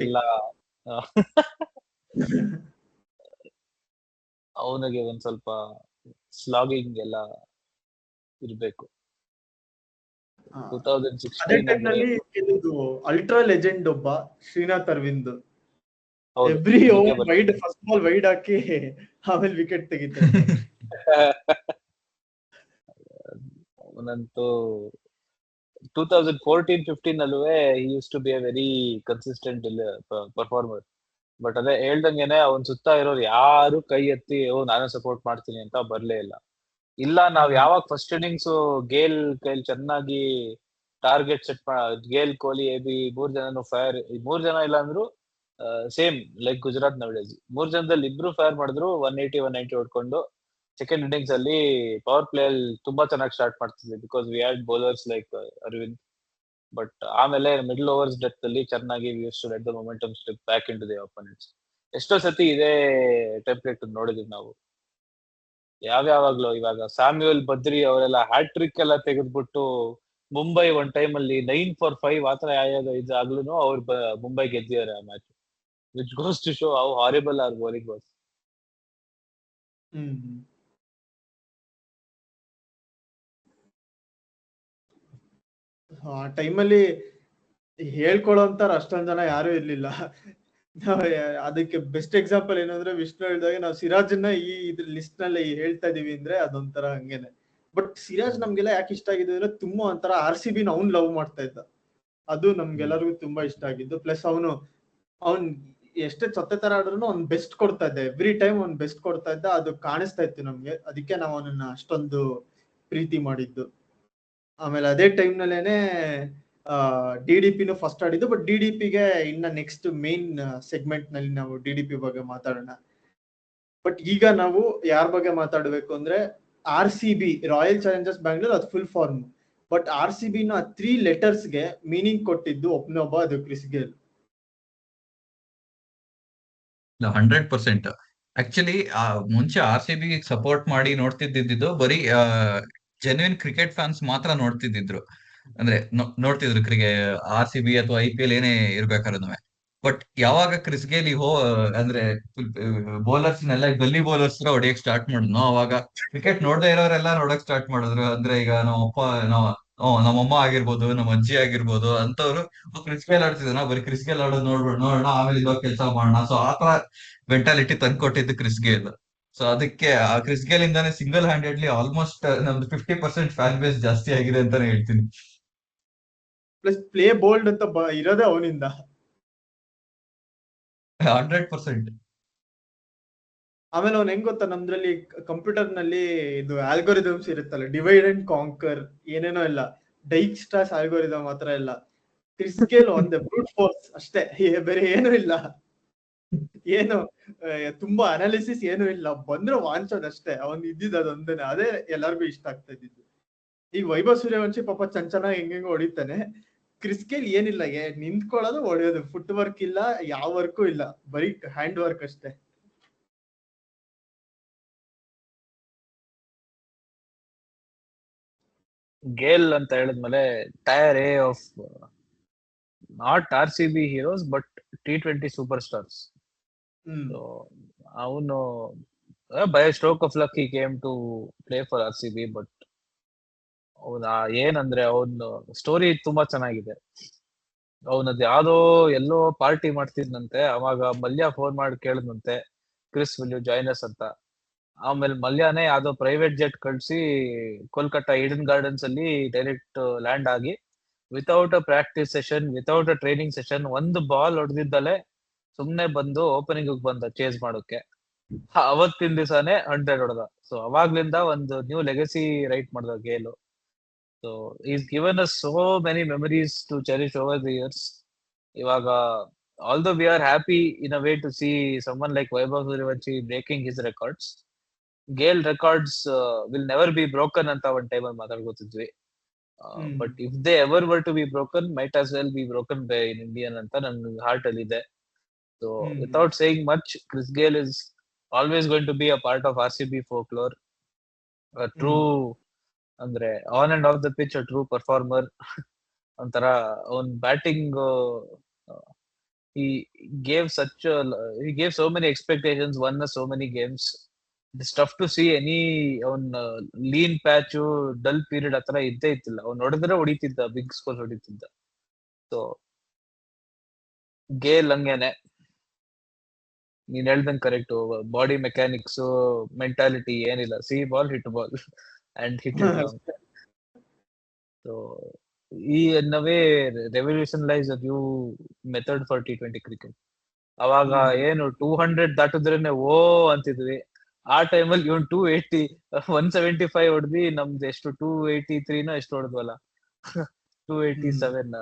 ಎಲ್ಲ ಅವನಿಗೆ ಒಂದ್ ಸ್ವಲ್ಪ ಸ್ಲಾಗಿಂಗ್ ಎಲ್ಲ ಇರ್ಬೇಕು. 2016 ಅಲ್ಟ್ರಾ ಲೆಜೆಂಡ್ ಒಬ್ಬ Srinath Aravind every over wide, first ball wide ಹಾಕಿ ಆಮೇಲೆ ವಿಕೆಟ್ ತೆಗಿತಾರೆ. ಅವನಂತೂ 2014-15 ನಲ್ಲೂ he used to be a very consistent performer. But ಅದೇ ಹೇಳ್ದಂಗೆನೆ ಅವನ್ ಸುತ್ತ ಇರೋರು ಯಾರು ಕೈ ಎತ್ತಿ ನಾನು ಸಪೋರ್ಟ್ ಮಾಡ್ತೀನಿ ಅಂತ ಬರ್ಲೇ ಇಲ್ಲ. ನಾವ್ ಯಾವಾಗ ಫಸ್ಟ್ ಇನ್ನಿಂಗ್ಸ್ ಗೇಲ್ ಕೈಲಿ ಚೆನ್ನಾಗಿ target set Gayle, Kohli, AB 3 ಜನನು ಫೈರ್, 3 ಜನ ಇಲ್ಲ ಅಂದ್ರು ಸೇಮ್ ಲೈಕ್ ಗುಜರಾತ್ ನವಡೇಸ್ 3 ಜನದಲ್ಲಿ ಇಬ್ರು ಫೈರ್ ಮಾಡಿದ್ರು 180 190 ಹೊಡ್ಕೊಂಡು. ಸೆಕೆಂಡ್ ಇನ್ನಿಂಗ್ಸ್ ಅಲ್ಲಿ ಪವರ್ ಪ್ಲೇ ಅಲ್ಲಿ ತುಂಬಾ ಚೆನ್ನಾಗಿ ಸ್ಟಾರ್ಟ್ ಮಾಡ್ತಿದ್ವಿ because we had bowlers like Aravind. But ಆಮೇಲೆ ಮಿಡಲ್ ಓವರ್ಸ್ ಡೆತ್ ಅಲ್ಲಿ ಚೆನ್ನಾಗಿ use to let the momentum slip back in to the opponents. ಎಷ್ಟೋ ಸತಿ ಇದೇ ಟೆಂಪ್ಲೇಟ್ ನೋಡಿದ್ವಿ ನಾವು. ಯಾವ್ಯಾವಾಗ್ಲೂ ಇವಾಗ ಸ್ಯಾಮ್ಯುಯಲ್ ಬದ್ರಿ ಅವರೆಲ್ಲ ಹ್ಯಾಟ್ರಿಕ್ ಎಲ್ಲ ತೆಗೆದ್ಬಿಟ್ಟು ಮುಂಬೈ ಒಂದ್ ಟೈಮ್ ಅಲ್ಲಿ 9 for 5 ಆತರ ಇದಾಗ್ಲೂ ಅವ್ರು ಮುಂಬೈ ಗೆದ್ದಿದ್ದಾರೆ ಆ match, which goes to show how horrible our bowling was. ಹ್ಮ್ ಆ ಟೈಮಲ್ಲಿ ಹೇಳ್ಕೊಳ್ಳೋಂತಾರ ಅಷ್ಟೊಂದ್ ಜನ ಯಾರು ಇರ್ಲಿಲ್ಲ. ಅದಕ್ಕೆ ಬೆಸ್ಟ್ ಎಕ್ಸಾಂಪಲ್ ಏನಂದ್ರೆ ವಿಷ್ಣು ಹೇಳಿದಾಗ ನಾವು ಸಿರಾಜ್ನ ಈ ಇದ್ರ ಲಿಸ್ಟ್ ನಲ್ಲಿ ಹೇಳ್ತಾ ಇದೀವಿ ಅಂದ್ರೆ ಅದೊಂಥರ ಹಂಗೇನೆ. ಬಟ್ ಸಿರಾಜ್ ನಮ್ಗೆಲ್ಲ ಯಾಕೆ ಇಷ್ಟ ಆಗಿದೆ ಅಂದ್ರೆ ತುಂಬಾ ಒಂಥರ RCB ಅವ್ನ್ ಲವ್ ಮಾಡ್ತಾ ಇದ್ದ, ಅದು ನಮ್ಗೆಲ್ಲರಿಗೂ ತುಂಬಾ ಇಷ್ಟ ಆಗಿದ್ದು. ಪ್ಲಸ್ ಅವ್ನ್ ಎಷ್ಟೇ ಸೊತ್ತೆ ತರ ಆದ್ರೂ ಅವ್ನ್ ಬೆಸ್ಟ್ ಕೊಡ್ತಾ ಇದ್ದ, ಎವ್ರಿ ಟೈಮ್ ಅವ್ನ್ ಬೆಸ್ಟ್ ಕೊಡ್ತಾ ಇದ್ದ, ಅದು ಕಾಣಿಸ್ತಾ ಇತ್ತು ನಮ್ಗೆ. ಅದಕ್ಕೆ ನಾವು ಅವನನ್ನ ಅಷ್ಟೊಂದು ಪ್ರೀತಿ ಮಾಡಿದ್ದು. ಆಮೇಲೆ ಅದೇ ಟೈಮ್ ನಲ್ಲೇನೆ DDPನು ಫಸ್ಟ್ ಆಡಿದ್ದು. ಬಟ್ DDPಗೆ ಇನ್ನ ನೆಕ್ಸ್ಟ್ ಮೇನ್ ಸೆಗ್ಮೆಂಟ್ ನಲ್ಲಿ ನಾವು DDP ಬಗ್ಗೆ ಮಾತಾಡೋಣ. ಬಟ್ ಈಗ ನಾವು ಯಾರ ಬಗ್ಗೆ ಮಾತಾಡ್ಬೇಕು ಅಂದ್ರೆ RCB, ರಾಯಲ್ ಚಾಲೆಂಜರ್ಸ್ ಬ್ಯಾಂಗ್ಳೂರ್, ಅದು ಫುಲ್ ಫಾರ್ಮ್. ಬಟ್ RCB ನ 3 ಲೆಟರ್ಸ್ಗೆ ಮೀನಿಂಗ್ ಕೊಟ್ಟಿದ್ದು ಒಬ್ಬನೊಬ್ಬ, ಅದು ಕ್ರಿಸ್ ಗೇಲ್. 100%. ಆಕ್ಚುಲಿ ಮುಂಚೆ RCB ಸಪೋರ್ಟ್ ಮಾಡಿ ನೋಡ್ತಿದ್ದಿದ್ದು ಬರೀ ಜೆನ್ಯೂನ್ ಕ್ರಿಕೆಟ್ ಫ್ಯಾನ್ಸ್ ಮಾತ್ರ ನೋಡ್ತಿದ್ರು. ಅಂದ್ರೆ ನೋಡ್ತಿದ್ರು RCB ಅಥವಾ IPL ಏನೇ ಇರ್ಬೇಕಾದ್ರೂ. ಬಟ್ ಯಾವಾಗ ಕ್ರಿಸ್ ಗೇಲ್ ಅಂದ್ರೆ ಬೌಲರ್ಸ್ ನೆಲ್ಲ ಗಲ್ಲಿ ಬೌಲರ್ಸ್ ಹೊಡಿಯಕ್ ಸ್ಟಾರ್ಟ್ ಮಾಡಿದ್ನು, ಅವಾಗ ಕ್ರಿಕೆಟ್ ನೋಡದೆ ಇರೋರೆಲ್ಲ ನೋಡಕ್ ಸ್ಟಾರ್ಟ್ ಮಾಡಿದ್ರು. ಅಂದ್ರೆ ಈಗ ನಮ್ಮಮ್ಮ ಆಗಿರ್ಬೋದು, ನಮ್ಮ ಅಜ್ಜಿ ಆಗಿರ್ಬೋದು ಅಂತವ್ರು ಕ್ರಿಸ್ ಗೇಲ್ ಆಡ್ತಿದ್ದಾನ, ಬರೀ ಕ್ರಿಸ್ ಗೇಲ್ ಆಡೋದು ನೋಡೋಣ, ಆಮೇಲೆ ಇವಾಗ ಕೆಲಸ ಮಾಡೋಣ. ಸೊ ಆತರ ಮೆಂಟಾಲಿಟಿ ತಂದ್ಕೊಟ್ಟಿದ್ದು ಕ್ರಿಸ್ ಗೇಲ್. ಸೊ ಅದಕ್ಕೆ ಆ ಕ್ರಿಸ್ ಗೇಲ್ ಇಂದಾನೆ ಸಿಂಗಲ್ ಹ್ಯಾಂಡೆಡ್ಲಿ ಆಲ್ಮೋಸ್ಟ್ ನಮ್ದು 50% ಫ್ಯಾನ್ ಬೇಸ್ ಜಾಸ್ತಿ ಆಗಿದೆ ಅಂತಾನೆ ಹೇಳ್ತೀನಿ. ಪ್ಲಸ್ ಪ್ಲೇ ಬೋಲ್ಡ್ ಅಂತ ಇರೋದೇ ಅವನಿಂದ. 100%. ಆಮೇಲೆ ಅವ್ನ್ ಹೆಂಗ್ ಗೊತ್ತಾ, ನಮ್ದ್ರಲ್ಲಿ ಕಂಪ್ಯೂಟರ್ ನಲ್ಲಿ ಇದು ಆಲ್ಗೋರಿದಮ್ಸ್ ಇರುತ್ತಲ್ಲ, ಡಿವೈಡ್ ಅಂಡ್ ಕಾಂಕರ್, ಏನೇನೋ ಇಲ್ಲ, ಡೈಕ್ಸ್ಟ್ರಾಸ್ ಆಲ್ಗೋರಿದಮ್ ಮಾತ್ರ ಇಲ್ಲ. ಕ್ರಿಸ್ ಗೇಲ್ ಒಂದೇ ಬ್ರೂಟ್ ಫೋರ್ಸ್ ಅಷ್ಟೇ, ಬೇರೆ ಏನು ಇಲ್ಲ. ಏನು ತುಂಬಾ ಅನಾಲಿಸಿಸ್ ಏನು ಇಲ್ಲ, ಬಂದ್ರೆ ವಾಂಚೋದಷ್ಟೇ. ಅವ್ನ್ ಇದ್ದಿದ್ದು ಅದೊಂದೇನೆ, ಅದೇ ಎಲ್ಲಾರ್ಗು ಇಷ್ಟ ಆಗ್ತಾ ಇದ್ದಿದ್ದು. ಈಗ ವೈಭವ್ ಸೂರ್ಯವಂಶಿ ಪಾಪ ಚೆನ್ನಾಗಿ ಹೆಂಗೆಂಗೋ ಹೊಡಿತಾನೆ. ಕ್ರಿಸ್ ಗೇಲ್ ಏನಿಲ್ಲ, ನಿಂತ್ಕೊಳ್ಳೋದು ಹೊಡೆಯೋದು, ಫುಟ್ ವರ್ಕ್ ಇಲ್ಲ, ಯಾವ ವರ್ಕು ಇಲ್ಲ, ಬರೀ ಹ್ಯಾಂಡ್ ವರ್ಕ್ ಅಷ್ಟೇ. ಗೇಲ್ ಅಂತ ಹೇಳಿದ್ಮೇಲೆ tier A of not RCB heroes but T20 super stars. ಅವನು by stroke of luck he came to play for RCB. But ಅವನ ಏನಂದ್ರೆ ಅವನ ಸ್ಟೋರಿ ತುಂಬಾ ಚೆನ್ನಾಗಿದೆ. ಅವನದ್ ಯಾವ್ದೋ ಎಲ್ಲೋ ಪಾರ್ಟಿ ಮಾಡ್ತಿದ್ನಂತೆ, ಅವಾಗ ಮಲ್ಯ ಫೋನ್ ಮಾಡಿ ಕೇಳಿದ್ನಂತೆ, Chris will you join us ಅಂತ. ಆಮೇಲೆ ಮಲ್ಯನೇ ಯಾವ್ದೋ ಪ್ರೈವೇಟ್ ಜೆಟ್ ಕಳ್ಸಿ ಕೋಲ್ಕತ್ತಾ ಈಡನ್ ಗಾರ್ಡನ್ಸ್ ಅಲ್ಲಿ ಡೈರೆಕ್ಟ್ ಲ್ಯಾಂಡ್ ಆಗಿ without a practice session, without a training session, ಒಂದು ಬಾಲ್ ಹೊಡೆದಿದ್ದಲೆ ಸುಮ್ನೆ ಬಂದು ಓಪನಿಂಗ್ ಬಂದ ಚೇಸ್ ಮಾಡೋಕೆ. ಅವತ್ತಿನ ದಿವಸನೇ 100 ಹೊಡೆದ. ಸೊ ಅವಾಗ್ಲಿಂದ ಒಂದು ನ್ಯೂ ಲೆಗಸಿ ರೈಟ್ ಮಾಡ್ದ Gayle. So is given us so many memories to cherish over the years. ಇವಾಗ although we are happy in a way to see someone like Vaibhav Suryavanshi breaking his records, Gale records will never be broken ಅಂತ ಒಂದ್ time ಅಲ್ಲಿ ಮಾತಾಡ್ಕೋತಿದ್ವಿ. But if they ever were to be broken, might as well be broken by an Indian ಅಂತ ನನ್ನ heart ಅಲ್ಲಿ ಇದೆ. So without saying much, Chris Gayle is always going to be a part of RCB folklore. True ಅಂದ್ರೆ on and off the pitch true performer. ಒಂಥರ ಅವನ್ batting he gave so many expectations, won so many games. It's tough to see any lean patch, dull period atara idde ittilla. ಅವನು ನೋಡಿದ್ರೆ ಹೊಡಿತಿದ್ದ, big score ಹೊಡಿತಿದ್ದ. So GAIL ಹಂಗೇನೆ ನೀನ್ ಹೇಳ್ದಂಗ್ correct. Body mechanics, mentality ಏನಿಲ್ಲ, C ball hit ball and hit it long. So he in a way revolutionized a new method for T20 cricket. ಅವಾಗ ಏನು 200 ದಾಟಿದ್ರೇನೆ ಓ ಅಂತಿದ್ವಿ. ಆ ಟೈಮಲ್ಲಿ ಇವನ್ 280 175 ಹೊಡ್ದಿ ನಮ್ದು ಎಷ್ಟು 283 ಎಷ್ಟು ಹೊಡೆದ್ವಲ್ಲ. 287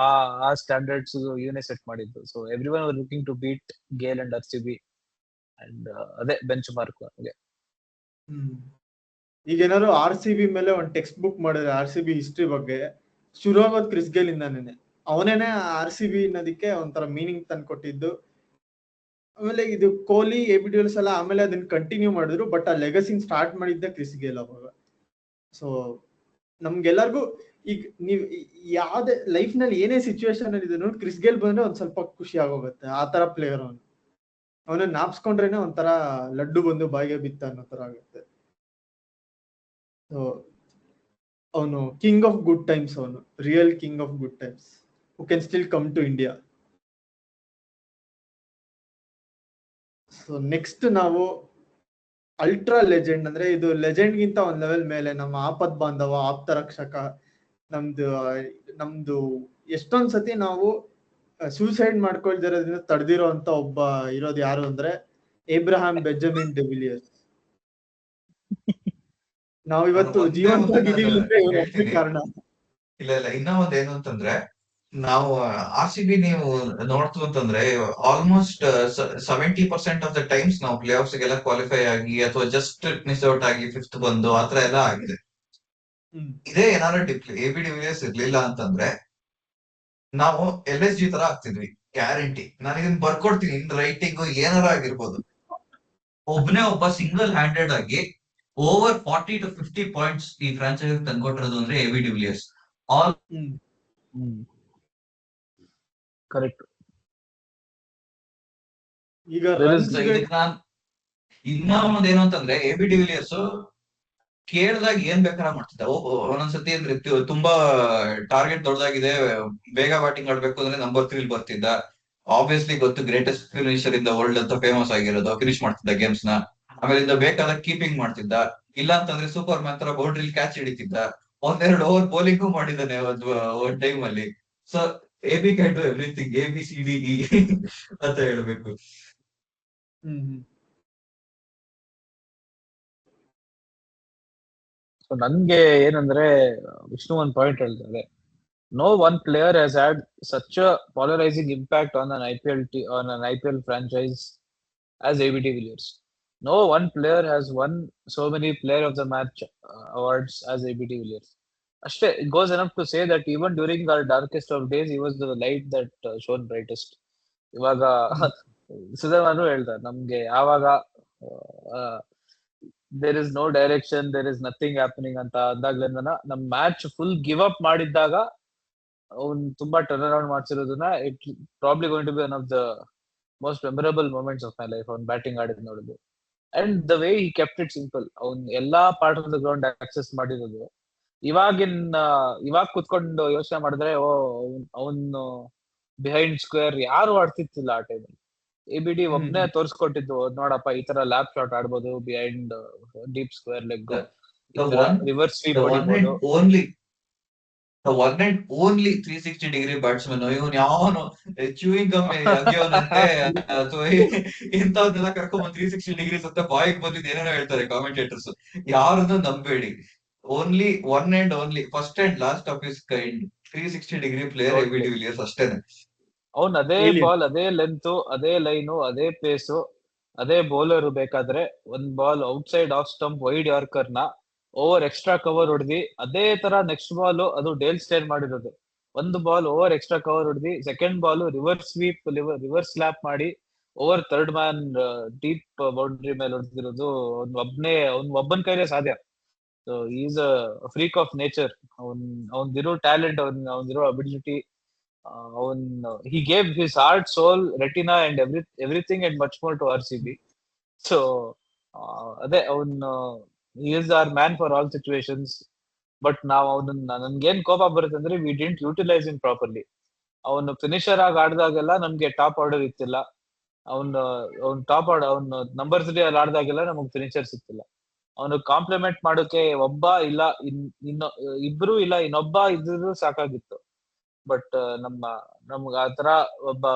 ಆ ಸ್ಟ್ಯಾಂಡರ್ಡ್ಸ್ ಇವನೇ ಸೆಟ್ ಮಾಡಿದ್ದು. So everyone are looking to beat Gayle and RCB and ಅದೇ ಬೆಂಚ್ ಮಾರ್ಕ್. ಈಗ ಏನಾದ್ರು RCB ಮೇಲೆ ಒಂದು ಟೆಕ್ಸ್ಟ್ ಬುಕ್ ಮಾಡಿದ್ರೆ RCB ಹಿಸ್ಟ್ರಿ ಬಗ್ಗೆ, ಶುರು ಆಗೋದು ಕ್ರಿಸ್ ಗೇಲ್ ಇಂದಾನೇನೆ. ಅವನೇನೆ RCB ಅನ್ನೋದಕ್ಕೆ ಒಂಥರ ಮೀನಿಂಗ್ ತಂದ್ಕೊಟ್ಟಿದ್ದು. ಆಮೇಲೆ ಇದು ಕೊಹ್ಲಿ, AB de Villiers ಎಲ್ಲ ಆಮೇಲೆ ಅದನ್ನ ಕಂಟಿನ್ಯೂ ಮಾಡಿದ್ರು, ಬಟ್ ಆ ಲೆಗಸಿನ್ ಸ್ಟಾರ್ಟ್ ಮಾಡಿದ್ದೆ ಕ್ರಿಸ್ ಗೇಲ್ ಅವಾಗ. ಸೊ ನಮ್ಗೆಲ್ಲರಿಗೂ ಈಗ ನೀವ್ ಯಾವ್ದೇ ಲೈಫ್ ನಲ್ಲಿ ಏನೇ ಸಿಚುವೇಶನ್ ಅಲ್ಲಿ ಇದೆ ನೋಡಿ, ಕ್ರಿಸ್ ಗೇಲ್ ಬಂದ್ರೆ ಒಂದ್ ಸ್ವಲ್ಪ ಖುಷಿ ಆಗೋಗುತ್ತೆ. ಆ ತರ ಪ್ಲೇಯರ್ ಅವನ ನಾಪ್ಸ್ಕೊಂಡ್ರೇನೆ ಒಂಥರ ಲಡ್ಡು ಬಂದು ಬಾಯಿಗೆ ಬಿತ್ತ ಅನ್ನೋ ತರ ಆಗುತ್ತೆ. ಸೊ ಅವನು ಕಿಂಗ್ ಆಫ್ ಗುಡ್ ಟೈಮ್ಸ್, ಅವನು real king of good times who can still come to India. So next ನಾವು ಅಲ್ಟ್ರಾ ಲೆಜೆಂಡ್, ಅಂದ್ರೆ ಇದು ಲೆಜೆಂಡ್ ಗಿಂತ ಒಂದ್ ಲೆವೆಲ್ ಮೇಲೆ, ನಮ್ಮ ಆಪತ್ ಬಾಂಧವ, ಆಪ್ತ ರಕ್ಷಕ. ನಮ್ದು ಎಷ್ಟೊಂದ್ ಸತಿ ನಾವು ಸೂಸೈಡ್ ಮಾಡ್ಕೊಳ್ದಿರೋದ್ರಿಂದ ತಡೆದಿರೋ ಅಂತ ಒಬ್ಬ ಇರೋದು ಯಾರು ಅಂದ್ರೆ ಏಬ್ರಹಾಂ ಬೆಂಜಮಿನ್ ಡೆ ವಿಲಿಯರ್ಸ್. ನಾವ್ ಇವತ್ತು ಜೀವಂತವಾಗಿದ್ದೀವಿ ಅಂದ್ರೆ ಇವ್ರು ಒಬ್ಬನೇ ಕಾರಣ. ಇಲ್ಲ ಇನ್ನೂ ಒಂದ್ ಏನು ಅಂತಂದ್ರೆ, ನಾವು RCB ನೀವು ನೋಡ್ತು ಅಂತಂದ್ರೆ ಆಲ್ಮೋಸ್ಟ್ 70% ಆಫ್ ದ ಟೈಮ್ಸ್ ನಾವು ಪ್ಲೇ ಆಫ್ಸ್ ಗೆಲ್ಲ ಕ್ವಾಲಿಫೈ ಆಗಿ ಅಥವಾ ಜಸ್ಟ್ ಮಿಸ್ ಔಟ್ ಆಗಿ ಫಿಫ್ತ್ ಬಂದು ಆತರ ಎಲ್ಲ ಆಗಿದೆ. ಇದೇ ಏನಾದ್ರು AB de Villiers ಇರ್ಲಿಲ್ಲ ಅಂತಂದ್ರೆ ನಾವು LSG ತರ ಆಗ್ತಿದ್ವಿ, ಗ್ಯಾರಂಟಿ. ನಾನು ಇದನ್ನ ಬರ್ಕೊಡ್ತೀನಿ, ಇನ್ ರೈಟಿಂಗ್ ಏನಾರ ಆಗಿರ್ಬೋದು. ಒಬ್ಬ ಸಿಂಗಲ್ ಹ್ಯಾಂಡೆಡ್ ಆಗಿ ಓವರ್ 40 to 50 ಪಾಯಿಂಟ್ಸ್ ಈ ಫ್ರಾಂಚೈಸ್ ತಂದ್ಕೊಟ್ಟಿರೋದು ಅಂದ್ರೆ AB de Villiers. ಕರೆಕ್ಟ್. ಈಗ ಇನ್ನ ಒಂದ್ ಏನು ಅಂತಂದ್ರೆ AB de Villiers ಕೇಳ್ದಾಗ ಏನ್ ಬೇಕಾದ್ರೆ ಮಾಡ್ತಿದ್ದ. ಒಂದೊಂದ್ಸತಿ ಅಂದ್ರೆ ತುಂಬಾ ಟಾರ್ಗೆಟ್ ದೊಡ್ಡದಾಗಿದೆ, ಬೇಗ ಬ್ಯಾಟಿಂಗ್ ಆಡ್ಬೇಕು ಅಂದ್ರೆ ನಂಬರ್ 3 ಬರ್ತಿದ್ದ. ಆಬ್ವಿಯಸ್ಲಿ ಗೊತ್ತು, greatest finisher in the world ಅಂತ ಫೇಮಸ್ ಆಗಿರೋದು, ಫಿನಿಶ್ ಮಾಡ್ತಿದ್ದ ಗೇಮ್ಸ್ ನ. ಆಮೇಲೆ ಬೇಕಾದ ಕೀಪಿಂಗ್ ಮಾಡ್ತಿದ್ದ, ಇಲ್ಲ ಅಂತಂದ್ರೆ ಸೂಪರ್ ಮ್ಯಾನ್ ತರ ಬೌಂಡ್ರಿಲಿ ಕ್ಯಾಚ್ ಹಿಡಿತಿದ್ದ. 1-2 ಓವರ್ ಬೌಲಿಂಗು ಮಾಡಿದ್ದಾನೆ ಒಂದ್ ಟೈಮ್ ಅಲ್ಲಿ. So AB can do everything, ABCDE ಅಂತ ಹೇಳ್ಬೇಕು. ಸೊ ನನ್ಗೆ ಏನಂದ್ರೆ ವಿಷ್ಣು ಒಂದ್ ಪಾಯಿಂಟ್ ಹೇಳ್ತಾರೆ, no one player has had such a polarizing impact on an IPL franchise as AB de Villiers. No one player has won so many player of the match awards as AB de Villiers. Ashte, it goes enough to say that even during our darkest of days, he was the light that shone brightest. ಇವಾಗ ಸುಧರ್ಮನು ಹೇಳ್ತಾರೆ, ನಮ್ಗೆ ಯಾವಾಗ there is no direction, there is nothing happening ಅಂತ ಅಂದಾಗ್ಲಿಂದನ ನಮ್ match full give up ಮಾಡಿದ್ದಾಗ ಅವ್ನ್ ತುಂಬಾ ಟರ್ನ್ ಅರೌಂಡ್ ಮಾಡ್ಸಿರೋದನ್ನ it probably going to be one of the most memorable moments of my life. ಅವ್ನ್ ಬ್ಯಾಟಿಂಗ್ ಆಡಿದ್ ನೋಡಿದ್ದು and the way he kept it simple. ಅವ್ನ್ ಎಲ್ಲಾ part of the ground access ಮಾಡಿರೋದು. ಇವಾಗ ಕುತ್ಕೊಂಡು ಯೋಚನೆ ಮಾಡಿದ್ರೆ ಅವನು ಬಿಹೈಂಡ್ ಸ್ಕ್ವೇರ್ ಯಾರು ಆಡ್ತಿತ್ತಿಲ್ಲ ಆ ಟೈಮಲ್ಲಿ. ABD ಒಬ್ನೇ ತೋರ್ಸ್ಕೊಟ್ಟಿದ್ದು, ನೋಡಪ್ಪ ಈ ತರ ಲ್ಯಾಪ್ ಶಾಟ್ ಆಡ್ಬೋದು, behind deep square leg, reverse sweep ಹೊಡಿಬೋದು. The one and only 360-degree batsman. ಇವನ್ ಯಾವನು ಚೂಯಿಂಗ್ ಗಮ್ ಅಗ್ಯವನಂತೆ ಅಥವಾ ಇಂಥವ್ನೆಲ್ಲ ಕರ್ಕೊಂಡ್ 360 ಡಿಗ್ರೀಸ್ ಅಂತ ಬಾಯಿಗೆ ಬಂದಿದ್ದು ಏನೇನೋ ಹೇಳ್ತಾರೆ ಕಾಮೆಂಟೇಟರ್ಸ್. ಯಾರನ್ನು ನಂಬೇಡಿ. Only one and only first and last of his kind 360-degree player AB de Villiers ಅಷ್ಟೇನೆ. ಅವ್ನ್ ಅದೇ ಬಾಲ್, ಅದೇ ಲೆಂತ್, ಅದೇ ಲೈನು, ಅದೇ ಪೇಸು, ಅದೇ ಬೌಲರ್ ಬೇಕಾದ್ರೆ ಒಂದ್ ball outside off stump wide yorker ನ ಓವರ್ ಎಕ್ಸ್ಟ್ರಾ ಕವರ್ ಹೊಡೆದಿ, ಅದೇ ತರ ನೆಕ್ಸ್ಟ್ ಬಾಲ್ ಅದು ಡೇಲ್ ಸ್ಟೇನ್ ಮಾಡಿರೋದು. ಒಂದು ಬಾಲ್ ಓವರ್ ಎಕ್ಸ್ಟ್ರಾ ಕವರ್ ಹೊಡೆದಿ, second ball reverse sweep, reverse slap ಮಾಡಿ over third man deep boundary ಮೇಲೆ ಹೊಡೆದಿರೋದು ಅವ್ನ್ ಒಬ್ಬನ ಕೈಲೇ ಸಾಧ್ಯ. So is a freak of nature. ಅವ್ನಿರೋ ಟ್ಯಾಲೆಂಟ್, ಅವ್ನಿರೋ ability, he gave his heart, soul, retina and everything and much more to RCB. So ಅದೇ he is our man for all situations. But ನಾವು ನನ್ಗೇನ್ ಕೋಪ ಬರುತ್ತೆ ಅಂದ್ರೆ we didn't utilize him properly. ಅವನು finisher ಆಗಿ ಆಡ್ದಾಗೆಲ್ಲ ನಮ್ಗೆ ಟಾಪ್ ಆರ್ಡರ್ ಇತ್ತಿಲ್ಲ. ಅವ್ನು ಟಾಪ್ ಆರ್ಡರ್, ಅವ್ನು ನಂಬರ್ 3 ಅಲ್ಲಿ ಆಡ್ದಾಗೆಲ್ಲ ನಮಗ್ ಫಿನಿಶರ್ ಸಿಕ್ತಿಲ್ಲ. ಅವನು ಕಾಂಪ್ಲಿಮೆಂಟ್ ಮಾಡೋಕೆ ಒಬ್ಬ ಇಲ್ಲ ಇಬ್ರು ಇಲ್ಲ ಇನ್ನೊಬ್ಬ ಇದ್ರು ಸಾಕಾಗಿತ್ತು. ಬಟ್ ನಮ್ಗೆ ಆತರ ಒಬ್ಬ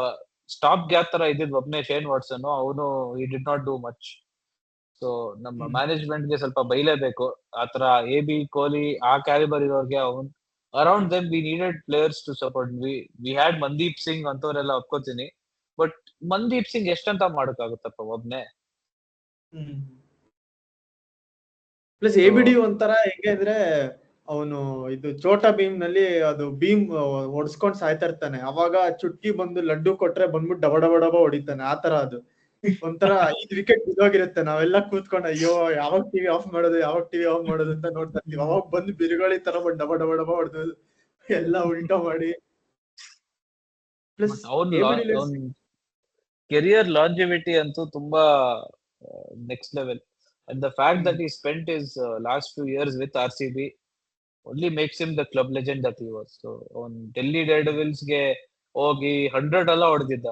ಸ್ಟಾಪ್ ಗ್ಯಾಪ್ ತರ ಇದ್ದಿದ್ ಒಬ್ನೇ ಶೇನ್ ವಾಟ್ಸನ್, ಅವನು he did not do much. So ನಮ್ಮ ಮ್ಯಾನೇಜ್ಮೆಂಟ್ ಗೆ ಸ್ವಲ್ಪ ಬೈಲೇಬೇಕು. ಆತರ AB ಕೊಹ್ಲಿ ಆ ಕ್ಯಾಲಿಬರ್ ಇರೋರ್ಗೆ around them we needed players to support. We had Mandeep Singh ಅಂತವ್ರೆಲ್ಲ ಒಪ್ಕೋತೀನಿ, ಬಟ್ ಮನ್ದೀಪ್ ಸಿಂಗ್ ಎಷ್ಟಂತ ಮಾಡಕ್ಕಾಗುತ್ತಪ್ಪ ಒಬ್ನೇ. ಪ್ಲಸ್ ABD ಒಂಥರ ಹೆಂಗೆ ಅಂದ್ರೆ ಅವನು ಇದು ಚೋಟಾ ಭೀಮ್ ನಲ್ಲಿ ಅದು ಭೀಮ್ ಹೊಡ್ಸ್ಕೊಂಡ್ ಸಾಯ್ತಾ ಇರ್ತಾನೆ, ಅವಾಗ ಚುಟ್ಕಿ ಬಂದು ಲಡ್ಡು ಕೊಟ್ರೆ ಬಂದ್ಬಿಟ್ಟು ಡಬ ಡಬ ಡಬ ಹೊಡಿತಾನೆ, ಆತರ ಅದು ಒಂಥರ 5 ವಿಕೆಟ್ ಬಿದ್ದೋಗಿರುತ್ತೆ. ನಾವೆಲ್ಲ ಕೂತ್ಕೊಂಡು ಅಯ್ಯೋ ಯಾವಾಗ ಟಿವಿ ಆಫ್ ಮಾಡೋದು ಅಂತ ನೋಡ್ತಾ ಇರ್ತೀವಿ. ಅವಾಗ ಬಂದು ಬಿರುಗಾಳಿ ತರ ಬಂದು ಡಬ ಡಬ ಡಬ ಹೊಡೆದು ಎಲ್ಲ ಉಲ್ಟಾ ಮಾಡಿ. ಪ್ಲಸ್ ಅವನ್ ಕೆರಿಯರ್ ಲಾಂಜಿವಿಟಿ ಅಂತೂ ತುಂಬಾ next level. And the fact that he spent his last few years with RCB only makes him the club legend that he was. So on Delhi Daredevils ಗೆ ಹೋಗಿ 100 ಎಲ್ಲ ಹೊಡೆದಿದ್ದ.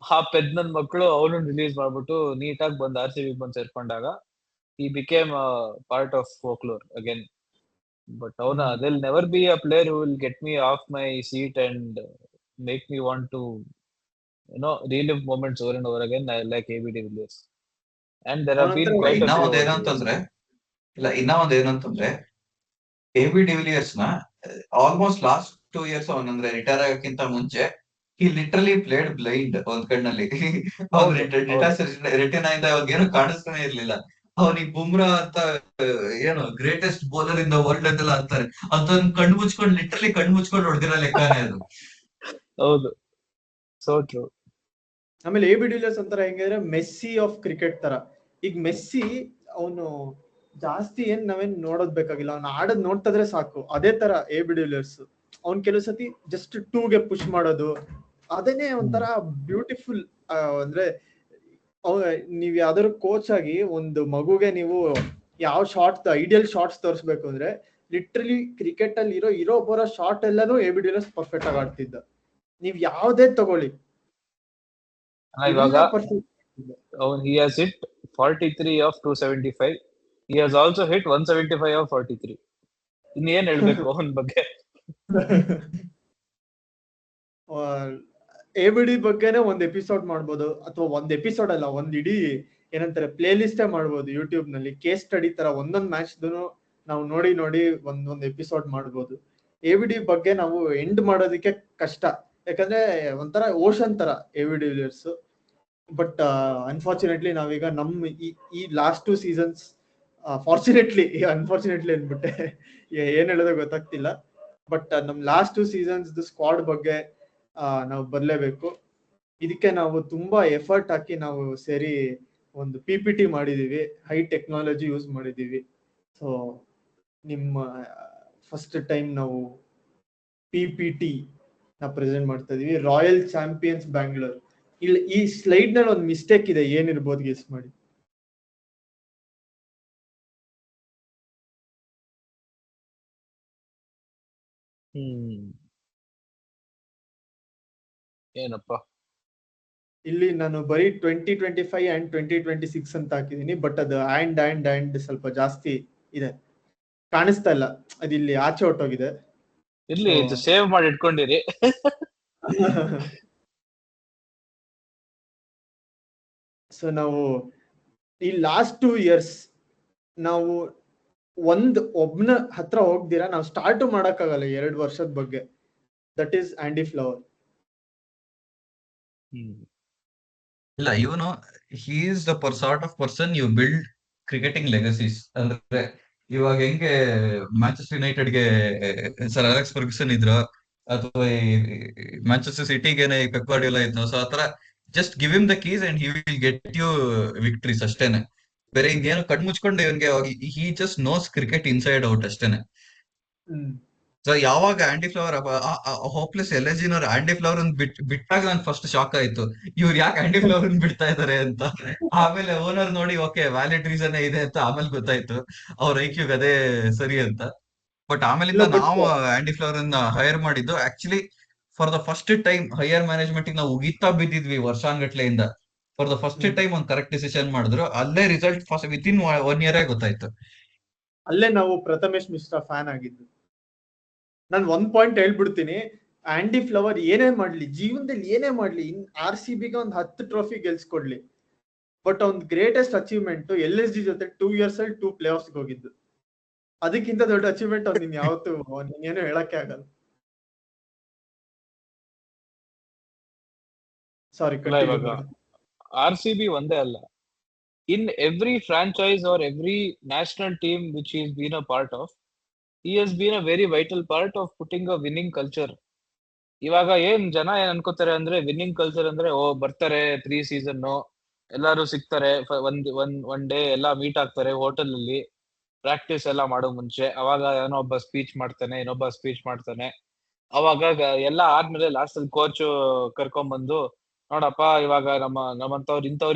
ಆ ಪೆದ್ನನ್ ಮಕ್ಕಳು ಅವನು ರಿಲೀಸ್ ಮಾಡ್ಬಿಟ್ಟು ನೀಟಾಗಿ ಬಂದು RCB ಬಂದು ಸೇರ್ಕೊಂಡಾಗ he became a part of folklore again. But there'll never be a player who will get me off my seat and make me want to relive moments over and over again like AB de Villiers. And there have been quite a few. ಇನ್ನ ಒಂದ್ ಏನಂತಂದ್ರೆ AB de Villiers ನ almost last 2 years ಅವನಂದ್ರೆ retire ಆಗಕ್ಕಿಂತ ಮುಂಚೆ he literally played blind ಒಂದ್ ಕಣ್ಣಲ್ಲಿ. Retain ಆಯ್ತಾ ಅವಾಗ ಏನು ಕಾಣಿಸ್ತಾನೆ ಇರ್ಲಿಲ್ಲ. ಅವನಿಗೆ ಬುಮ್ರಾ ಅಂತ ಏನು greatest bowler in the world ಅಂತೆಲ್ಲ ಅಂತಾರೆ, ಅಂತ ಕಣ್ಣು ಮುಚ್ಕೊಂಡು ಲಿಟರಲಿ ಕಣ್ಣು ಮುಚ್ಕೊಂಡು ಹೊಡೆದಿರೋ ಲೆಕ್ಕನೇ ಅದು. ಹೌದು, ಸೋ ಟ್ರೂ. ಆಮೇಲೆ AB de Villiers ಒಂಥರ ಹೆಂಗಂದ್ರೆ ಮೆಸ್ಸಿ ಆಫ್ ಕ್ರಿಕೆಟ್ ತರ. ಈಗ ಮೆಸ್ಸಿ ಅವನು ಜಾಸ್ತಿ ನಾವೇನ್ ನೋಡೋದ್ ಬೇಕಾಗಿಲ್ಲ, ಅವ್ನ ಆಡೋದ್ ನೋಡ್ತಿದ್ರೆ ಸಾಕು. ಅದೇ ತರ AB de Villiers ಅವ್ನ್ ಕೆಲವು ಸತಿ ಜಸ್ಟ್ 2ಗೆ ಪುಷ್ ಮಾಡೋದು, ಅದನ್ನೇ ಒಂಥರ ಬ್ಯೂಟಿಫುಲ್. ಅಂದ್ರೆ ನೀವ್ ಯಾವ್ದಾದ್ರು ಕೋಚ್ ಆಗಿ ಒಂದು ಮಗುಗೆ ನೀವು ಯಾವ ಶಾರ್ಟ್ ಐಡಿಯಲ್ ಶಾರ್ಟ್ಸ್ ತೋರಿಸ್ಬೇಕು ಅಂದ್ರೆ ಲಿಟ್ರಲಿ ಕ್ರಿಕೆಟ್ ಅಲ್ಲಿ ಇರೋ ಬರೋ ಶಾರ್ಟ್ ಎಲ್ಲಾನು AB de Villiers ಪರ್ಫೆಕ್ಟ್ ಆಗಿ ಆಡ್ತಿದ್ದ. ನೀವ್ ಯಾವ್ದೇ ತಗೊಳ್ಳಿ, ಇವಾಗ he has hit 43 of 275. He has also hit 175 of 43. ಇನ್ನೇನ್ ಹೇಳ್ಬೇಕು ಅವನ ಬಗ್ಗೆ. ABD ಬಗ್ಗೆನೆ ಒಂದ್ ಎಪಿಸೋಡ್ ಮಾಡ್ಬೋದು, ಅಥವಾ ಒಂದ್ ಎಪಿಸೋಡ್ ಅಲ್ಲ, ಒಂದ್ ಇಡೀ ಏನಂತಾರೆ ಪ್ಲೇ ಲಿಸ್ಟೇ ಮಾಡ್ಬೋದು ಯೂಟ್ಯೂಬ್ ನಲ್ಲಿ. ಕೇಸ್ ಸ್ಟಡಿ ತರ ಒಂದೊಂದ್ ಮ್ಯಾಚ್ ನಾವು ನೋಡಿ ಒಂದೊಂದ್ ಎಪಿಸೋಡ್ ಮಾಡ್ಬೋದು. ABD ಬಗ್ಗೆ ನಾವು ಎಂಡ್ ಮಾಡೋದಕ್ಕೆ ಕಷ್ಟ, ಯಾಕಂದ್ರೆ ಒಂಥರ ಓಷನ್ ತರ AB de Villiers. But unfortunately ನಾವೀಗ ಈ ಲಾಸ್ಟ್ 2 ಸೀಸನ್ಸ್ ಅನ್ಫಾರ್ಚುನೇಟ್ಲಿ ಅಂದ್ಬಿಟ್ಟೆ, ಏನ್ ಹೇಳೋದು ಗೊತ್ತಾಗ್ತಿಲ್ಲ. ಬಟ್ ನಮ್ ಲಾಸ್ಟ್ 2 ಸೀಸನ್ಸ್ ಸ್ಕ್ವಾಡ್ ಬಗ್ಗೆ ನಾವು ಬರ್ಲೇಬೇಕು. ಇದಕ್ಕೆ ನಾವು ತುಂಬಾ ಎಫರ್ಟ್ ಹಾಕಿ ನಾವು ಸೇರಿ ಒಂದು PPT ಮಾಡಿದೀವಿ, ಹೈ ಟೆಕ್ನಾಲಜಿ ಯೂಸ್ ಮಾಡಿದೀವಿ. ಸೊ ನಿಮ್ಮ ಫಸ್ಟ್ ಟೈಮ್ ನಾವು PPT ನ ಪ್ರೆಸೆಂಟ್ ಮಾಡ್ತಾ ಇದೀವಿ. Royal champions Bangalore. ಇಲ್ಲಿ ಈ ಸ್ಲೈಡ್ ನಲ್ಲಿ ಒಂದು ಮಿಸ್ಟೇಕ್ ಇದೆ, ಏನಿರ್ಬೋದು ಗೆಸ್ ಮಾಡಿ. ಏನಪ್ಪ ಇಲ್ಲಿ ನಾನು ಬರೀ 2025 and 2026 ಅಂತ ಹಾಕಿದೀನಿ, ಬಟ್ ಅದು ಅಂಡ್ ಸ್ವಲ್ಪ ಜಾಸ್ತಿ ಇದೆ, ಕಾಣಿಸ್ತಾ ಇಲ್ಲ. ಅದು ಇಲ್ಲಿ ಆಚೆ ಹೊಟ್ಟೋಗಿದೆ. ಇಲ್ಲಿ ಇದು ಸೇವ್ ಮಾಡಿ ಇಟ್ಕೊಂಡಿರಿ. ಸೊ ನಾವು ಈ ಲಾಸ್ಟ್ 2 years ನಾವು ಒಬ್ನ ಹತ್ರ ಹೋಗ್ದಿರಾ ನಾವು ಸ್ಟಾರ್ಟ್ ಮಾಡಕ್ಕಾಗಲ್ಲ 2 ವರ್ಷದ ಬಗ್ಗೆ. That is Andy Flower. ಇಲ್ಲ, ಇವನು he is the sort of person you build cricketing legacies. ಅಂದ್ರೆ ಇವಾಗ ಹೆಂಗೆ ಮ್ಯಾಂಚೆಸ್ಟರ್ ಯುನೈಟೆಡ್ಗೆ ಸರ್ ಅಲೆಕ್ಸ್ ಫರ್ಗ್ಯೂಸನ್ ಇದ್ರು, ಅಥವಾ ಮ್ಯಾಂಚೆಸ್ಟರ್ ಸಿಟಿಗೆನೆ ಪೆಪ್ ಗಾರ್ಡಿಯೋಲಾ ಇದ್ರು. ಸೊ ಆತರ just give him the keys and he will get you victories ಅಷ್ಟೇನೆ. ಬೇರೆ ಹಿಂಗೇನು ಕಣ್ ಮುಚ್ಕೊಂಡು ಇವನ್ಗೆ he just knows cricket inside out ಅಷ್ಟೇನೆ. ಸೊ ಯಾವಾಗ ಆಂಡಿ ಫ್ಲವರ್ ಹೋಪ್ಲೆಸ್ ಎಲೆಜಿನವ್ರು ಆಂಡಿ ಫ್ಲವರ್ ಬಿಟ್ಟಾಗ ನನ್ ಫಸ್ಟ್ ಶಾಕ್ ಆಯ್ತು, ಇವ್ರು ಯಾಕೆ ಆಂಡಿ ಫ್ಲವರ್ ಬಿಡ್ತಾ ಇದಾರೆ ಅಂತ. ಆಮೇಲೆ ಓನರ್ ನೋಡಿ ಓಕೆ ವ್ಯಾಲಿಡ್ ರೀಸನ್ ಇದೆ ಅಂತ ಆಮೇಲೆ ಗೊತ್ತಾಯ್ತು ಅವ್ರ ಐಕ್ಯೂಗ್ ಅದೇ ಸರಿ ಅಂತ. ಬಟ್ ಆಮೇಲಿಂದ ನಾವು ಆಂಡಿ ಫ್ಲವರ್ ಅನ್ನ ಹೈರ್ ಮಾಡಿದ್ದು actually for the first time higher management ನಾವು ಉಗಿತಾ ಬಿದ್ದಿದ್ವಿ ವರ್ಷಾನ್ಗಟ್ಲೆಯಿಂದ. ಫಾರ್ ದ ಫಸ್ಟ್ ಟೈಮ್ ಒಂದು ಕರೆಕ್ಟ್ ಡಿಸಿಷನ್ ಮಾಡಿದ್ರು, ಅಲ್ಲೇ ರಿಸಲ್ಟ್ ಫಸ್ಟ್ ವಿತಿನ್ 1 year ಗೊತ್ತಾಯ್ತು. ಅಲ್ಲೇ ನಾವು ಪ್ರಥಮೇಶ್ ಮಿಶ್ರಾ ಫ್ಯಾನ್ ಆಗಿದ್ದು. ನಾನು 1 ಪಾಯಿಂಟ್ ಹೇಳ್ಬಿಡ್ತೀನಿ, ಆಂಡಿ ಫ್ಲವರ್ ಏನೇ ಮಾಡ್ಲಿ ಜೀವನದಲ್ಲಿ, ಏನೇ ಮಾಡ್ಲಿ, RCBಗೆ ಒಂದು 10 ಟ್ರೋಫಿ ಗೆಲ್ಸ್ಕೊಡ್ಲಿ, ಬಟ್ ಅವ್ನ್ ಗ್ರೇಟೆಸ್ಟ್ ಅಚೀವ್ಮೆಂಟ್ LSG ಜೊತೆ 2 years ಅಲ್ಲಿ 2 playoffs ಹೋಗಿದ್ದು. ಅದಕ್ಕಿಂತ ದೊಡ್ಡ ಅಚೀವ್ಮೆಂಟ್ ಅವ್ನು ನೀನ್ ಯಾವತ್ತು ನೀನೇನು ಹೇಳಕ್ಕೆ ಆಗಲ್ಲ. ಸಾರಿ, ಅಲ್ಲ, ಇವಾಗ RCB ಒಂದೇ ಅಲ್ಲ, in every franchise or every national team which is been a part of, he has been a very vital part of putting a winning culture. ಇವಾಗ ಜನ ಏನ್ ಅನ್ಕೋತಾರೆ ಅಂದ್ರೆ ವಿನ್ನಿಂಗ್ ಕಲ್ಚರ್ ಅಂದ್ರೆ ಬರ್ತಾರೆ 3 ಸೀಸನ್, ಎಲ್ಲಾರು ಸಿಗ್ತಾರೆ, ಒನ್ ಡೇ ಎಲ್ಲಾ ಮೀಟ್ ಆಗ್ತಾರೆ ಹೋಟೆಲ್ ಅಲ್ಲಿ, ಪ್ರಾಕ್ಟೀಸ್ ಎಲ್ಲ ಮಾಡೋ ಮುಂಚೆ. ಅವಾಗ ಏನೋ ಒಬ್ಬ ಸ್ಪೀಚ್ ಮಾಡ್ತಾನೆ, ಇನ್ನೊಬ್ಬ ಸ್ಪೀಚ್ ಮಾಡ್ತಾನೆ. ಅವಾಗ ಎಲ್ಲ ಆದ್ಮೇಲೆ ಲಾಸ್ಟ್ ಅಲ್ಲಿ ಕೋಚ್ ಕರ್ಕೊಂಡ್ಬಂದು, ನೋಡಪ್ಪ ಇವಾಗ ನಮ್ಮಂತವ್ರು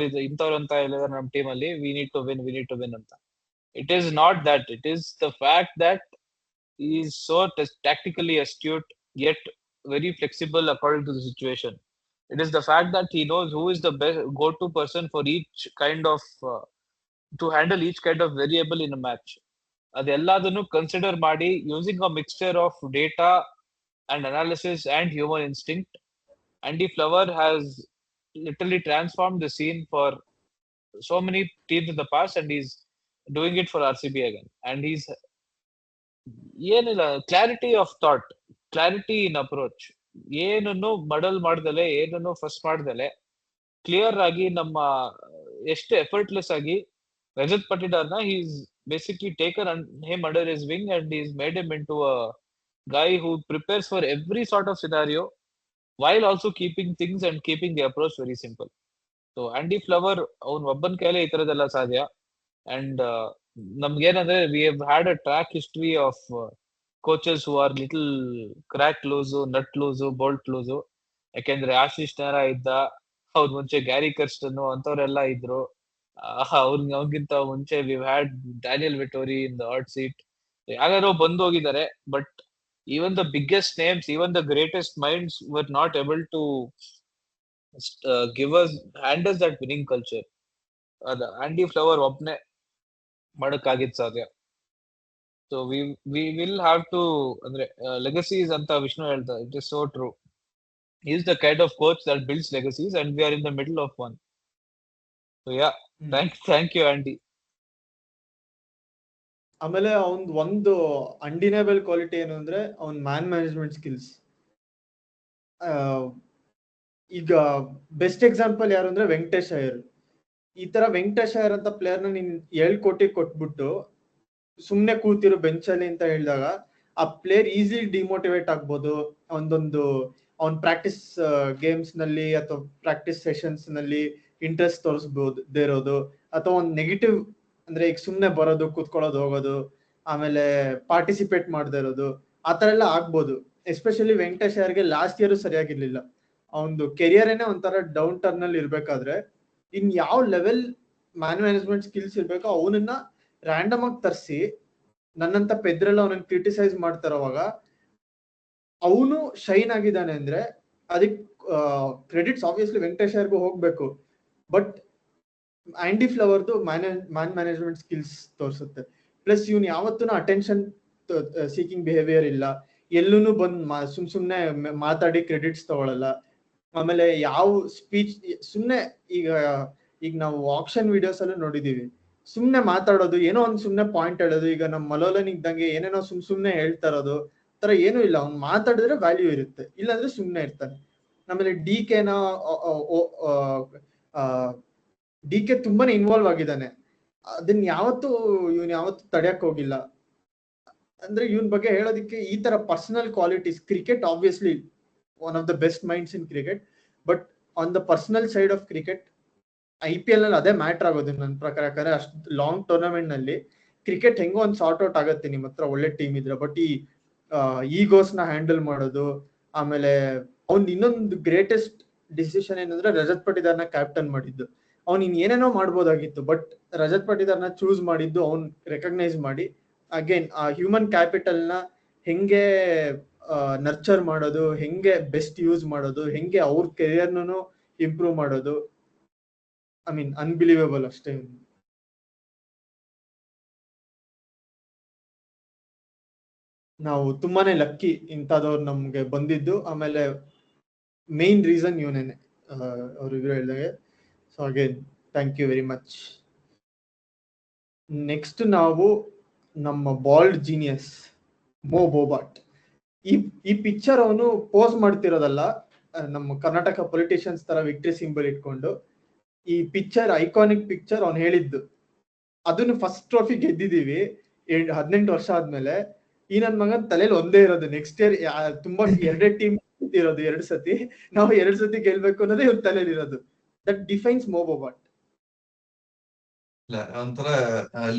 ಇಂಥವ್ರು ಅಂತ ಹೇಳಿದಾರೆ ನಮ್ ಟೀಮ್ ಅಲ್ಲಿ, ವಿ ನೀಡ್ ಟು ವಿನ್ ಅಂತ. It is not that. It is the fact that he is so tactically astute yet very flexible according to the situation. It is the fact that he knows who is the best go-to person for each kind of to handle each kind of variable in a match. ಅದೆಲ್ಲದನ್ನು consider ಮಾಡಿ, using a mixture of data and analysis and human instinct, Andy Flower has literally transformed the scene for so many teams in the past, and he's doing it for RCB again. And he's ಏನಿಲ್ಲ, clarity of thought, clarity in approach, ಏನನ್ನು ಮಡಲ್ ಮಾಡ್ದಲೆ, ಏನನ್ನು first ಮಾಡ್ದಲೆ clear ಆಗಿ ನಮ್ಮ ಎಷ್ಟು effortless ಆಗಿ Rajat ಪಟಿದಾರ್ನ he's basically taken him under his wing and he's made him into a guy who prepares for every sort of scenario while also keeping things and keeping the approach very simple. So Andy Flower ಅವನ್ ಒಬ್ಬನ ಕೈಲೇ ಈ ತರದೆಲ್ಲ ಸಾಧ್ಯ. And ನಮ್ಗೇನಂದ್ರೆ we have had a track history of coaches who are little crack loose, nut loose, bolt loose. ಯಾಕೆಂದ್ರೆ ಆಶೀಶ್ ನೆಹ್ರಾ ಇದ್ದ, ಅವ್ರ ಮುಂಚೆ ಗ್ಯಾರಿ ಕರ್ಸ್ಟನ್ ಅಂತವ್ರೆಲ್ಲ ಇದ್ರು. ಅವ್ರಿಗಿಂತ ಮುಂಚೆ we had Daniel Vettori in the hot seat. ಯಾರ್ಯಾರೋ ಬಂದು ಹೋಗಿದ್ದಾರೆ, but even the biggest names, even the greatest minds were not able to hand us that winning culture. Andy Flower ಒಬ್ನೇ ಮಾಡಕ್ಕಾಗಿದ್ ಸಾಧ್ಯ. So we will have to, ಅಂದ್ರೆ legacies ಅಂತ ವಿಷ್ಣು ಹೇಳ್ತಾರೆ, it is so true. he is the kind of coach that builds legacies and we are in the middle of one. So yeah, thank you Andy. ಆಮೇಲೆ ಒಂದು ಅನ್ಡಿನೇಬಲ್ quality ಏನು ಅಂದ್ರೆ ಅವನ್ man management skills. ಈಗ best example ಯಾರು ಅಂದ್ರೆ ವೆಂಕಟೇಶ್ ಅಯ್ಯರ್. ಈ ತರ ವೆಂಕಟೇಶ್ ಅಯ್ಯರ್ ಅಂತ ಪ್ಲೇಯರ್ನ ನೀನ್ 7 ಕೋಟಿ ಕೊಟ್ಬಿಟ್ಟು ಸುಮ್ನೆ ಕೂತಿರೋ ಬೆಂಚಲ್ಲಿ ಅಂತ ಹೇಳಿದಾಗ ಆ ಪ್ಲೇಯರ್ ಈಸಿಲಿ ಡಿಮೋಟಿವೇಟ್ ಆಗ್ಬೋದು. ಅವ್ನ್ ಪ್ರಾಕ್ಟೀಸ್ ಗೇಮ್ಸ್ ನಲ್ಲಿ ಅಥವಾ ಪ್ರಾಕ್ಟೀಸ್ ಸೆಷನ್ಸ್ ನಲ್ಲಿ ಇಂಟ್ರೆಸ್ಟ್ ತೋರಿಸಬಹುದು ಇರೋದು, ಅಥವಾ ಒಂದು ನೆಗೆಟಿವ್ ಅಂದ್ರೆ ಈಗ ಸುಮ್ನೆ ಬರೋದು, ಕೂತ್ಕೊಳ್ಳೋದು, ಹೋಗೋದು, ಆಮೇಲೆ ಪಾರ್ಟಿಸಿಪೇಟ್ ಮಾಡದೇ ಇರೋದು, ಆತರ ಎಲ್ಲ ಆಗ್ಬೋದು. ಎಸ್ಪೆಷಲಿ ವೆಂಕಟೇಶ್ ಅಯ್ಯರ್ಗೆ ಲಾಸ್ಟ್ ಇಯರ್ ಸರಿಯಾಗಿರ್ಲಿಲ್ಲ. ಅವನದು ಕೆರಿಯರೇನೆ ಒಂಥರ ಡೌನ್ ಟರ್ನ್ ಅಲ್ಲಿ ಇರ್ಬೇಕಾದ್ರೆ ಇನ್ ಯಾವ ಲೆವೆಲ್ ಮ್ಯಾನ್ ಮ್ಯಾನೇಜ್ಮೆಂಟ್ ಸ್ಕಿಲ್ಸ್ ಇರ್ಬೇಕೋ ಅವನನ್ನ ರ್ಯಾಂಡಮ್ ಆಗಿ ತರಿಸಿ ನನ್ನಂತ ಪೆದ್ರೆಲ್ಲ ಅವನನ್ನ ಕ್ರಿಟಿಸೈಸ್ ಮಾಡ್ತಾರವಾಗ ಅವನು ಶೈನ್ ಆಗಿದ್ದಾನೆ ಅಂದ್ರೆ ಅದಕ್ಕೆ ಕ್ರೆಡಿಟ್ಸ್ ಆಬ್ವಿಯಸ್ಲಿ ವೆಂಕಟೇಶ್ ಅಯ್ಯರ್ಗೂ ಹೋಗ್ಬೇಕು. ಬಟ್ ಆಂಡಿ ಫ್ಲವರ್ದು ಮ್ಯಾನ್ ಮ್ಯಾನೇಜ್ಮೆಂಟ್ ಸ್ಕಿಲ್ಸ್ ತೋರಿಸುತ್ತೆ. ಪ್ಲಸ್ ಇವನ್ ಯಾವತ್ತೂ ಅಟೆನ್ಷನ್ ಸೀಕಿಂಗ್ ಬಿಹೇವಿಯರ್ ಇಲ್ಲ, ಎಲ್ಲೂ ಬಂದ್ ಸುಮ್ನೆ ಮಾತಾಡಿ ಕ್ರೆಡಿಟ್ಸ್ ತಗೊಳಲ್ಲ. ಆಮೇಲೆ ಯಾವ ಸ್ಪೀಚ್ ಸುಮ್ನೆ ಈಗ ನಾವು ಆಕ್ಷನ್ ವಿಡಿಯೋಸ್ ಅಲ್ಲೂ ನೋಡಿದೀವಿ, ಸುಮ್ನೆ ಮಾತಾಡೋದು, ಏನೋ ಒಂದ್ ಸುಮ್ನೆ ಪಾಯಿಂಟ್ ಹೇಳೋದು. ಈಗ ನಮ್ ಮಲೋಲನ್ ಇದ್ದಂಗೆ ಏನೇನೋ ಸುಮ್ನೆ ಹೇಳ್ತಾ ಇರೋದು ತರ ಏನೂ ಇಲ್ಲ. ಅವ್ನ್ ಮಾತಾಡಿದ್ರೆ ವ್ಯಾಲ್ಯೂ ಇರುತ್ತೆ, ಇಲ್ಲಾಂದ್ರೆ ಸುಮ್ನೆ ಇರ್ತಾನೆ. ಆಮೇಲೆ ಡಿ ಕೆ ತುಂಬಾನೇ ಇನ್ವಾಲ್ವ್ ಆಗಿದ್ದಾನೆ, ಅದನ್ನ ಇವನ್ ಯಾವತ್ತು ತಡೆಯಕ್ ಹೋಗಿಲ್ಲ. ಅಂದ್ರೆ ಇವನ್ ಬಗ್ಗೆ ಹೇಳೋದಿಕ್ಕೆ ಈ ತರ personal qualities. Cricket obviously one of the best minds in cricket, but on the personal side of cricket IPL ನಲ್ಲಿ ಅದೇ ಮ್ಯಾಟರ್ ಆಗೋದು ನನ್ನ ಪ್ರಕಾರ. ಯಾಕಂದ್ರೆ ಅಷ್ಟು ಲಾಂಗ್ ಟೂರ್ನಮೆಂಟ್ ನಲ್ಲಿ ಕ್ರಿಕೆಟ್ ಹೆಂಗೋ ಒಂದು ಸಾರ್ಟ್ ಔಟ್ ಆಗತ್ತೆ ನಿಮ್ ಹತ್ರ ಒಳ್ಳೆ ಟೀಮ್ ಇದ್ರೆ. ಬಟ್ ಈ ಈಗೋಸ್ ನ ಹ್ಯಾಂಡಲ್ ಮಾಡೋದು, ಆಮೇಲೆ ಅವ್ನ್ ಇನ್ನೊಂದು ಗ್ರೇಟೆಸ್ಟ್ ಡಿಸಿಷನ್ ಏನಂದ್ರೆ ರಜತ್ ಪಟಿದಾರ್ನ ಕ್ಯಾಪ್ಟನ್ ಮಾಡಿದ್ದು. ಅವ್ನ್ ಏನೇನೋ ಮಾಡ್ಬೋದಾಗಿತ್ತು, ಬಟ್ ರಜತ್ ಪಟಿದಾರ್ನ ಚೂಸ್ ಮಾಡಿದ್ದು ಅವ್ನ್ ರೆಕಗ್ನೈಸ್ ಮಾಡಿ ಅಗೇನ್ ಆ ಹ್ಯೂಮನ್ ಕ್ಯಾಪಿಟಲ್ ನ ಹೆಂಗೆ ನರ್ಚರ್ ಮಾಡೋದು, ಹೆಂಗೆ ಬೆಸ್ಟ್ ಯೂಸ್ ಮಾಡೋದು, ಹೆಂಗೆ ಅವ್ರ ಕೆರಿಯರ್ನು ಇಂಪ್ರೂವ್ ಮಾಡೋದು. ಐ ಮೀನ್ ಅನ್ಬಿಲೀವೇಬಲ್ ಅಷ್ಟೇ. ನಾವು ತುಂಬಾನೇ ಲಕ್ಕಿ ಇಂಥದವ್ರು ನಮ್ಗೆ ಬಂದಿದ್ದು. ಆಮೇಲೆ ಮೇನ್ ರೀಸನ್ ಇವನೇನೆ, ಅವ್ರಿಬ್ರು ಹೇಳಿದಾಗೆ. So again thank you very much. Next ನಾವು ನಮ್ಮ ಬಾಲ್ಡ್ ಜೀನಿಯಸ್ ಮೋ ಬೋಬಾಟ್. ಈ ಪಿಕ್ಚರ್ ಅವನು ಪೋಸ್ ಮಾಡ್ತಿರೋದಲ್ಲ, ನಮ್ಮ ಕರ್ನಾಟಕ ಪೊಲಿಟಿಷಿಯನ್ಸ್ ತರ ವಿಕ್ಟ್ರಿ ಸಿಂಬಲ್ ಇಟ್ಕೊಂಡು. ಈ ಪಿಕ್ಚರ್ ಐಕಾನಿಕ್ ಪಿಕ್ಚರ್ ಅವ್ನು ಹೇಳಿದ್ದು. ಅದನ್ನು ಫಸ್ಟ್ ಟ್ರೋಫಿ ಗೆದ್ದಿದೀವಿ 18 ವರ್ಷ ಆದ್ಮೇಲೆ. ಈ ನನ್ ಮಗನ್ ತಲೆಯಲ್ಲಿ ಒಂದೇ ಇರೋದು, ನೆಕ್ಸ್ಟ್ ಇಯರ್ ತುಂಬಾ ಎರಡೇ ಟೀಮ್ ಇರೋದು, 2 ಸತಿ ನಾವು 2 ಸತಿ ಗೆಲ್ಬೇಕು ಅನ್ನೋದೇ ಇವ್ರ ತಲೆಯಲ್ಲಿ ಇರೋದು. ದಟ್ ಡಿಫೈನ್ಸ್ ಮೋ ಬೋಬಾಟ್. ಇಲ್ಲ, ಒಂಥರ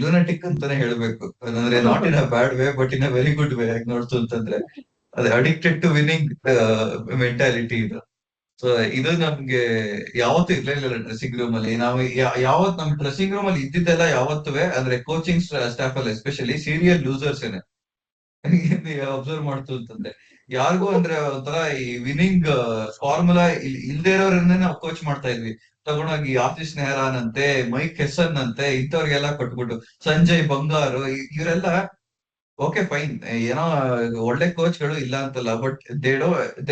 ಲೂನಾಟಿಕ್ ಅಂತಾನೆ ಹೇಳ್ಬೇಕು. ಅಂದ್ರೆ not in a bad way but in a very good way ಆಗಿ ನೋಡ್ತು ಅಂತಂದ್ರೆ. ಅದೇ ಅಡಿಕ್ಟೆಡ್ ಟು ವಿನ್ನಿಂಗ್ ಮೆಂಟಾಲಿಟಿ ಇದು. ಸೊ ಇದು ನಮ್ಗೆ ಯಾವತ್ತೂ ಇರ್ಲಿಲ್ಲ ಡ್ರೆಸ್ಸಿಂಗ್ ರೂಮ್ ಅಲ್ಲಿ. ನಾವು ಯಾವತ್ ನಮ್ ಡ್ರೆಸ್ಸಿಂಗ್ ರೂಮ್ ಅಲ್ಲಿ ಇದ್ದಿದ್ದೆಲ್ಲ ಯಾವತ್ತುವೆ ಅಂದ್ರೆ ಕೋಚಿಂಗ್ ಸ್ಟಾಫ್ ಅಲ್ಲಿ ಎಸ್ಪೆಷಲಿ ಸೀರಿಯಲ್ ಲೂಸರ್ಸ್ ಏನೆ ಅಬ್ಸರ್ವ್ ಮಾಡ್ತು ಅಂತಂದ್ರೆ. ಯಾರಿಗೂ ಅಂದ್ರೆ ಒಂಥರ ಈ ವಿನ್ನಿಂಗ್ ಫಾರ್ಮುಲಾ ಇಲ್ದೇ ಇರೋರನ್ನೇ ನಾವು ಕೋಚ್ ಮಾಡ್ತಾ ಇದ್ವಿ. ತಗೊಂಡೋಗಿ ಆಶೀಶ್ ನೆಹರಾನ್ ಅಂತೆ, ಮೈಕ್ ಹೆಸನ್ ಅಂತೆ, ಇಂಥವ್ರಿಗೆಲ್ಲ ಕೊಟ್ಬಿಟ್ಟು ಸಂಜಯ್ ಬಂಗಾರು ಇವರೆಲ್ಲ ಓಕೆ ಫೈನ್, ಏನೋ ಒಳ್ಳೆ ಕೋಚ್ಗಳು ಇಲ್ಲ ಅಂತಲ್ಲ, but they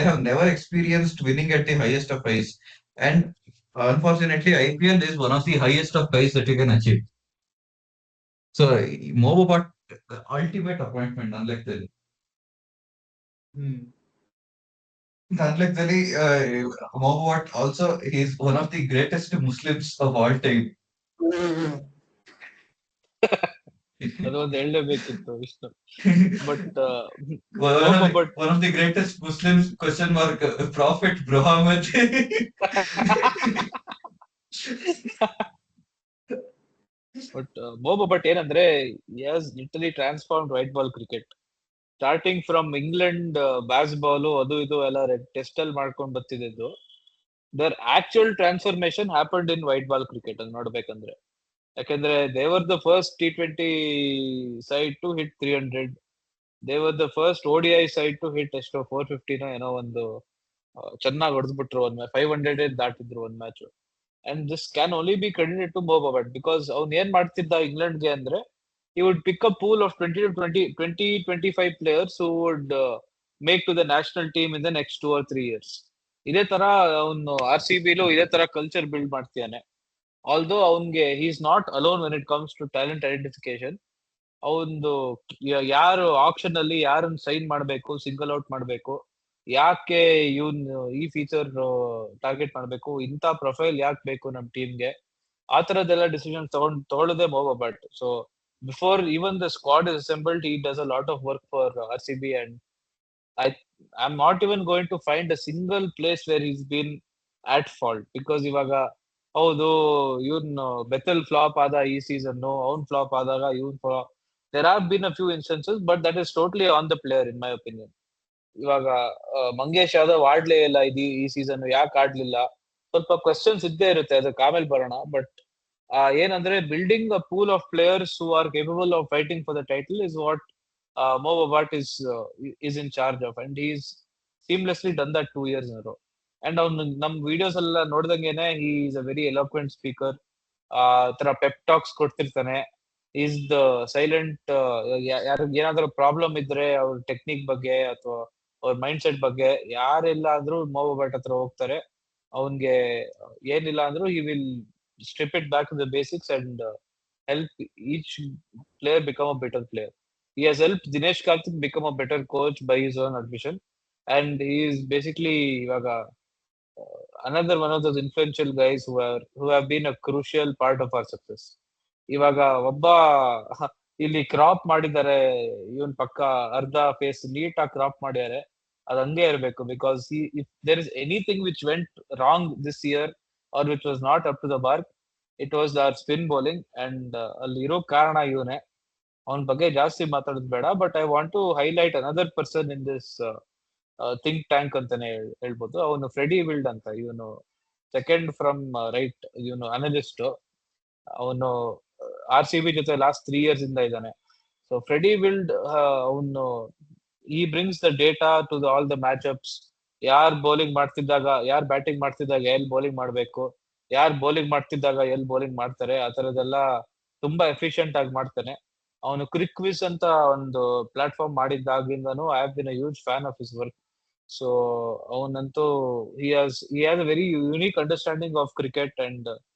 have never experienced winning at the highest of ice. And unfortunately IPL is one of the highest of highs that you can achieve. So Mobabat ultimate appointment, unlike the unlike Delhi, Mobabat also is one of the greatest Muslims of all time. ಅದೊಂದು ಹೇಳಲೇಬೇಕಿತ್ತು Vishnu. But one of the greatest Muslims question mark Prophet Muhammad. But but ಏನಂದ್ರೆ literally transform white ball cricket. Starting from England Bazball ಅದು ಇದು ಎಲ್ಲ test ಅಲ್ಲಿ ಮಾಡ್ಕೊಂಡ್ ಬರ್ತಿದ್ದು, their actual transformation happened in white ball cricket ಅಲ್ಲಿ ನೋಡ್ಬೇಕಂದ್ರೆ. ಯಾಕಂದ್ರೆ they were the first T20 side to hit 300. They were the first ODI side to hit ಎಷ್ಟೋ 450 ಏನೋ ಒಂದು ಚೆನ್ನಾಗಿ ಹೊಡೆದ್ಬಿಟ್ರು. 500 ದಾಟಿದ್ರು ಒಂದ್ match. And this can only be credited to Bobat, because ಅವ್ನ್ ಏನ್ ಮಾಡ್ತಿದ್ದ ಇಂಗ್ಲೆಂಡ್ಗೆ ಅಂದ್ರೆ, he would pick a pool of 20 to 25 players who would make to the national team in the next 2 or 3 years. ಇದೇ ತರ ಅವನು RCBಲೂ ಇದೇ ತರ ಕಲ್ಚರ್ ಬಿಲ್ಡ್ ಮಾಡ್ತಿದ್ದಾನೆ. ಆಲ್ದೋ ಅವನ್ಗೆ he is not alone when it comes to talent identification. ಅವನು ಯಾರು action ಅಲ್ಲಿ ಯಾರನ್ನ ಸೈನ್ ಮಾಡ್ಬೇಕು, ಸಿಂಗಲ್ ಔಟ್ ಮಾಡ್ಬೇಕು, ಯಾಕೆ ಇವನ್ ಈ ಫೀಚರ್ ಟಾರ್ಗೆಟ್ ಮಾಡ್ಬೇಕು, ಇಂಥ ಪ್ರೊಫೈಲ್ ಯಾಕೆ ಬೇಕು ನಮ್ ಟೀಮ್ಗೆ, ಆ ತರದೆಲ್ಲ ಡಿಸಿಷನ್ ತಗೊಳ್ಳೋದೇ Mobabat. So before even the squad is assembled, he does a lot of work for RCB, and I'm not even going to find a single place where he's been at fault. Because ಇವಾಗ ಹೌದು ಇವನ್ Bethell flap ಆದ ಈ season, ಅವ್ನ್ flap ಆದಾಗ ಇವನ್ flap, there have been a few instances, but that is totally on the player in my opinion. ಇವಾಗ ಮಂಗೇಶ್ ಯಾದವ್ ಆಡ್ಲೇ ಇಲ್ಲ ಈ season, ಯಾಕೆ ಆಡ್ಲಿಲ್ಲ, ಸ್ವಲ್ಪ ಕ್ವೆಶನ್ಸ್ ಇದ್ದೇ ಇರುತ್ತೆ, ಅದಕ್ಕೆ ಆಮೇಲೆ ಬರೋಣ. ಬಟ್ ಏನಂದ್ರೆ building a pool of players who are capable of fighting for the title is what Mobabat is in charge of, and he's seamlessly done that 2 years in a row. And ಅವ್ನು ನಮ್ videos ಎಲ್ಲ ನೋಡ್ದಂಗೆನೆ he is a very eloquent speaker. ತರ pep talks ಕೊಡ್ತಿರ್ತಾನೆ. Is the silent, ಏನಾದ್ರೂ problem ಇದ್ರೆ ಅವ್ರ technique ಬಗ್ಗೆ ಅಥವಾ ಅವ್ರ ಮೈಂಡ್ ಸೆಟ್ ಬಗ್ಗೆ ಯಾರೆಲ್ಲ ಅಂದ್ರೂ Mobabat ಹತ್ರ ಹೋಗ್ತಾರೆ. ಅವನ್ಗೆ ಏನಿಲ್ಲ ಅಂದ್ರೂ he will strip it back to the basics and help each player become a better player. He has helped Dinesh Karthik become a better coach by his own admission, and he is basically ivaga another one of those influential guys who have been a crucial part of our success. ಇವಾಗ ಒಬ್ಬ ಇಲ್ಲಿ crop ಮಾಡಿದ್ದಾರೆ, ಇವನ್ ಪಕ್ಕ ಅರ್ಧ face ನೀಟಾಗಿ crop ಮಾಡಿದ್ದಾರೆ, ಅದ್ ಹಂಗೆ ಇರ್ಬೇಕು. Because if there is anything which went wrong this year or which was not up to the mark, it was our spin bowling. And ಅಲ್ಲಿ ಇರೋ ಕಾರಣ ಇವನೇ. ಅವನ ಬಗ್ಗೆ ಜಾಸ್ತಿ ಮಾತಾಡೋದು ಬೇಡ, but I want to highlight another person in this think tank ಅಂತಾನೆ ಹೇಳ್ಬೋದು. ಅವನು ಫ್ರೆಡಿ ವಿಲ್ಡ್ ಅಂತ, ಇವನು ಸೆಕೆಂಡ್ ಫ್ರಮ್ ರೈಟ್, ಇವನು ಅನಲಿಸ್ಟ್. ಅವನು RCB ಜೊತೆ ಲಾಸ್ಟ್ 3 years ಇಂದ ಇದ್ದಾನೆ. ಸೊ ಫ್ರೆಡಿ ವಿಲ್ಡ್ ಅವನು ಈ brings the data to all the match ups. ಯಾರ್ ಬೌಲಿಂಗ್ ಮಾಡ್ತಿದ್ದಾಗ, ಯಾರ್ ಬ್ಯಾಟಿಂಗ್ ಮಾಡ್ತಿದ್ದಾಗ ಎಲ್ ಬೌಲಿಂಗ್ ಮಾಡ್ಬೇಕು, ಯಾರ್ ಬೌಲಿಂಗ್ ಮಾಡ್ತಿದ್ದಾಗ ಎಲ್ ಬೌಲಿಂಗ್ ಮಾಡ್ತಾರೆ, ಆ ತರದೆಲ್ಲ ತುಂಬಾ ಎಫಿಷಿಯಂಟ್ ಆಗಿ ಮಾಡ್ತಾನೆ. ಅವನು ಕ್ವಿಕ್ ವಿಸ್ ಅಂತ ಒಂದು ಪ್ಲಾಟ್ಫಾರ್ಮ್ ಮಾಡಿದ್ದಾಗಿಂದನು I have been a huge fan of his work. So ಅವನಂತೂ he has a very unique understanding of cricket, and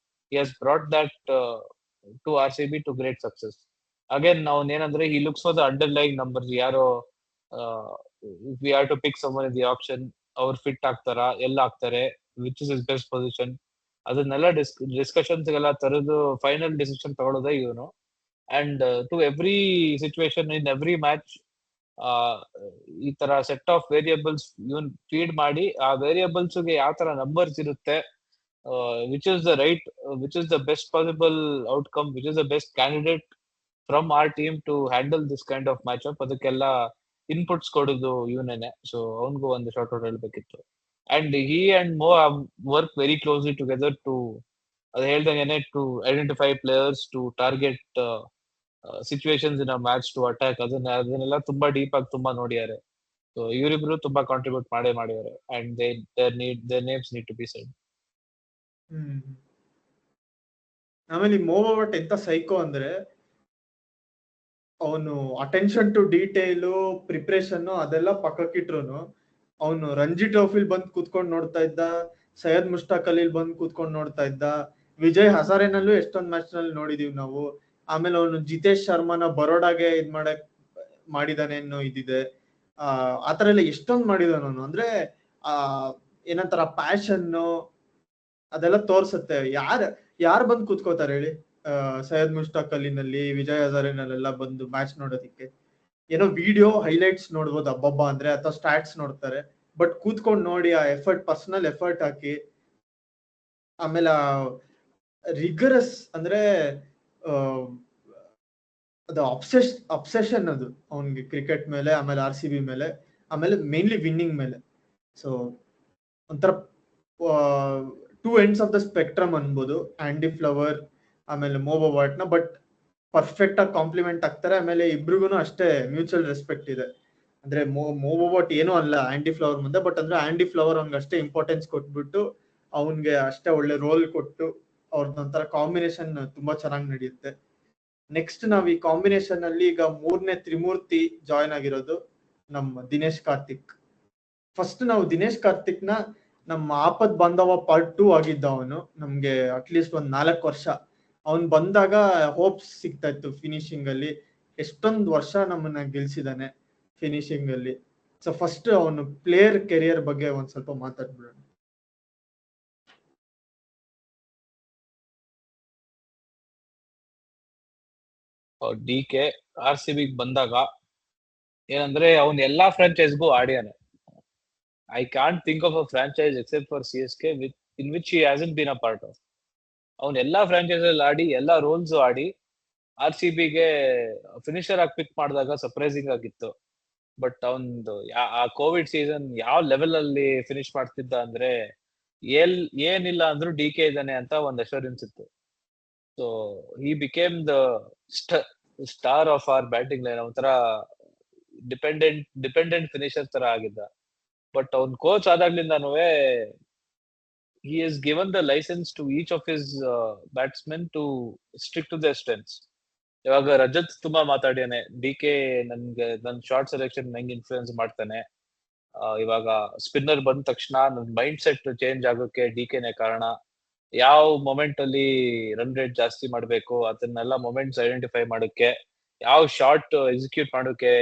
he has brought that to RCB to great success. Again ಅವ್ನ್ ಏನಂದ್ರೆ he looks for the underlying numbers. ಯಾರೋ if we have to pick someone in the auction, ಅವ್ರು fit ಆಗ್ತಾರಾ, ಎಲ್ಲ ಆಗ್ತಾರೆ, which is is best position, ಅದನ್ನೆಲ್ಲ discussions ಗೆಲ್ಲ ತರದು ಫೈನಲ್ ಡಿಸಿಷನ್ ತಗೊಳ್ಳೋದೇ ಇವನು. And to every situation in every match ಈ ತರ ಸೆಟ್ ಆಫ್ ವೇರಿಯಬಲ್ಸ್ ಇವನ್ ಫೀಡ್ ಮಾಡಿ ಆ ವೇರಿಯಬಲ್ಸ್ ಗೆ ಯಾವ ತರ ನಂಬರ್ಸ್ ಇರುತ್ತೆ, which is the right, which is the best possible outcome, which is the best candidate from our team to handle this kind of match up, ಅದಕ್ಕೆಲ್ಲ inputs ಕೊಡೋದು ಇವನೇನೆ. ಸೊ ಅವನ್ಗೂ ಒಂದು ಶಾರ್ಟ್ ಔಟ್ ಹೇಳ್ಬೇಕಿತ್ತು. And he and Mo work very closely together too, ಅದು ಹೇಳ್ದಂಗೆನೆ, to identify players, to target situations in a match, to attack, ಅದನ್ನೆಲ್ಲ ತುಂಬಾ ಡೀಪ್ ಆಗಿ ತುಂಬಾ ನೋಡಿದ್ದಾರೆ. ಸೊ ಇವರಿಬ್ರು ತುಂಬಾ ಕಾಂಟ್ರಿಬ್ಯೂಟ್ ಮಾಡಿದ್ದಾರೆ. And their names need to be said. ಆಮೇಲೆ ಈ ಮೋವಾ ಭಟ್ ಎಂತ ಸೈಕೋ ಅಂದ್ರೆ, ಅವನು ಅಟೆನ್ಷನ್ ಟು ಡೀಟೇಲು, ಪ್ರಿಪ್ರೇಷನ್ ಅದೆಲ್ಲ ಪಕ್ಕಕ್ಕಿಟ್ರು ಅವನು ರಂಜಿ ಟ್ರೋಫಿಲ್ ಬಂದ್ ಕೂತ್ಕೊಂಡು ನೋಡ್ತಾ ಇದ್ದ, ಸೈಯದ್ ಮುಷ್ತಾಕ್ ಅಲಿಲ್ ಬಂದ್ ಕೂತ್ಕೊಂಡು ನೋಡ್ತಾ ಇದ್ದ, ವಿಜಯ್ ಹಜಾರೆನಲ್ಲೂ ಎಷ್ಟೊಂದ್ ಮ್ಯಾಚ್ ನಲ್ಲಿ ನೋಡಿದೀವಿ ನಾವು. ಆಮೇಲೆ ಅವನು ಜಿತೇಶ್ ಶರ್ಮಾನ ಬರೋಡಾಗೆ ಮಾಡಿದಾನೆ ಅನ್ನೋ ಇದಿದೆ. ಆತರ ಎಲ್ಲ ಎಷ್ಟೊಂದ್ ಮಾಡಿದಾನ ಅವನು. ಅಂದ್ರೆ ಏನಂತಾರ ಪ್ಯಾಷನ್ ಅದೆಲ್ಲ ತೋರ್ಸುತ್ತೆ. ಯಾರ್ ಬಂದ್ ಕೂತ್ಕೋತಾರೆ ಹೇಳಿ ಸೈಯದ್ ಮುಷ್ತಾಕ್ ಅಲಿನಲ್ಲಿ, ವಿಜಯ್ ಹಜಾರೆನಲ್ಲೆಲ್ಲ ಬಂದು ಮ್ಯಾಚ್ ನೋಡೋದಿಕ್ಕೆ? ಏನೋ ವಿಡಿಯೋ ಹೈಲೈಟ್ಸ್ ನೋಡ್ಬೋದು ಹಬ್ಬಬ್ಬ ಅಂದ್ರೆ, ಅಥವಾ ಸ್ಟಾಟ್ಸ್ ನೋಡ್ತಾರೆ. ಬಟ್ ಕೂತ್ಕೊಂಡು ನೋಡಿ ಆ ಎಫರ್ಟ್, ಪರ್ಸನಲ್ ಎಫರ್ಟ್ ಹಾಕಿ, ಆಮೇಲೆ ರಿಗರಸ್ ಅಂದ್ರೆ ಅದು ಅಬ್ಸೆಷನ್ ಅದು ಅವನ್ಗೆ ಕ್ರಿಕೆಟ್ ಮೇಲೆ, ಆಮೇಲೆ RCB ಮೇಲೆ, ಆಮೇಲೆ ಮೇನ್ಲಿ ವಿನ್ನಿಂಗ್ ಮೇಲೆ. ಸೊ ಒಂಥರ two ends of the spectrum ಅನ್ಬೋದು ಆಂಡಿ ಫ್ಲವರ್ ಆಮೇಲೆ ಮೋವಾ ಭಟ್ ನ. ಬಟ್ ಪರ್ಫೆಕ್ಟ್ ಆಗಿ ಕಾಂಪ್ಲಿಮೆಂಟ್ ಆಗ್ತಾರೆ. ಆಮೇಲೆ ಇಬ್ರಿಗೂ ಅಷ್ಟೇ ಮ್ಯೂಚುವಲ್ ರೆಸ್ಪೆಕ್ಟ್ ಇದೆ. ಅಂದ್ರೆ ಮೋವಾ ಭಟ್ ಏನೂ ಅಲ್ಲ ಆಂಡಿ ಫ್ಲವರ್ ಮುಂದೆ, ಬಟ್ ಅಂದ್ರೆ ಆಂಡಿ ಫ್ಲವರ್ ಅವ್ನಿಗೆ ಅಷ್ಟೇ ಇಂಪಾರ್ಟೆನ್ಸ್ ಕೊಟ್ಬಿಟ್ಟು ಅವನ್ಗೆ ಅಷ್ಟೇ ಒಳ್ಳೆ ರೋಲ್ ಕೊಟ್ಟು ಅವ್ರದ್ದೊಂಥರ ಕಾಂಬಿನೇಷನ್ ತುಂಬಾ ಚೆನ್ನಾಗಿ ನಡೆಯುತ್ತೆ. ನೆಕ್ಸ್ಟ್ ನಾವ್ ಈ ಕಾಂಬಿನೇಷನ್ ಅಲ್ಲಿ ಈಗ ಮೂರನೇ ತ್ರಿಮೂರ್ತಿ ಜಾಯ್ನ್ ಆಗಿರೋದು ನಮ್ಮ ದಿನೇಶ್ ಕಾರ್ತಿಕ್. ಫಸ್ಟ್ ನಾವು ದಿನೇಶ್ ಕಾರ್ತಿಕ್ ನ ನಮ್ಮ ಆಪತ್ ಬಾಂಧವ ಪಾರ್ಟ್ 2 ಆಗಿದ್ದ ಅವನು. ನಮ್ಗೆ ಅಟ್ಲೀಸ್ಟ್ ಒಂದ್ 4 ವರ್ಷ ಅವನ್ ಬಂದಾಗ ಹೋಪ್ಸ್ ಸಿಗ್ತಾ ಇತ್ತು ಫಿನಿಶಿಂಗ್ ಅಲ್ಲಿ. ಎಷ್ಟೊಂದ್ ವರ್ಷ ನಮ್ಮನ್ನ ಗೆಲ್ಸಿದಾನೆ ಫಿನಿಶಿಂಗ್ ಅಲ್ಲಿ. ಸೊ ಫಸ್ಟ್ ಅವನು ಪ್ಲೇಯರ್ ಕೆರಿಯರ್ ಬಗ್ಗೆ ಒಂದ್ ಸ್ವಲ್ಪ ಮಾತಾಡ್ಬಿಡೋಣ. DK RCB ಬಂದಾಗ ಏನಂದ್ರೆ ಅವ್ನ್ ಎಲ್ಲಾ ಫ್ರಾಂಚೈಸ್ಗೂ ಆಡ್ಯಾನೆ. I can't think of a franchise except for CSK in which he hasn't been a part of. ಅವ್ನ್ ಎಲ್ಲಾ ಫ್ರಾಂಚೈಸ್ ಅಲ್ಲಿ ಆಡಿ, ಎಲ್ಲಾ ರೋಲ್ಸ್ ಆಡಿ, RCBಗೆ ಫಿನಿಶರ್ ಆಗಿ ಪಿಕ್ ಮಾಡಿದಾಗ ಸರ್ಪ್ರೈಸಿಂಗ್ ಆಗಿತ್ತು. ಬಟ್ ಅವನ್ದು ಆ ಕೋವಿಡ್ ಸೀಸನ್ ಯಾವ ಲೆವೆಲ್ ಅಲ್ಲಿ ಫಿನಿಶ್ ಮಾಡ್ತಿದ್ದ ಅಂದ್ರೆ, ಏನಿಲ್ಲ ಅಂದ್ರೂ DK ಇದ್ದಾನೆ ಅಂತ ಒಂದ್ ಅಶ್ಯೂರೆನ್ಸ್ ಇತ್ತು. So he became the star of our batting line. ಒಂಥರ ಡಿಪೆಂಡೆಂಟ್ ಫಿನಿಶರ್ ತರ ಆಗಿದ್ದ. ಬಟ್ ಅವ್ನ್ coach ಆದಾಗ್ಲಿಂದಾನು he has given the license to each of his batsmen to stick to their strengths. ಇವಾಗ ರಜತ್ ತುಂಬಾ ಮಾತಾಡ್ಯಾನೆ, DK ನನ್ ಶಾರ್ಟ್ ಸೆಲೆಕ್ಷನ್ ಹೆಂಗ್ influence ಮಾಡ್ತಾನೆ, ಇವಾಗ ಸ್ಪಿನ್ನರ್ ಬಂದ ತಕ್ಷಣ ನನ್ ಮೈಂಡ್ ಸೆಟ್ ಚೇಂಜ್ ಆಗೋಕೆ DKನೇ ಕಾರಣ, ಯಾವ ಮೊಮೆಂಟ್ ಅಲ್ಲಿ ರನ್ ರೇಟ್ ಜಾಸ್ತಿ ಮಾಡ್ಬೇಕು ಅದನ್ನೆಲ್ಲ ಮೊಮೆಂಟ್ಸ್ ಐಡೆಂಟಿಫೈ ಮಾಡೋಕೆ, ಯಾವ ಶಾರ್ಟ್ ಎಕ್ಸಿಕ್ಯೂಟ್ ಮಾಡೋಕೆ,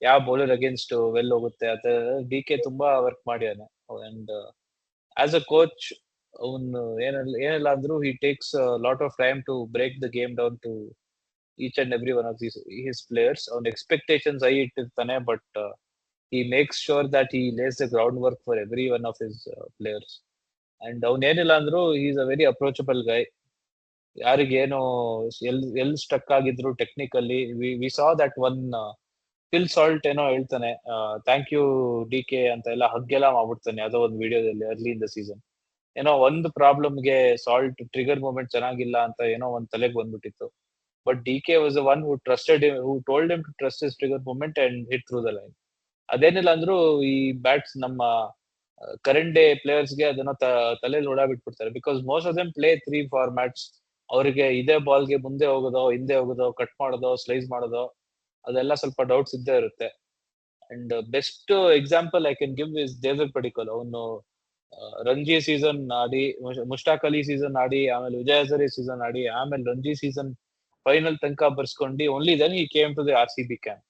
ಯಾವ ಬೌಲರ್ ಅಗೇನ್ಸ್ಟ್ ವೆಲ್ ಹೋಗುತ್ತೆ, ಅದ DK ತುಂಬಾ ವರ್ಕ್ ಮಾಡ್ಯಾನೆ. ಅಂಡ್ ಆಸ್ ಅ ಕೋಚ್ ಅವನು ಏನಿಲ್ಲ ಅಂದ್ರೂ he takes a lot of time to break the game down to each and every one of his players. ಅವನ ಎಕ್ಸ್ಪೆಕ್ಟೇಷನ್ಸ್ ಹೈ ಇಟ್ಟಿರ್ತಾನೆ, but he makes sure that he lays the groundwork for every one of his players. And ಅವನೇನಿಲ್ಲ ಅಂದ್ರೂ he is a very approachable guy. ಯಾರಿಗೇನು ಎಲ್ stuck ಆಗಿದ್ರು technically, we saw that one Phil Salt ಏನೋ ಹೇಳ್ತಾನೆ, thank you DK ಅಂತ ಎಲ್ಲ ಹಗ್ಗೆಲ್ಲ ಮಾಡ್ಬಿಡ್ತಾನೆ ಯಾವುದೋ ಒಂದು ವಿಡಿಯೋದಲ್ಲಿ ಅರ್ಲಿ ಇನ್ ದ ಸೀಸನ್. ಏನೋ ಒಂದು ಪ್ರಾಬ್ಲಮ್ಗೆ ಸಾಲ್ಟ್ ಟ್ರಿಗರ್ ಮೂಮೆಂಟ್ ಚೆನ್ನಾಗಿಲ್ಲ ಅಂತ ಏನೋ ಒಂದ್ ತಲೆಗೆ ಬಂದ್ಬಿಟ್ಟಿತ್ತು. But DK was the one who trusted him, who told him to trust his trigger movement and hit through the line. ಅದೇನಿಲ್ಲ ಅಂದ್ರೂ ಈ ಬ್ಯಾಟ್ಸ್ ನಮ್ಮ ಕರೆಂಟ್ ಡೇ ಪ್ಲೇಯರ್ಸ್ಗೆ ಅದನ್ನ ತಲೆಯಲ್ಲಿ ಓಡಾಬಿಟ್ಬಿಡ್ತಾರೆ. Because most of them play 3 formats. ಅವರಿಗೆ ಇದೇ ಬಾಲ್ಗೆ ಮುಂದೆ ಹೋಗೋದೋ, ಹಿಂದೆ ಹೋಗೋದೋ, ಕಟ್ ಮಾಡೋದೋ, ಸ್ಲೈಸ್ ಮಾಡೋದೋ, ಅದೆಲ್ಲ ಸ್ವಲ್ಪ ಡೌಟ್ಸ್ ಇದ್ದೇ ಇರುತ್ತೆ. And best example I can give is Devdutt Padikkal. ಅವನು ರಂಜಿ ಸೀಸನ್ ಆಡಿ, ಮುಷ್ತಾಕ್ ಅಲಿ ಸೀಸನ್ ಆಡಿ, ಆಮೇಲೆ ವಿಜಯ್ ಹಜಾರೆ ಸೀಸನ್ ಆಡಿ, ಆಮೇಲೆ ರಂಜಿ ಸೀಸನ್ ಫೈನಲ್ ತನಕ ಬರ್ಸ್ಕೊಂಡು only then he came to the RCB camp.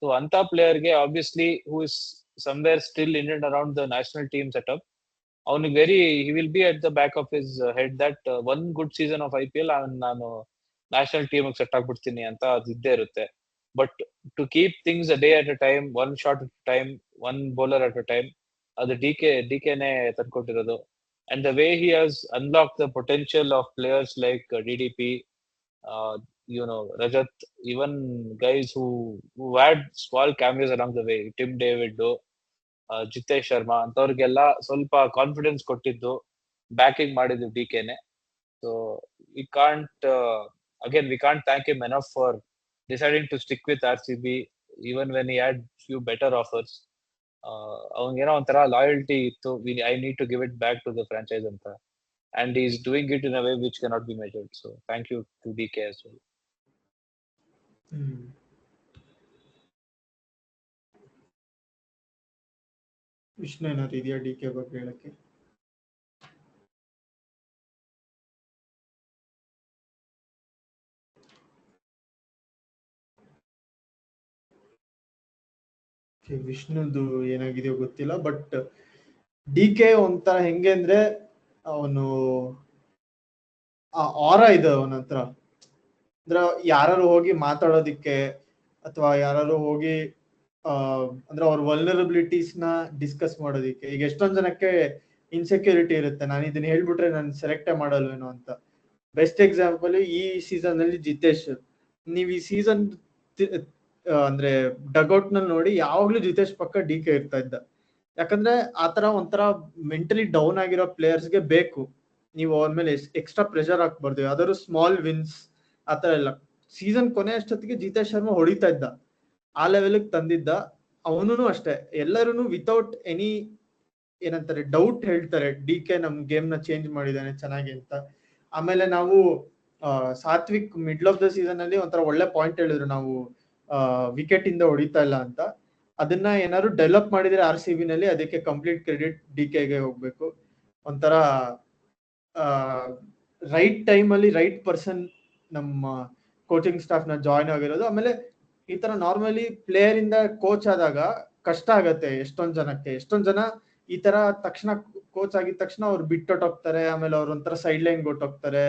So ಅಂತ ಪ್ಲೇಯರ್ಗೆ obviously who is somewhere still in and around the national team setup, ಅವನಿಗೆ he will be at the back of his head that one good season of IPL ನಾನು national team set ಆಗ್ಬಿಡ್ತೀನಿ ಅಂತ ಅದು ಇದ್ದೇ ಇರುತ್ತೆ. But to keep things a day at a time, one shot at a time, one bowler at a time, ಅದು ಡಿಕೆನೆ ತಂದ್ಕೊಟ್ಟಿರೋದು. And the way he has unlock the potential of players like DDP, Rajat, even guys who had small cameos along the way, Tim David, Jitesh Sharma ಅಂತವ್ರಿಗೆಲ್ಲ ಸ್ವಲ್ಪ confidence ಕೊಟ್ಟಿದ್ದು, backing ಮಾಡಿದ್ದು ಡಿಕೆನೆ. So we can't thank him enough for deciding to stick with RCB even when he had few better offers. ಅವನಿಗೇನೋ ಒಂಥರ loyalty ಇತ್ತು, I need to give it back to the franchise ಅಂತ, and he is doing it in a way which cannot be measured. So thank you to DK as well. Vishnu ಏನಾದ್ರು ಇದೆಯಾ DK ಬಗ್ಗೆ ಹೇಳಕ್ಕೆ? ವಿಷ್ಣುದು ಏನಾಗಿದೆಯೋ ಗೊತ್ತಿಲ್ಲ. But DK ಒಂಥರ ಹೆಂಗೆ ಅಂದ್ರೆ ಅವನು ಆರ ಇದೆ ಅವನ ಹತ್ರ. ಅಂದ್ರೆ ಯಾರು ಹೋಗಿ ಮಾತಾಡೋದಿಕ್ಕೆ ಅಥವಾ ಯಾರು ಹೋಗಿ ಅಂದ್ರೆ ಅವ್ರ ವಲ್ನರಬಿಲಿಟೀಸ್ ನ ಡಿಸ್ಕಸ್ ಮಾಡೋದಿಕ್ಕೆ. ಈಗ ಎಷ್ಟೊಂದ್ ಜನಕ್ಕೆ ಇನ್ಸೆಕ್ಯೂರಿಟಿ ಇರುತ್ತೆ, ನಾನು ಇದನ್ನ ಹೇಳ್ಬಿಟ್ರೆ ನಾನು ಸೆಲೆಕ್ಟೇ ಮಾಡಲ್ವೇನೋ ಅಂತ. ಬೆಸ್ಟ್ ಎಕ್ಸಾಂಪಲ್ ಈ ಸೀಸನ್ ಅಲ್ಲಿ ಜಿತೇಶ್. ನೀವ್ ಈ ಸೀಸನ್ ಅಂದ್ರೆ ಡಗ್ಔಟ್ ನಲ್ಲಿ ನೋಡಿ, ಯಾವಾಗ್ಲೂ ಜಿತೇಶ್ ಪಕ್ಕ DK ಇರ್ತಾ ಇದ್ದ. ಯಾಕಂದ್ರೆ ಆತರ ಒಂಥರ ಮೆಂಟಲಿ ಡೌನ್ ಆಗಿರೋ ಪ್ಲೇಯರ್ಸ್ಗೆ ಬೇಕು, ನೀವು ಅವ್ರ ಮೇಲೆ ಎಕ್ಸ್ಟ್ರಾ ಪ್ರೆಷರ್ ಹಾಕ್ಬಾರ್ದು. ಯಾವ್ದಾದ್ರು ಸ್ಮಾಲ್ ವಿನ್ಸ್ ಆತರ ಎಲ್ಲ. ಸೀಸನ್ ಕೊನೆ ಅಷ್ಟೊತ್ತಿಗೆ ಜಿತೇಶ್ ಶರ್ಮಾ ಹೊಡಿತಾ ಇದ್ದ, ಆ ಲೆವೆಲ್ಗೆ ತಂದಿದ್ದ. ಅವನು ಅಷ್ಟೇ, ಎಲ್ಲರೂ ವಿತೌಟ್ ಎನಿ ಏನಂತಾರೆ ಡೌಟ್ ಹೇಳ್ತಾರೆ DK ನಮ್ ಗೇಮ್ ನ ಚೇಂಜ್ ಮಾಡಿದಾನೆ ಚೆನ್ನಾಗಿ ಅಂತ. ಆಮೇಲೆ ನಾವು Satvik middle of the season ಅಲ್ಲಿ ಒಂಥರ ಒಳ್ಳೆ ಪಾಯಿಂಟ್ ಹೇಳಿದ್ರು, ನಾವು ವಿಕೆಟ್ ಇಂದ ಹೊಡಿತಾ ಇಲ್ಲ ಅಂತ. ಅದನ್ನ ಏನಾದ್ರು ಡೆವಲಪ್ ಮಾಡಿದ್ರೆ RCB ನಲ್ಲಿ, ಅದಕ್ಕೆ ಕಂಪ್ಲೀಟ್ ಕ್ರೆಡಿಟ್ DKಗೆ ಹೋಗ್ಬೇಕು. ಒಂಥರ ರೈಟ್ ಟೈಮ್ ಅಲ್ಲಿ ರೈಟ್ ಪರ್ಸನ್ ನಮ್ಮ ಕೋಚಿಂಗ್ ಸ್ಟಾಫ್ ನ ಜಾಯ್ನ್ ಆಗಿರೋದು. ಆಮೇಲೆ ಈ ತರ ನಾರ್ಮಲಿ ಪ್ಲೇಯರ್ ಇಂದ ಕೋಚ್ ಆದಾಗ ಕಷ್ಟ ಆಗತ್ತೆ ಎಷ್ಟೊಂದ್ ಜನ ಈ ತರ ತಕ್ಷಣ ಕೋಚ್ ಆಗಿದ ತಕ್ಷಣ ಅವ್ರು ಬಿಟ್ಟೊಟ್ಟೋಗ್ತಾರೆ, ಆಮೇಲೆ ಅವ್ರ ಒಂಥರ ಸೈಡ್ ಲೈನ್ ಕೊಟ್ಟೋಗ್ತಾರೆ,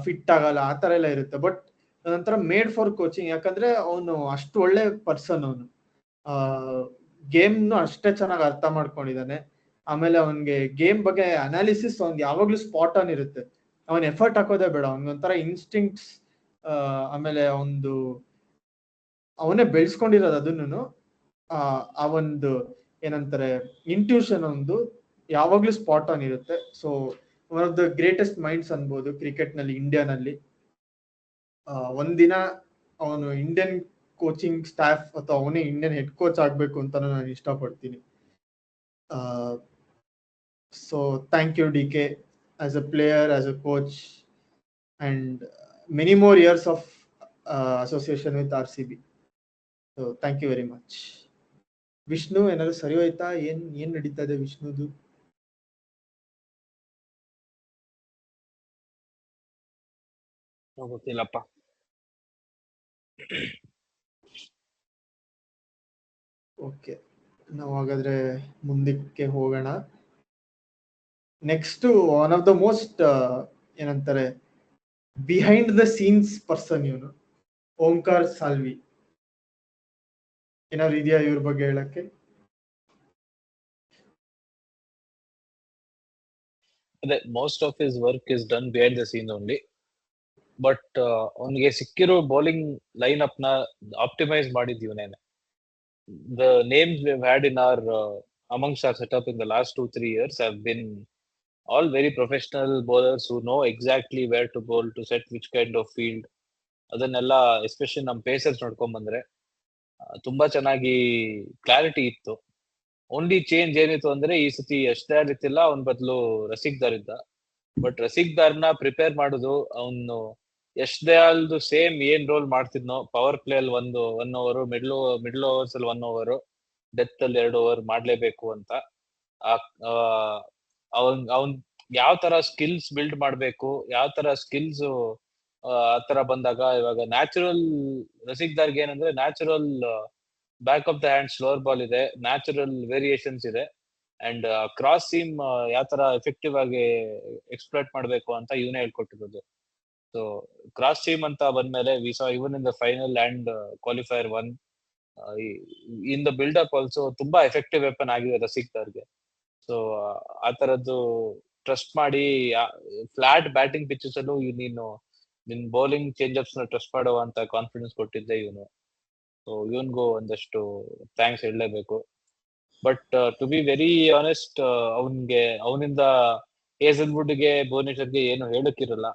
ಫಿಟ್ ಆಗಲ್ಲ, ಆ ತರ ಎಲ್ಲ ಇರುತ್ತೆ. ಬಟ್ ಅದೊಂಥರ ಮೇಡ್ ಫಾರ್ ಕೋಚಿಂಗ್, ಯಾಕಂದ್ರೆ ಅವನು ಅಷ್ಟು ಒಳ್ಳೆ ಪರ್ಸನ್. ಅವನು ಗೇಮ್ ಅಷ್ಟೇ ಚೆನ್ನಾಗಿ ಅರ್ಥ ಮಾಡ್ಕೊಂಡಿದ್ದಾನೆ. ಆಮೇಲೆ ಅವನ್ಗೆ ಗೇಮ್ ಬಗ್ಗೆ ಅನಾಲಿಸಿಸ್ ಅವ್ನಿಗೆ ಯಾವಾಗ್ಲೂ ಸ್ಪಾಟ್ ಆನ್ ಇರುತ್ತೆ. ಅವನ್ ಎಫರ್ಟ್ ಹಾಕೋದೇ ಬೇಡ, ಅವನಿಗೊಂಥರ ಇನ್ಸ್ಟಿಂಕ್ಟ್ಸ್, ಆಮೇಲೆ ಅವನೇ ಬೆಳೆಸ್ಕೊಂಡಿರೋದು ಅದನ್ನು. ಆ ಒಂದು ಏನಂತಾರೆ ಇಂಟ್ಯೂಷನ್ ಒಂದು ಯಾವಾಗ್ಲೂ ಸ್ಪಾಟ್ ಆನ್ ಇರುತ್ತೆ. So one of the greatest minds ಅನ್ಬೋದು ಕ್ರಿಕೆಟ್ ನಲ್ಲಿ, ಇಂಡಿಯಾನಲ್ಲಿ. ಒಂದಿನ ಅವನು ಇಂಡಿಯನ್ ಕೋಚಿಂಗ್ ಸ್ಟಾಫ್ ಅಥವಾ ಅವನೇ ಇಂಡಿಯನ್ ಹೆಡ್ ಕೋಚ್ ಆಗ್ಬೇಕು ಅಂತ ನಾನು ಇಷ್ಟಪಡ್ತೀನಿ. So thank you DK as a player, as a coach, and many more years of association with RCB. So thank you very much. Vishnu ಏನಾದ್ರು ಸರಿ ಹೋಯ್ತಾ? ಏನ್ ನಡೀತಾ ಇದೆ ವಿಷ್ಣುದು? ಗೊತ್ತಿಲ್ಲಪ್ಪ. ಓಕೆ, ನಾವು ಹಾಗಾದ್ರೆ ಮುಂದಕ್ಕೆ ಹೋಗೋಣ. Next one of the most ಏನಂತಾರೆ ಬಿಹೈಂಡ್ ದ ಸೀನ್ಸ್ ಪರ್ಸನ್ ಇವನು, ಓಂಕಾರ್ ಸಾಲ್ವಿ. ಏನಾದ್ರು ಇದೆಯಾ ಇವ್ರ ಬಗ್ಗೆ ಹೇಳಕ್ಕೆ? ಅದೇ most of his work is done behind the scene only. But ಅವನಿಗೆ ಸಿಕ್ಕಿರೋ ಬೌಲಿಂಗ್ ಲೈನ್ ಅಪ್ ನ ಆಪ್ಟಿಮೈಸ್ ಮಾಡಿದೀವನೇನೆ. The names we've had in our amongst our setup in the last 2-3 years have been all very professional bowlers who know exactly where to bowl to set which kind of field. ಅದನ್ನೆಲ್ಲ especially ನಮ್ಮ pacers ನೋಡ್ಕೊಂಡ್ ಬಂದ್ರೆ ತುಂಬಾ ಚೆನ್ನಾಗಿ clarity ಇತ್ತು. Only change ಏನಿತ್ತು ಅಂದ್ರೆ ಈ ಸತಿ ಯಶ್ದಾರ್ ಇತ್ತಿಲ್ಲ, ಅವನ ಬದಲು ರಸಿಕ್ ದಾರ್ ಇದ್ದ. ಬಟ್ ರಸಿಕ್ ದಾರ್ನ ಪ್ರಿಪೇರ್ ಮಾಡುದು ಅವನು ಯಶ್ದಯಾಲ್ದು ಸೇಮ್ ಏನ್ ರೋಲ್ ಮಾಡ್ತಿದ್ನೋ, ಪವರ್ ಪ್ಲೇ ಅಲ್ಲಿ 1 ಓವರ್, ಮಿಡ್ಲ್ ಓವರ್ಸ್ ಅಲ್ಲಿ 1 ಓವರ್, ಡೆತ್ ಅಲ್ಲಿ 2 ಓವರ್ ಮಾಡ್ಲೇಬೇಕು ಅಂತ. ಅವನ್ ಯಾವ ತರ ಸ್ಕಿಲ್ಸ್ ಬಿಲ್ಡ್ ಮಾಡ್ಬೇಕು, ಯಾವ ತರ ಸ್ಕಿಲ್ಸ್ ಆತರ ಬಂದಾಗ ಇವಾಗ ನ್ಯಾಚುರಲ್ ರಸಿಕ್ದಾರ್ಗೆ ಏನಂದ್ರೆ natural back of the hand ಸ್ಲೋರ್ ball ಇದೆ, ನ್ಯಾಚುರಲ್ ವೇರಿಯೇಷನ್ಸ್ ಇದೆ, ಅಂಡ್ ಕ್ರಾಸ್ ಸೀಮ್ ಯಾವ ತರ ಎಫೆಕ್ಟಿವ್ ಆಗಿ ಎಕ್ಸ್ಪ್ಲೋಟ್ ಮಾಡ್ಬೇಕು ಅಂತ ಇವನೇ ಹೇಳ್ಕೊಟ್ಟಿರೋದು. ಸೊ ಕ್ರಾಸ್ ಸೀಮ್ ಅಂತ ಬಂದ್ಮೇಲೆ we saw even in the final and qualifier 1 in the build up also ತುಂಬಾ ಎಫೆಕ್ಟಿವ್ ವೆಪನ್ ಆಗಿದೆ ರಸಿಕ್ದಾರ್ಗೆ. ಸೊ ಆ ತರದ್ದು ಟ್ರಸ್ಟ್ ಮಾಡಿ ಫ್ಲಾಟ್ ಬ್ಯಾಟಿಂಗ್ ಪಿಚಸ್ ಅಲ್ಲೂ ನೀನು ನಿನ್ ಬೌಲಿಂಗ್ ಚೇಂಜಪ್ಸ್ ನ ಟ್ರಸ್ಟ್ ಮಾಡುವಂತ ಕಾನ್ಫಿಡೆನ್ಸ್ ಕೊಟ್ಟಿದ್ದೆ ಇವನು. ಸೊ ಇವನ್ಗೂ ಒಂದಷ್ಟು ಥ್ಯಾಂಕ್ಸ್ ಹೇಳಲೇಬೇಕು. But to be very honest, ಅವನಿಂದ ಹೇಸಲ್ವುಡ್ಗೆ ಭುವನೇಶ್ವರ್ಗೆ ಏನು ಹೇಳಕ್ಕಿರಲ್ಲ.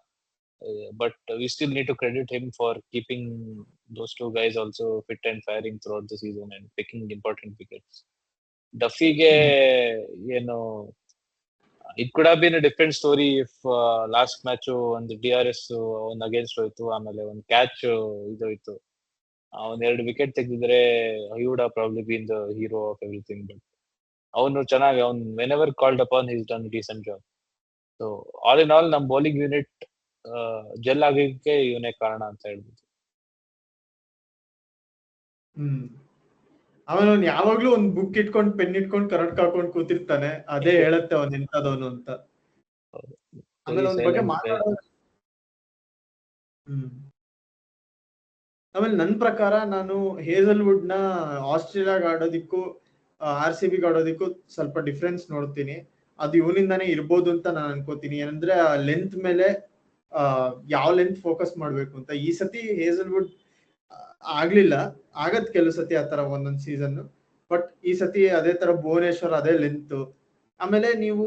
But we still need to credit him for keeping those two guys also fit and firing throughout the season and picking important wickets. ಡಫಿಗೆ ಏನು it could have been a different story if last match ಒಂದು DRS ಒಂದು against ಹೋಯ್ತು, ಆಮೇಲೆ ಒಂದು catch ಇದೋಯ್ತು, ಅವ್ನ್ 2 wicket ತೆಗೆದಿದ್ರೆ he would have probably been the hero of everything. But ಅವನು ಚೆನ್ನಾಗಿ whenever called upon he's done decent job. So all in all ನಮ್ ಬೌಲಿಂಗ್ ಯೂನಿಟ್ ಜೆಲ್ ಆಗಿದ್ದಕ್ಕೆ ಇವನೇ ಕಾರಣ ಅಂತ ಹೇಳ್ಬೋದು. ಅವನು ಯಾವಾಗ್ಲೂ ಒಂದ್ ಬುಕ್ ಇಟ್ಕೊಂಡು ಪೆನ್ ಇಟ್ಕೊಂಡು ಕರೆಕ್ಟ್ ಹಾಕೊಂಡು ಕೂತಿರ್ತಾನೆ, ಅದೇ ಹೇಳತ್ತೆ ಅವನ್ ಎಂತದವನು ಅಂತ. ಆಮೇಲೆ ಅವನ ಬಗ್ಗೆ ಮಾತಾಡೋ ಆಮೇಲೆ ನನ್ ಪ್ರಕಾರ ನಾನು ಹೇಸಲ್ವುಡ್ ನ ಆಸ್ಟ್ರೇಲಿಯಾಗ ಆಡೋದಿಕ್ಕೂ RCB ಆಡೋದಿಕ್ಕೂ ಸ್ವಲ್ಪ ಡಿಫ್ರೆನ್ಸ್ ನೋಡ್ತೀನಿ. ಅದು ಇವನಿಂದಾನೇ ಇರ್ಬೋದು ಅಂತ ನಾನು ಅನ್ಕೋತೀನಿ. ಏನಂದ್ರೆ ಲೆಂತ್ ಮೇಲೆ ಯಾವ ಲೆಂತ್ ಫೋಕಸ್ ಮಾಡ್ಬೇಕು ಅಂತ. ಈ ಸತಿ ಹೇಸಲ್ವುಡ್ ಆಗ್ಲಿಲ್ಲ, ಆಗತ್ ಕೆಲವು ಸತಿ ಆತರ ಒಂದೊಂದ್ ಸೀಸನ್. ಬಟ್ ಈ ಸತಿ ಅದೇ ತರ ಭುವನೇಶ್ವರ್ ಅದೇ ಲೆಂತ್. ಆಮೇಲೆ ನೀವು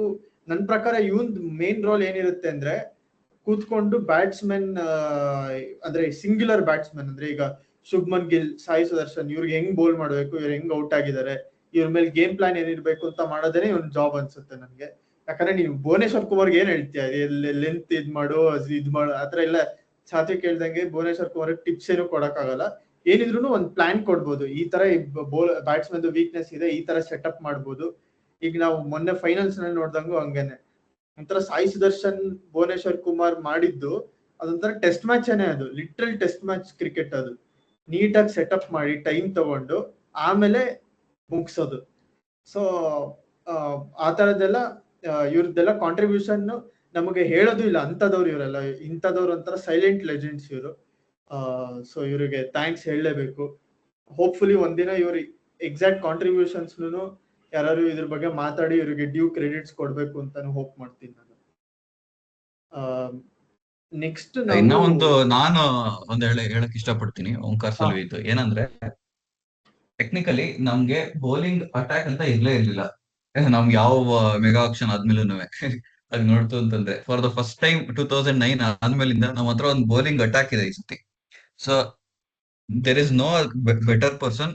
ನನ್ ಪ್ರಕಾರ ಇವನ್ ಮೇನ್ ರೋಲ್ ಏನಿರುತ್ತೆ ಅಂದ್ರೆ ಕೂತ್ಕೊಂಡು ಬ್ಯಾಟ್ಸ್ಮನ್ ಅಂದ್ರೆ ಸಿಂಗ್ಯುಲರ್ ಬ್ಯಾಟ್ಸ್ಮನ್ ಅಂದ್ರೆ ಈಗ ಶುಭ್ಮನ್ ಗಿಲ್, ಸಾಯಿ ಸುದರ್ಶನ್ ಇವ್ರಿಗೆ ಹೆಂಗ್ ಬೌಲ್ ಮಾಡ್ಬೇಕು, ಇವ್ರು ಹೆಂಗ್ ಔಟ್ ಆಗಿದ್ದಾರೆ, ಇವ್ರ ಮೇಲೆ ಗೇಮ್ ಪ್ಲಾನ್ ಏನಿರ್ಬೇಕು ಅಂತ ಮಾಡೋದೇನೆ ಇವ್ನ ಜಾಬ್ ಅನ್ಸುತ್ತೆ ನನ್ಗೆ. ಯಾಕಂದ್ರೆ ನೀವು ಭುವನೇಶ್ವರ್ ಕುಮಾರ್ಗೆ ಏನ್ ಹೇಳ್ತೀಯ, ಲೆಂತ್ ಇದ್ ಮಾಡು ಆತರ ಎಲ್ಲ ಸಾತ್ವಿಕ್ ಹೇಳ್ದಂಗೆ ಭುವನೇಶ್ವರ್ ಕುಮಾರ್ ಟಿಪ್ಸ್ ಏನು ಕೊಡಕ್ ಆಗಲ್ಲ. ಏನಿದ್ರು ಒಂದ್ ಪ್ಲಾನ್ ಕೊಡ್ಬೋದು, ಈ ತರ ಬ್ಯಾಟ್ಸ್ಮನ್ ವೀಕ್ನೆಸ್ ಇದೆ, ಈ ತರ ಸೆಟಪ್ ಮಾಡ್ಬೋದು. ಈಗ ನಾವು ಮೊನ್ನೆ ಫೈನಲ್ಸ್ ನಲ್ಲಿ ನೋಡ್ದಂಗು ಹಂಗೇನೆ ಒಂಥರ ಸಾಯಿ ಸುದರ್ಶನ್ ಭುವನೇಶ್ವರ್ ಕುಮಾರ್ ಮಾಡಿದ್ದು ಅದೊಂಥರ ಟೆಸ್ಟ್ ಮ್ಯಾಚ್ ಏನೇ, ಅದು ಲಿಟ್ರಲ್ ಟೆಸ್ಟ್ ಮ್ಯಾಚ್ ಕ್ರಿಕೆಟ್. ಅದು ನೀಟಾಗಿ ಸೆಟಪ್ ಮಾಡಿ ಟೈಮ್ ತಗೊಂಡು ಆಮೇಲೆ ಮುಗಿಸೋದು. ಸೊ ಆ ತರದ್ದೆಲ್ಲ ಇವ್ರದ್ದೆಲ್ಲ ಕಾಂಟ್ರಿಬ್ಯೂಷನ್ ನಮಗೆ ಹೇಳೋದು ಇಲ್ಲ. ಅಂತದವ್ರು ಇವರೆಲ್ಲ, ಇಂಥದವ್ರು ಒಂಥರ ಸೈಲೆಂಟ್ ಲೆಜೆಂಡ್ಸ್ ಇವರು. ಸೊ ಇವರಿಗೆ ಥ್ಯಾಂಕ್ಸ್ ಹೇಳಲೇಬೇಕು. ಹೋಪ್ಫುಲಿ ಒಂದಿನ ಇವ್ರ ಎಕ್ಸಾಕ್ಟ್ ಕಾಂಟ್ರಿಬ್ಯೂಷನ್ಸ್ ಯಾರು ಇದ್ರ ಬಗ್ಗೆ ಮಾತಾಡಿ ಇವರಿಗೆ ಡ್ಯೂ ಕ್ರೆಡಿಟ್ಸ್ ಕೊಡ್ಬೇಕು ಅಂತಾನು ಹೋಪ್ ಮಾಡ್ತೀನಿ ನಾನು. ನೆಕ್ಸ್ಟ್ ಇನ್ನ ನಾನು ಹೇಳಕ್ ಇಷ್ಟಪಡ್ತೀನಿ ಓಂಕಾರ್ ಸಲ್ವಿದ್ದು. ಏನಂದ್ರೆ ಟೆಕ್ನಿಕಲಿ ನಮ್ಗೆ ಬೌಲಿಂಗ್ ಅಟ್ಯಾಕ್ ಅಂತ ಇರ್ಲೇ ಇರ್ಲಿಲ್ಲ ನಮ್ಗೆ ಯಾವ ಮೆಗಾ ಆಕ್ಷನ್ ಆದ್ಮೇಲೂ. ಅದ್ ನೋಡ್ತು ಅಂತಂದ್ರೆ ಫಾರ್ ದ ಫಸ್ಟ್ ಟೈಮ್ 2009 ಆದ್ಮೇಲಿಂದ ನಮ್ಮ ಹತ್ರ ಒಂದು ಬೌಲಿಂಗ್ ಅಟ್ಯಾಕ್ ಇದೆ ಈ ಸತಿ. So there is no better person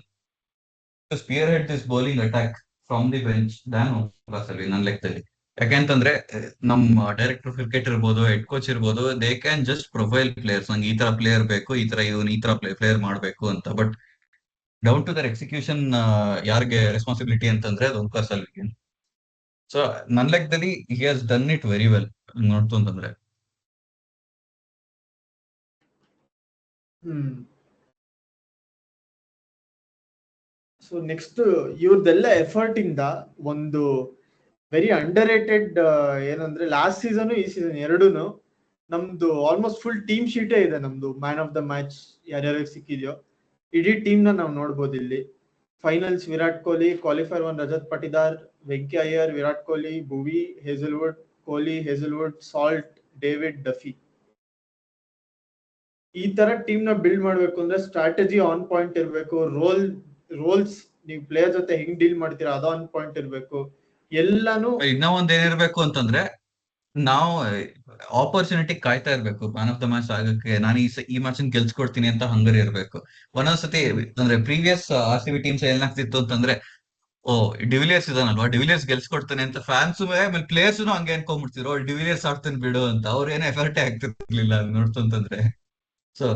to spearhead this bowling attack from the bench than Omkar Salvi ನನ್ನ ಲೆಕ್ಕದಲ್ಲಿ. ಯಾಕೆಂತಂದ್ರೆ ನಮ್ಮ ಡೈರೆಕ್ಟರ್ ಕ್ರಿಕೆಟ್ ಇರ್ಬೋದು, ಹೆಡ್ ಕೋಚ್ ಇರ್ಬೋದು, they can just profile players, ನಂಗೆ ಈ ತರ ಪ್ಲೇಯರ್ ಬೇಕು, ಈ ತರ ಇವನು ಈ ತರ ಪ್ಲೇಯರ್ ಮಾಡ್ಬೇಕು ಅಂತ. But down to their execution ಯಾರಿಗೆ ರೆಸ್ಪಾನ್ಸಿಬಿಲಿಟಿ ಅಂತಂದ್ರೆ ಅದು ಓಂಕಾರ್ ಸಲ್ವಿಗೆ. ಸೊ ನನ್ನ ಲೆಕ್ಕದಲ್ಲಿ he has done it very well ನೋಡ್ತು ಅಂತಂದ್ರೆ. ಸೊ ನೆಕ್ಸ್ಟ್ ಇವ್ರದೆಲ್ಲ ಎಫರ್ಟ್ ಇಂದ ಒಂದು ವೆರಿ ಅಂಡರ್ ರೇಟೆಡ್ ಏನಂದ್ರೆ ಲಾಸ್ಟ್ ಸೀಸನ್ ಈ ಸೀಸನ್ ಎರಡೂನು ನಮ್ದು ಆಲ್ಮೋಸ್ಟ್ ಫುಲ್ ಟೀಮ್ ಶೀಟೇ ಇದೆ. ನಮ್ದು ಮ್ಯಾನ್ ಆಫ್ ದ ಮ್ಯಾಚ್ ಯಾರ್ಯಾರಿಗೆ ಸಿಕ್ಕಿದ್ಯೋ ಇಡೀ ಟೀಮ್ ನಾವು ನೋಡ್ಬೋದು ಇಲ್ಲಿ. Finals Virat Kohli, qualifier 1 Rajat Patidar, Venky Iyer, Virat Kohli, Bhuvi, Hazlewood, Kohli, Hazlewood, Salt, David, Duffy. ಈ ತರ ಟೀಮ್ ನ ಬಿಲ್ಡ್ ಮಾಡ್ಬೇಕು ಅಂದ್ರೆ ಸ್ಟ್ರಾಟಜಿ ಆನ್ ಪಾಯಿಂಟ್ ಇರ್ಬೇಕು. ರೋಲ್ಸ್ ನೀವು ಪ್ಲೇಯರ್ ಜೊತೆ ಹೆಂಗ್ ಡೀಲ್ ಮಾಡ್ತೀರಾ ಅದು ಆನ್ ಪಾಯಿಂಟ್ ಇರ್ಬೇಕು. ಎಲ್ಲಾನು ಇನ್ನ ಒಂದ್ ಏನಿರ್ಬೇಕು ಅಂತಂದ್ರೆ ನಾವು ಆಪರ್ಚುನಿಟಿ ಕಾಯ್ತಾ ಇರ್ಬೇಕು. ಮ್ಯಾನ್ ಆಫ್ ದ ಮ್ಯಾಚ್ ಆಗಕ್ಕೆ ನಾನು ಈ ಮ್ಯಾಚ್ ಗೆಲ್ಸ್ಕೊಡ್ತೀನಿ ಅಂತ ಹಂಗರ್ ಇರ್ಬೇಕು. ಒಂದೊಂದ್ಸತಿ ಅಂದ್ರೆ ಪ್ರೀವಿಯಸ್ RCB ಟೀಮ್ಸ್ ಏನಾಗ್ತಿತ್ತು ಅಂತಂದ್ರೆ, ಓ ಡಿವಿಲಿಯರ್ಸ್ ಇದಾನಲ್ವಾ, ಡಿವಿಲಿಯರ್ಸ್ ಗೆಲ್ಸ್ಕೊಡ್ತಾನೆ ಅಂತ ಫ್ಯಾನ್ಸ್ ಆಮೇಲೆ ಪ್ಲೇಯರ್ಸ್ ಹಂಗೆ ಅನ್ಕೊಂಡ್ಬಿಡ್ತಿದ್ರು, ಡಿವಿಲಿಯರ್ಸ್ ಆಡ್ತಾನೆ ಬಿಡು ಅಂತ. ಅವ್ರೇನೋ ಎಫರ್ಟೇ ಆಗ್ತಿರ್ಲಿಲ್ಲ ನೋಡ್ತು ಅಂತಂದ್ರೆ. ಸೊ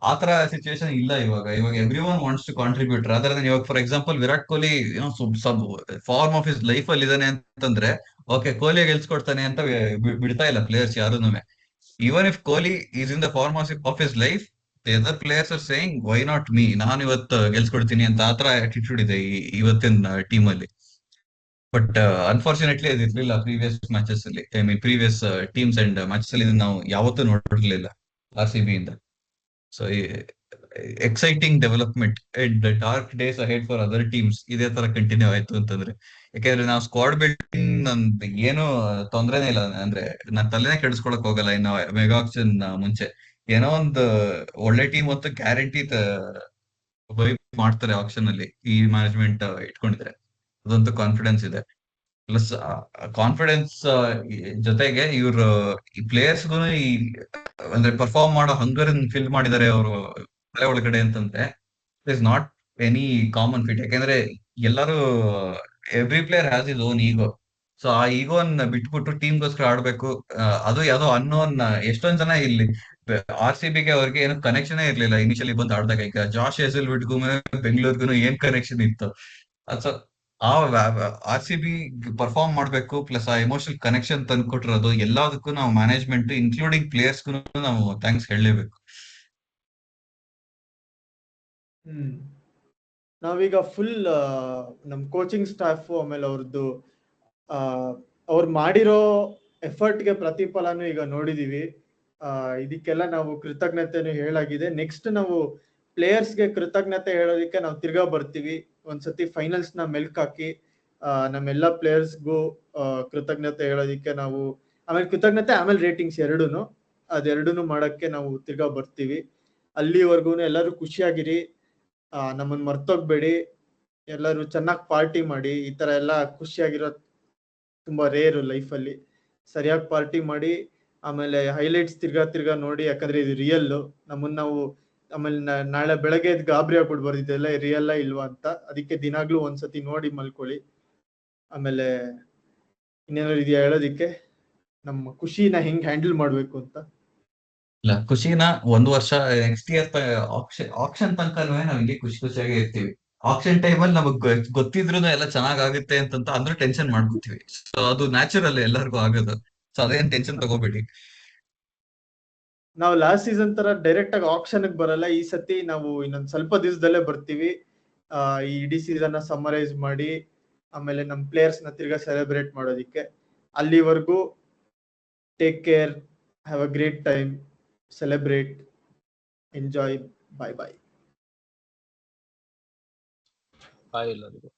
ಆತರ ಸಿಚುವೇಶನ್ ಇಲ್ಲ ಇವಾಗ everyone wants to contribute rather than. ಇವಾಗ for example Virat Kohli form of his life ಅಲ್ಲಿ ಇದಾನೆ ಅಂತಂದ್ರೆ ಓಕೆ ಕೊಹ್ಲಿ ಗೆಲ್ಸ್ಕೊಡ್ತಾನೆ ಅಂತ ಬಿಡ್ತಾ ಇಲ್ಲ ಪ್ಲೇಯರ್ಸ್ ಯಾರುನು. Even if Kohli is in the form of his life, the other players are saying, why not me? ನಾನು ಇವತ್ತು ಗೆಲ್ಸ್ಕೊಡ್ತೀನಿ ಅಂತ ಆತರ ಆಟಿಟ್ಯೂಡ್ ಇದೆ ಇವತ್ತಿನ ಟೀಮ್ ಅಲ್ಲಿ. ಬಟ್ ಅನ್ಫಾರ್ಚುನೇಟ್ಲಿ ಅದು ಇರ್ಲಿಲ್ಲ ಪ್ರೀವಿಯಸ್ ಮ್ಯಾಚಸ್ ಅಲ್ಲಿ. I mean previous teams and matches ಅಲ್ಲಿ ನಾವು ಯಾವತ್ತೂ ನೋಡಿರ್ಲಿಲ್ಲ RCB ಇಂದ. So exciting development and dark days ahead for other teams ಇದೇ ತರ ಕಂಟಿನ್ಯೂ ಆಯ್ತು ಅಂತಂದ್ರೆ. ಯಾಕಂದ್ರೆ ನಾವು ಸ್ಕ್ವಾಡ್ ಬಿಲ್ಡಿಂಗ್ ನಂದು ಏನೋ ತೊಂದ್ರೆನೇ ಇಲ್ಲ. ಅಂದ್ರೆ ನಾನ್ ತಲೆನೇ ಕೆಡಿಸ್ಕೊಳಕ್ ಹೋಗಲ್ಲ ಇನ್ನು ಮೆಗಾ ಆಕ್ಷನ್ ಮುಂಚೆ. ಏನೋ ಒಂದು ಒಳ್ಳೆ ಟೀಮ್ ಹೊತ್ತು ಗ್ಯಾರಂಟಿ ಬೈ ಮಾಡ್ತಾರೆ ಆಕ್ಷನ್ ಅಲ್ಲಿ ಈ ಮ್ಯಾನೇಜ್ಮೆಂಟ್ ಇಟ್ಕೊಂಡಿದ್ರೆ. ಅದಂತೂ ಕಾನ್ಫಿಡೆನ್ಸ್ ಇದೆ. ಪ್ಲಸ್ ಕಾನ್ಫಿಡೆನ್ಸ್ ಜೊತೆಗೆ ಇವ್ರು ಈ ಪ್ಲೇಯರ್ಸ್ಗೂ ಈ ಅಂದ್ರೆ ಪರ್ಫಾರ್ಮ್ ಮಾಡೋ ಹಂಗರ್ ಫಿಲ್ ಮಾಡಿದ್ದಾರೆ ಅವರು ತಲೆ ಒಳಗಡೆ ಅಂತಂದ್ರೆ is not any common fit. ಯಾಕಂದ್ರೆ ಎಲ್ಲರೂ every player has is own ego. So ಆ ಈಗೋನ್ ಬಿಟ್ಬಿಟ್ಟು ಟೀಮ್ಗೋಸ್ಕರ ಆಡ್ಬೇಕು. ಅದು ಯಾವ್ದೋ ಅನ್ನೋನ್ ಎಷ್ಟೊಂದ್ ಜನ ಇಲ್ಲಿ RCBಗೆ ಅವ್ರಿಗೆ ಏನೋ ಕನೆಕ್ಷನ್ ಇರ್ಲಿಲ್ಲ ಇನಿಷಿಯಲಿ ಬಂದು ಆಡ್ದಾಗ. ಈಗ ಜಾಶ್ ಹೇಸಲ್ವುಡ್ಗೂ ಬೆಂಗಳೂರ್ಗು ಏನ್ ಕನೆಕ್ಷನ್ ಇತ್ತು. ಸೊ ಆ RCB ಪರ್ಫಾರ್ಮ್ ಮಾಡ್ಬೇಕು, ಪ್ಲಸ್ ಆ ಎಮೋಷನಲ್ ಕನೆಕ್ಷನ್ ತಂದ್ಕೊಟ್ಟಿರೋದು ಎಲ್ಲದಕ್ಕೂ ನಾವು ಮ್ಯಾನೇಜ್ಮೆಂಟ್ ಇನ್ಕ್ಲೂಡಿಂಗ್ ಪ್ಲೇಯರ್ಸ್ಗೂ ನಾವು ಥ್ಯಾಂಕ್ಸ್ ಹೇಳಲೇಬೇಕು. ನಾವೀಗ ಫುಲ್ ನಮ್ ಕೋಚಿಂಗ್ ಸ್ಟಾಫ್ ಆಮೇಲೆ ಅವ್ರದ್ದು ಅವ್ರು ಮಾಡಿರೋ ಎಫರ್ಟ್ಗೆ ಪ್ರತಿಫಲನೂ ಈಗ ನೋಡಿದೀವಿ. ಇದಕ್ಕೆಲ್ಲ ನಾವು ಕೃತಜ್ಞತೆನೂ ಹೇಳಾಗಿದೆ. ನೆಕ್ಸ್ಟ್ ನಾವು ಪ್ಲೇಯರ್ಸ್ಗೆ ಕೃತಜ್ಞತೆ ಹೇಳೋದಕ್ಕೆ ನಾವು ತಿರ್ಗಾ ಬರ್ತೀವಿ. ಒಂದ್ಸತಿ ಫೈನಲ್ಸ್ ನ ಮೆಲ್ಕ್ ಹಾಕಿ ನಮ್ಮೆಲ್ಲಾ ಪ್ಲೇಯರ್ಸ್ಗೂ ಕೃತಜ್ಞತೆ ಹೇಳೋದಿಕ್ಕೆ ನಾವು ಆಮೇಲೆ ಕೃತಜ್ಞತೆ ಆಮೇಲೆ ರೇಟಿಂಗ್ಸ್ ಅದೆರಡೂನು ಮಾಡಕ್ಕೆ ನಾವು ತಿರ್ಗಾ ಬರ್ತೀವಿ. ಅಲ್ಲಿವರೆಗೂ ಎಲ್ಲರೂ ಖುಷಿಯಾಗಿರಿ, ನಮ್ಮನ್ನ ಮರ್ತೋಗ್ಬೇಡಿ, ಎಲ್ಲರೂ ಚೆನ್ನಾಗಿ ಪಾರ್ಟಿ ಮಾಡಿ. ಈ ತರ ಎಲ್ಲ ಖುಷಿಯಾಗಿರೋ ತುಂಬಾ ರೇರು ಲೈಫಲ್ಲಿ. ಸರಿಯಾಗಿ ಪಾರ್ಟಿ ಮಾಡಿ ಆಮೇಲೆ ಹೈಲೈಟ್ಸ್ ತಿರ್ಗಾ ನೋಡಿ, ಯಾಕಂದ್ರೆ ಇದು ರಿಯಲ್. ನಮ್ಮನ್ನ ನಾವು ಆಮೇಲೆ ನಾಳೆ ಬೆಳಗ್ಗೆ ಗಾಬರಿ ಆಗ್ಬಿಡ್ಬಾರ್ದು ಇದೆಲ್ಲ ರಿಯಲ್ ಇಲ್ವಾ ಅಂತ. ಅದಕ್ಕೆ ದಿನಾಗ್ಲೂ ಒಂದ್ಸತಿ ನೋಡಿ ಮಲ್ಕೊಳ್ಳಿ. ಆಮೇಲೆ ಇನ್ನೇನಾದ್ರು ಇದೆಯಾ ಹೇಳೋದಿಕ್ಕೆ, ನಮ್ಮ ಖುಷಿನ ಹೆಂಗ್ ಹ್ಯಾಂಡಲ್ ಮಾಡ್ಬೇಕು ಅಂತ? ಇಲ್ಲ, ಖುಷಿನ ಒಂದ್ ವರ್ಷ ನೆಕ್ಸ್ಟ್ ಇಯರ್ ಆಕ್ಷನ್ ತನಕ ನಾವ್ ಹಿಂಗೆ ಖುಷಿಯಾಗಿ ಇರ್ತೀವಿ. ಆಕ್ಷನ್ ಟೈಮಲ್ಲಿ ನಮಗ್ ಗೊತ್ತಿದ್ರು ಎಲ್ಲ ಚೆನ್ನಾಗ್ ಆಗುತ್ತೆ ಅಂತ ಅಂದ್ರೆ ಟೆನ್ಷನ್ ಮಾಡ್ಕೊತೀವಿ. ಸೊ ಅದು ನ್ಯಾಚುರಲ್ ಎಲ್ಲರಿಗೂ ಆಗೋದು. ಸೊ ಅದೇನ್ ಟೆನ್ಷನ್ ತಗೋಬೇಡಿ. ನಾವು ಲಾಸ್ಟ್ ಸೀಸನ್ ತರ ಡೈರೆಕ್ಟ್ ಆಗಿ ಆಕ್ಷನ್ ಬರಲ್ಲ. ಈ ಸತಿ ನಾವು ಇನ್ನೊಂದ್ ಸ್ವಲ್ಪ ದಿವಸದಲ್ಲೇ ಬರ್ತೀವಿ. ಈ ಇಡೀ ಸೀಸನ್ ನ ಸಮ್ಮರೈಸ್ ಮಾಡಿ ಆಮೇಲೆ ನಮ್ ಪ್ಲೇಯರ್ಸ್ ನ ತಿರ್ಗಾ ಸೆಲೆಬ್ರೇಟ್ ಮಾಡೋದಿಕ್ಕೆ. ಅಲ್ಲಿವರೆಗೂ take care, have a great time, celebrate, enjoy. Bye bye. Bye ಎಲ್ಲರಿಗೂ.